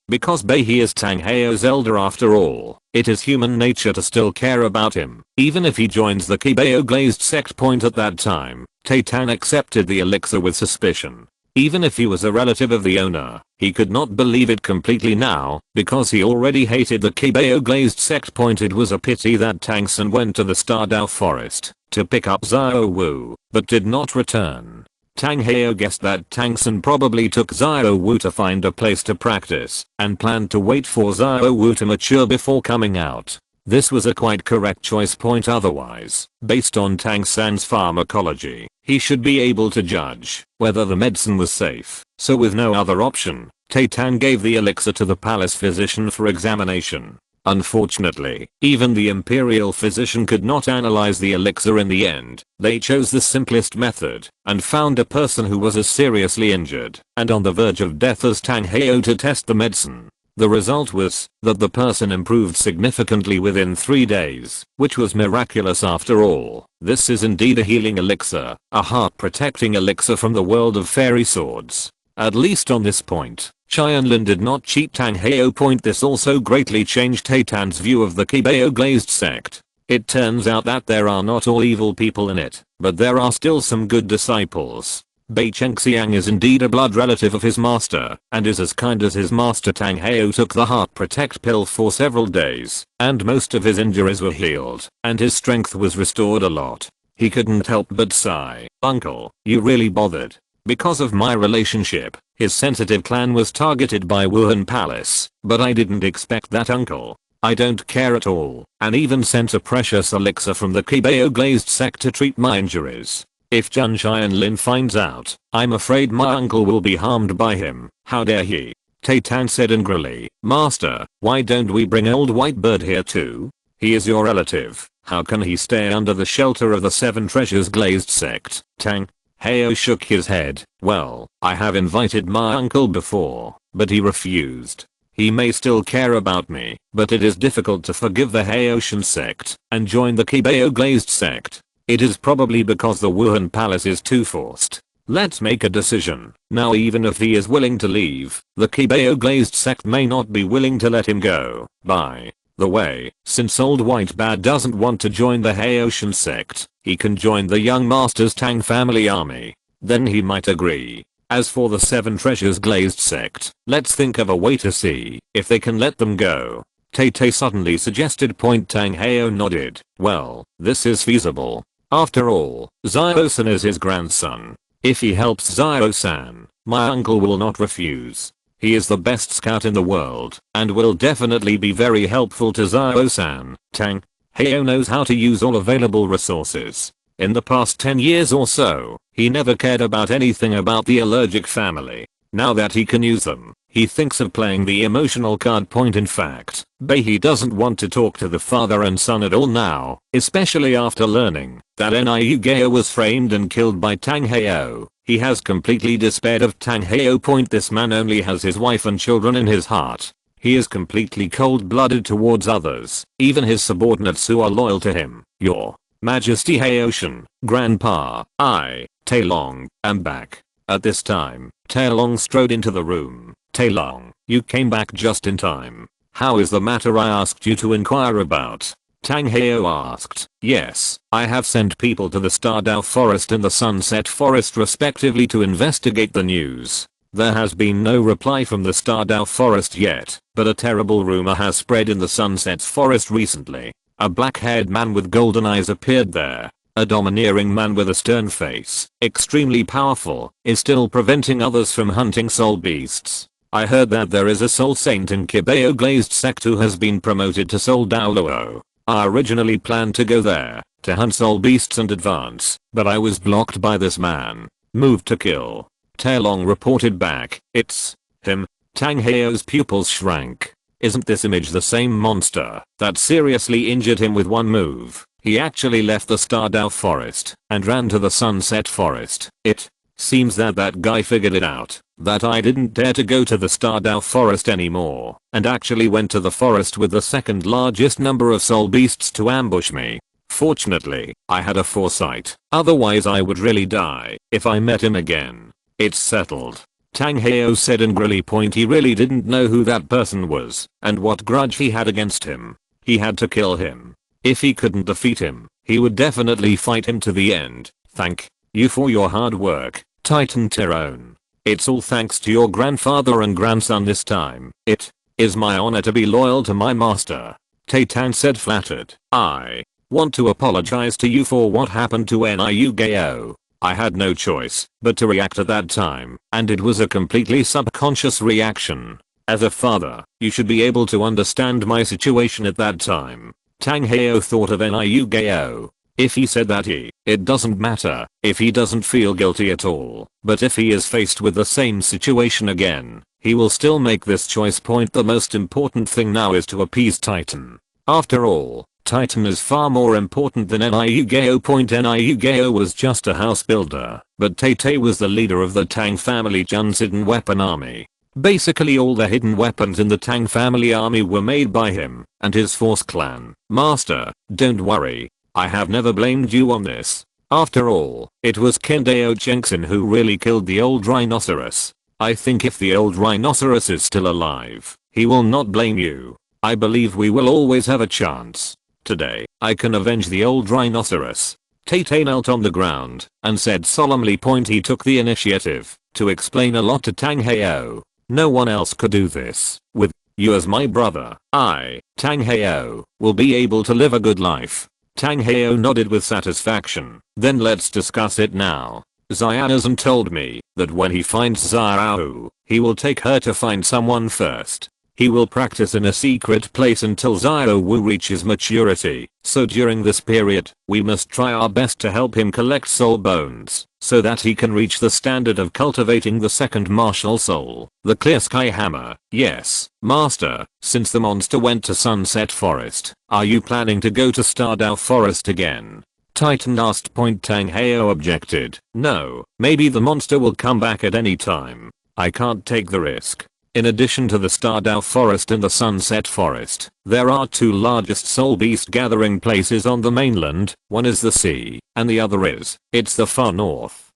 Because Beihe is Tang Heo's elder after all, it is human nature to still care about him, even if he joins the Qibao Glazed sect. At that time, Tang accepted the elixir with suspicion. Even if he was a relative of the owner, he could not believe it completely now, because he already hated the Qibao Glazed sect. It was a pity that Tang San went to the Stardao forest to pick up Xiao Wu, but did not return. Tang Heo guessed that Tang San probably took Xiao Wu to find a place to practice, and planned to wait for Xiao Wu to mature before coming out. This was a quite correct choice. Otherwise, based on Tang San's pharmacology, he should be able to judge whether the medicine was safe. So with no other option, Tang gave the elixir to the palace physician for examination. Unfortunately, even the imperial physician could not analyze the elixir in the end. They chose the simplest method and found a person who was as seriously injured and on the verge of death as Tang Heo to test the medicine. The result was that the person improved significantly within 3 days, which was miraculous after all. This is indeed a healing elixir, a heart-protecting elixir from the world of fairy swords. At least on this point, Tianlin did not cheat Tang Heo. This also greatly changed Tang's view of the Qibao Glazed sect. It turns out that there are not all evil people in it, but there are still some good disciples. Bei Chengxiang is indeed a blood relative of his master, and is as kind as his master. Tang Heo took the heart protect pill for several days, and most of his injuries were healed, and his strength was restored a lot. He couldn't help but sigh. Uncle, you really bothered. Because of my relationship, his sensitive clan was targeted by Wuhan Palace, but I didn't expect that, uncle. I don't care at all, and even sent a precious elixir from the Qibao glazed sect to treat my injuries. If Tianlin finds out, I'm afraid my uncle will be harmed by him. How dare he? Titan said angrily. Master, why don't we bring old white bird here too? He is your relative. How can he stay under the shelter of the Seven Treasures glazed sect? Tang Heo shook his head. Well, I have invited my uncle before, but he refused. He may still care about me, but it is difficult to forgive the Haoshan sect and join the Qibao glazed sect. It is probably because the Wuhan Palace is too forced. Let's make a decision. Now even if he is willing to leave, the Qibao glazed sect may not be willing to let him go. By the way, since old white bad doesn't want to join the Haoshan sect, he can join the young master's Tang family army. Then he might agree. As for the Seven Treasures glazed sect, let's think of a way to see if they can let them go. Tay suddenly suggested. Tang Heo nodded. Well, this is feasible. After all, Zio-san is his grandson. If he helps Zio-san, my uncle will not refuse. He is the best scout in the world and will definitely be very helpful to Zio-san. Tang Heo knows how to use all available resources. In the past 10 years or so, he never cared about anything about the allergic family. Now that he can use them, he thinks of playing the emotional card. In fact, he doesn't want to talk to the father and son at all now, especially after learning that Niu Gao was framed and killed by Tang Heo. He has completely despaired of Tang Heo. This man only has his wife and children in his heart. He is completely cold-blooded towards others, even his subordinates who are loyal to him. Your Majesty Haoshan, Grandpa, I, Tailong, am back. At this time, Tailong strode into the room. Tailong, you came back just in time. How is the matter I asked you to inquire about? Tang Heo asked. Yes, I have sent people to the Stardow Forest and the Sunset Forest respectively to investigate the news. There has been no reply from the Stardow Forest yet, but a terrible rumor has spread in the Sunset Forest recently. A black-haired man with golden eyes appeared there. A domineering man with a stern face, extremely powerful, is still preventing others from hunting soul beasts. I heard that there is a soul saint in Qibao glazed sect who has been promoted to Sword Douluo. I originally planned to go there, to hunt soul beasts and advance, but I was blocked by this man. Moved to kill. Tailong reported back. It's him. Tang Heo's pupils shrank. Isn't this image the same monster that seriously injured him with one move? He actually left the Stardow Forest and ran to the Sunset Forest. It seems that guy figured it out, that I didn't dare to go to the Stardow Forest anymore, and actually went to the forest with the second largest number of soul beasts to ambush me. Fortunately, I had a foresight, otherwise I would really die if I met him again. It's settled. Tang Heo said angrily. He really didn't know who that person was and what grudge he had against him. He had to kill him. If he couldn't defeat him, he would definitely fight him to the end. Thank you for your hard work, Titan Tyrone. It's all thanks to your grandfather and grandson this time. It is my honor to be loyal to my master. Titan said, flattered. I want to apologize to you for what happened to Niu Gao. I had no choice but to react at that time, and it was a completely subconscious reaction. As a father, you should be able to understand my situation at that time. Tang Heo thought of Niu Gao. If he said that it doesn't matter if he doesn't feel guilty at all, but if he is faced with the same situation again, he will still make this choice. The most important thing now is to appease Titan. After all, Titan is far more important than Niu Gao. Niu Gao was just a house builder, but Tay was the leader of the Tang family Jun's hidden weapon army. Basically all the hidden weapons in the Tang family army were made by him and his Force clan. Master, don't worry. I have never blamed you on this. After all, it was Kendao Jensen who really killed the old rhinoceros. I think if the old rhinoceros is still alive, he will not blame you. I believe we will always have a chance. Today, I can avenge the old rhinoceros. Tay knelt on the ground and said solemnly. He took the initiative to explain a lot to Tang Heo. No one else could do this. With you as my brother, I, Tang Heo, will be able to live a good life. Tang Heo nodded with satisfaction. Then let's discuss it now. Xianazan told me that when he finds Xiao, he will take her to find someone first. He will practice in a secret place until Xiao Wu reaches maturity, so during this period, we must try our best to help him collect soul bones, so that he can reach the standard of cultivating the second martial soul, the Clear Sky Hammer. Yes, Master, since the monster went to Sunset Forest, are you planning to go to Stardao Forest again? Titan asked. Tang Heo objected. No, maybe the monster will come back at any time. I can't take the risk. In addition to the Stardao Forest and the Sunset Forest, there are two largest soul beast gathering places on the mainland. One is the sea, and the other it's the far north.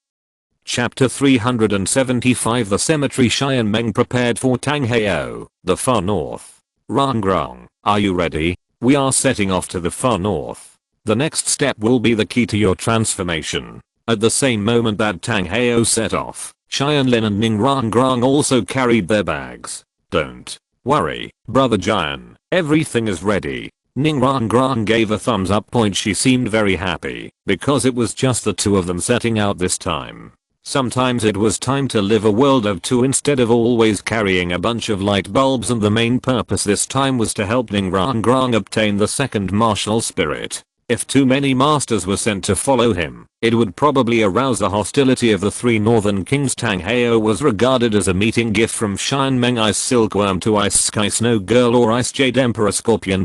Chapter 375. The cemetery. Xian Meng prepared for Tang Heo, the far north. Rong, are you ready? We are setting off to the far north. The next step will be the key to your transformation. At the same moment that Tang Heo set off, Tianlin and Ning Rong also carried their bags. Don't worry, Brother Jian, everything is ready. Ning Rong gave a thumbs up. She seemed very happy, because it was just the two of them setting out this time. Sometimes it was time to live a world of two instead of always carrying a bunch of light bulbs, and the main purpose this time was to help Ning Rong obtain the second martial spirit. If too many masters were sent to follow him, it would probably arouse the hostility of the three northern kings. Tang Heo was regarded as a meeting gift from Xian Meng Ice Silkworm to Ice Sky Snow Girl or Ice Jade Emperor Scorpion.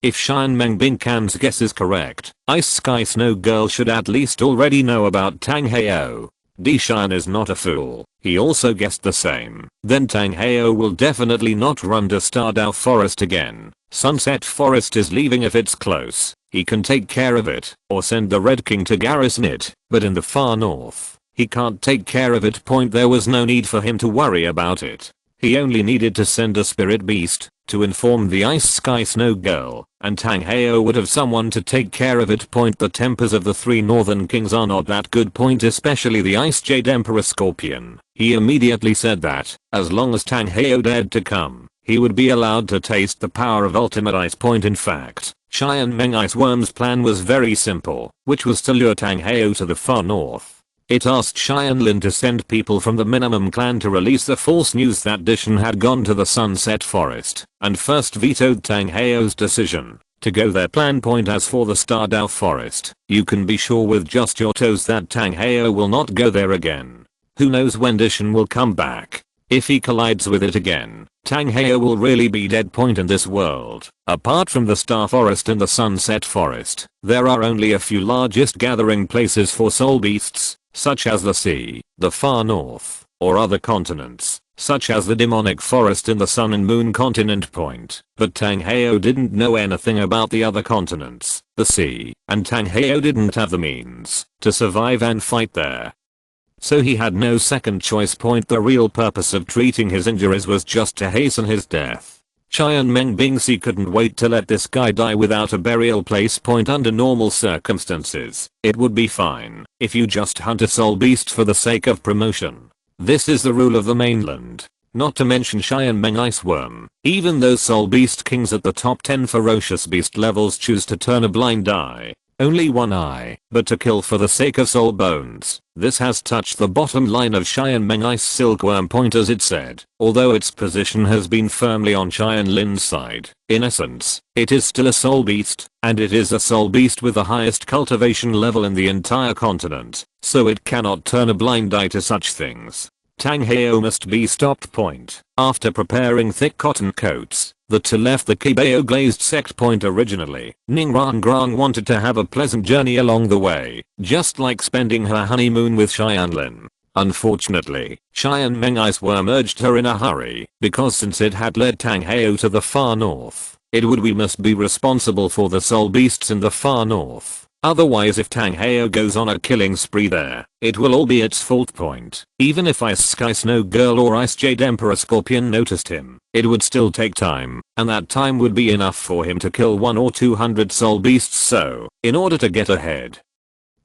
If Xian Meng Binkan's guess is correct, Ice Sky Snow Girl should at least already know about Tang Heo. Xian is not a fool, he also guessed the same. Then Tang Heo will definitely not run to Stardao Forest again. Sunset Forest is leaving. If it's close, he can take care of it, or send the Red King to garrison it, but in the far north, he can't take care of it. There was no need for him to worry about it. He only needed to send a spirit beast to inform the Ice Sky Snow Girl, and Tang Heo would have someone to take care of it. The tempers of the three northern kings are not that good. Especially the Ice Jade Emperor Scorpion. He immediately said that, as long as Tang Heo dared to come, he would be allowed to taste the power of ultimate ice. In fact, Xian Meng Ice Worm's plan was very simple, which was to lure Tang Heo to the far north. It asked Tianlin to send people from the minimum clan to release the false news that Dishan had gone to the Sunset Forest, and first vetoed Tang Heo's decision to go there. As for the Stardao Forest, you can be sure with just your toes that Tang Heo will not go there again. Who knows when Dishan will come back? If he collides with it again, Tang Heo will really be dead. In this world, apart from the Star Forest and the Sunset Forest, there are only a few largest gathering places for soul beasts, such as the sea, the far north, or other continents, such as the demonic forest in the Sun and Moon Continent. But Tang Heo didn't know anything about the other continents, the sea, and Tang Heo didn't have the means to survive and fight there. So he had no second choice. The real purpose of treating his injuries was just to hasten his death. Qian Meng Bingsi couldn't wait to let this guy die without a burial place. Under normal circumstances, it would be fine if you just hunt a soul beast for the sake of promotion. This is the rule of the mainland. Not to mention Xian Meng Ice Worm. Even those soul beast kings at the top 10 ferocious beast levels choose to turn a blind eye. Only one eye, but to kill for the sake of soul bones. This has touched the bottom line of Xian Meng Ice Silkworm. As it said, although its position has been firmly on Tianlin's side, in essence, it is still a soul beast, and it is a soul beast with the highest cultivation level in the entire continent, so it cannot turn a blind eye to such things. Tang Heo must be stopped. After preparing thick cotton coats, the two left the Qibao glazed sect. Originally, Ning Rong wanted to have a pleasant journey along the way, just like spending her honeymoon with Tianlin. Unfortunately, Xian Meng Ice Worm urged her in a hurry, because since it had led Tang Heo to the far north, we must be responsible for the soul beasts in the far north. Otherwise, if Tang Heo goes on a killing spree there, it will all be its fault. Even if Ice Sky Snow Girl or Ice Jade Emperor Scorpion noticed him, it would still take time, and that time would be enough for him to kill 100 or 200 soul beasts. So, in order to get ahead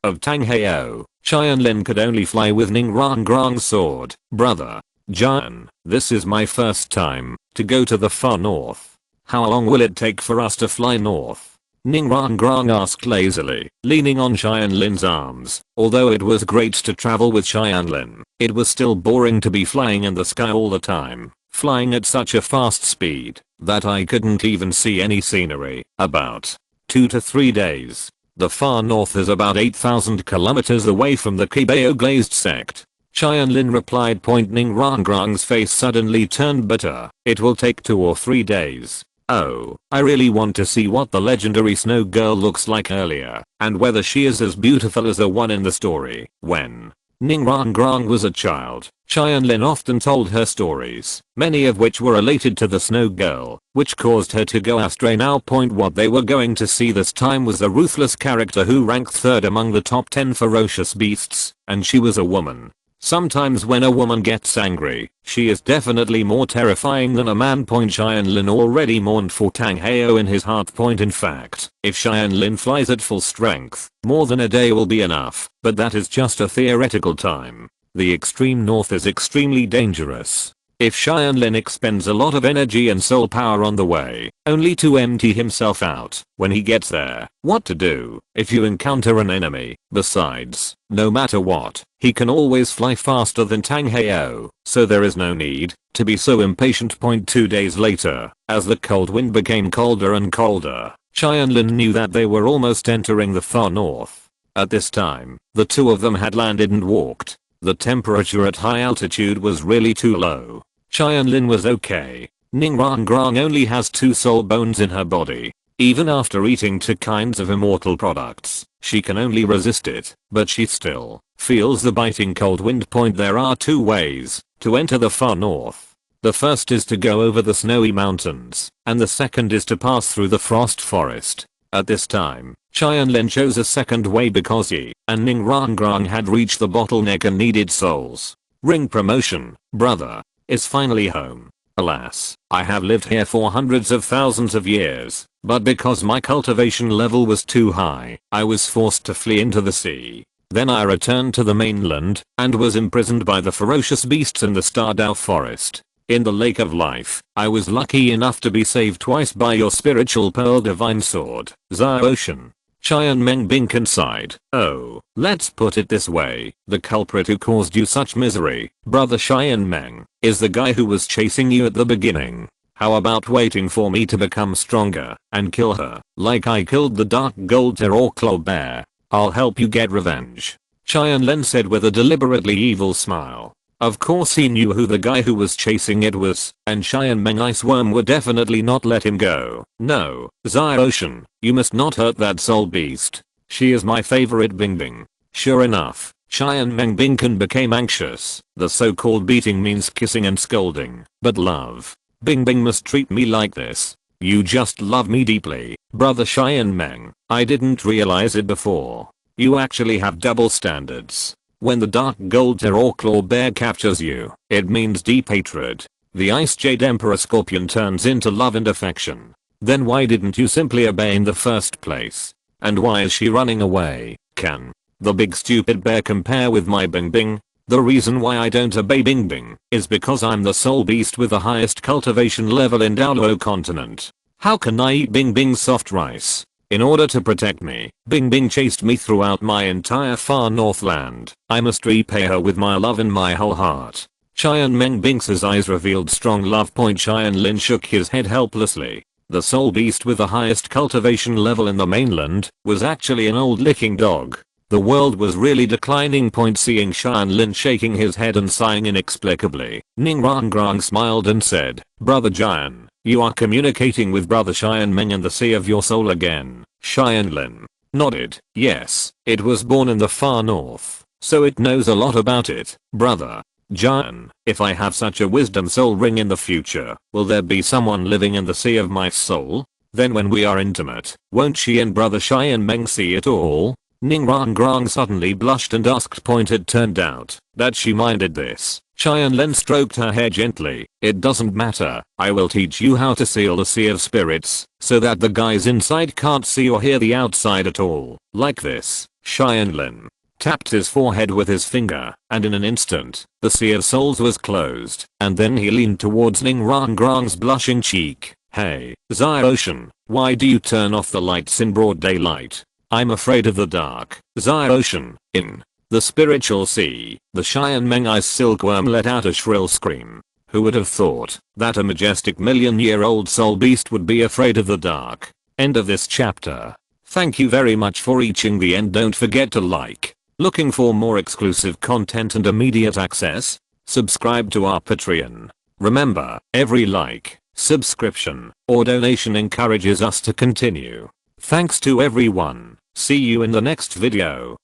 of Tang Heo, Tianlin could only fly with Ning Rong's sword. Brother Jian, this is my first time to go to the far north. How long will it take for us to fly north? Ning Rangrang asked lazily, leaning on Tianlin's arms. Although it was great to travel with Tianlin, it was still boring to be flying in the sky all the time, flying at such a fast speed that I couldn't even see any scenery. About 2 to 3 days. The far north is about 8,000 kilometers away from the Qibao glazed sect. Tianlin replied. Ning Rangrang's face suddenly turned bitter. It will take 2 or 3 days. Oh, I really want to see what the legendary snow girl looks like earlier, and whether she is as beautiful as the one in the story. When Ning Rangrang was a child, Tianlin often told her stories, many of which were related to the snow girl, which caused her to go astray. Now what they were going to see this time was a ruthless character who ranked 3rd among the top 10 ferocious beasts, and she was a woman. Sometimes when a woman gets angry, she is definitely more terrifying than a man. Tianlin already mourned for Tang Heo in his heart. In fact, if Tianlin flies at full strength, more than a day will be enough, but that is just a theoretical time. The extreme north is extremely dangerous. If Tianlin expends a lot of energy and soul power on the way, only to empty himself out when he gets there, what to do if you encounter an enemy? Besides, no matter what, he can always fly faster than Tang Heo, so there is no need to be so impatient. 2 days later, as the cold wind became colder and colder, Tianlin knew that they were almost entering the far north. At this time, the two of them had landed and walked. The temperature at high altitude was really too low. Tianlin was okay. Ning Rangrang only has 2 soul bones in her body. Even after eating 2 kinds of immortal products, she can only resist it, but she still feels the biting cold wind. There are 2 ways to enter the far north. The first is to go over the snowy mountains, and the second is to pass through the frost forest. At this time, Tianlin chose a second way because he and Ning Rangrang had reached the bottleneck and needed souls. Ring promotion, brother, is finally home. Alas, I have lived here for hundreds of thousands of years, but because my cultivation level was too high, I was forced to flee into the sea. Then I returned to the mainland and was imprisoned by the ferocious beasts in the Stardow forest. In the Lake of Life, I was lucky enough to be saved twice by your spiritual pearl divine sword, Ocean. Qian Mengbing sighed. Oh, let's put it this way, the culprit who caused you such misery, brother Qian Meng, is the guy who was chasing you at the beginning. How about waiting for me to become stronger and kill her, like I killed the dark gold terror claw bear? I'll help you get revenge. Tianlin said with a deliberately evil smile. Of course he knew who the guy who was chasing it was, and Qian Meng Iceworm would definitely not let him go. No, Ocean, you must not hurt that soul beast. She is my favorite Bingbing. Sure enough, Qian Meng Bingkan became anxious. The so-called beating means kissing and scolding, but love. Bingbing must treat me like this. You just love me deeply, brother Qian Meng. I didn't realize it before. You actually have double standards. When the dark gold terror claw bear captures you, it means deep hatred. The Ice Jade Emperor Scorpion turns into love and affection. Then why didn't you simply obey in the first place? And why is she running away? Can the big stupid bear compare with my Bingbing? The reason why I don't obey Bingbing is because I'm the soul beast with the highest cultivation level in Douluo Continent. How can I eat Bingbing's soft rice? In order to protect me, Bingbing chased me throughout my entire far northland. I must repay her with my love and my whole heart. Qian Mengbing's eyes revealed strong love. Tianlin shook his head helplessly. The soul beast with the highest cultivation level in the mainland was actually an old licking dog. The world was really declining. Seeing Tianlin shaking his head and sighing inexplicably, Ning Rangrang smiled and said, Brother Jian, you are communicating with brother Qian Meng in the Sea of Your Soul again. Tianlin nodded. Yes, it was born in the far north, so it knows a lot about it. Brother Jian, if I have such a wisdom soul ring in the future, will there be someone living in the Sea of my soul? Then when we are intimate, won't she and brother Qian Meng see it all? Ning Rangrang suddenly blushed and asked. It turned out that she minded this. Tianlin stroked her hair gently. It doesn't matter. I will teach you how to seal the Sea of Spirits so that the guys inside can't see or hear the outside at all. Like this. Tianlin tapped his forehead with his finger, and in an instant, the Sea of Souls was closed, and then he leaned towards Ning Rangrang's blushing cheek. Hey, Zyrocean, why do you turn off the lights in broad daylight? I'm afraid of the dark. Zyrocean, in the spiritual sea, the Cheyenne Meng-Ice silkworm let out a shrill scream. Who would have thought that a majestic million-year-old soul beast would be afraid of the dark? End of this chapter. Thank you very much for reaching the end. Don't forget to like. Looking for more exclusive content and immediate access? Subscribe to our Patreon. Remember, every like, subscription, or donation encourages us to continue. Thanks to everyone. See you in the next video.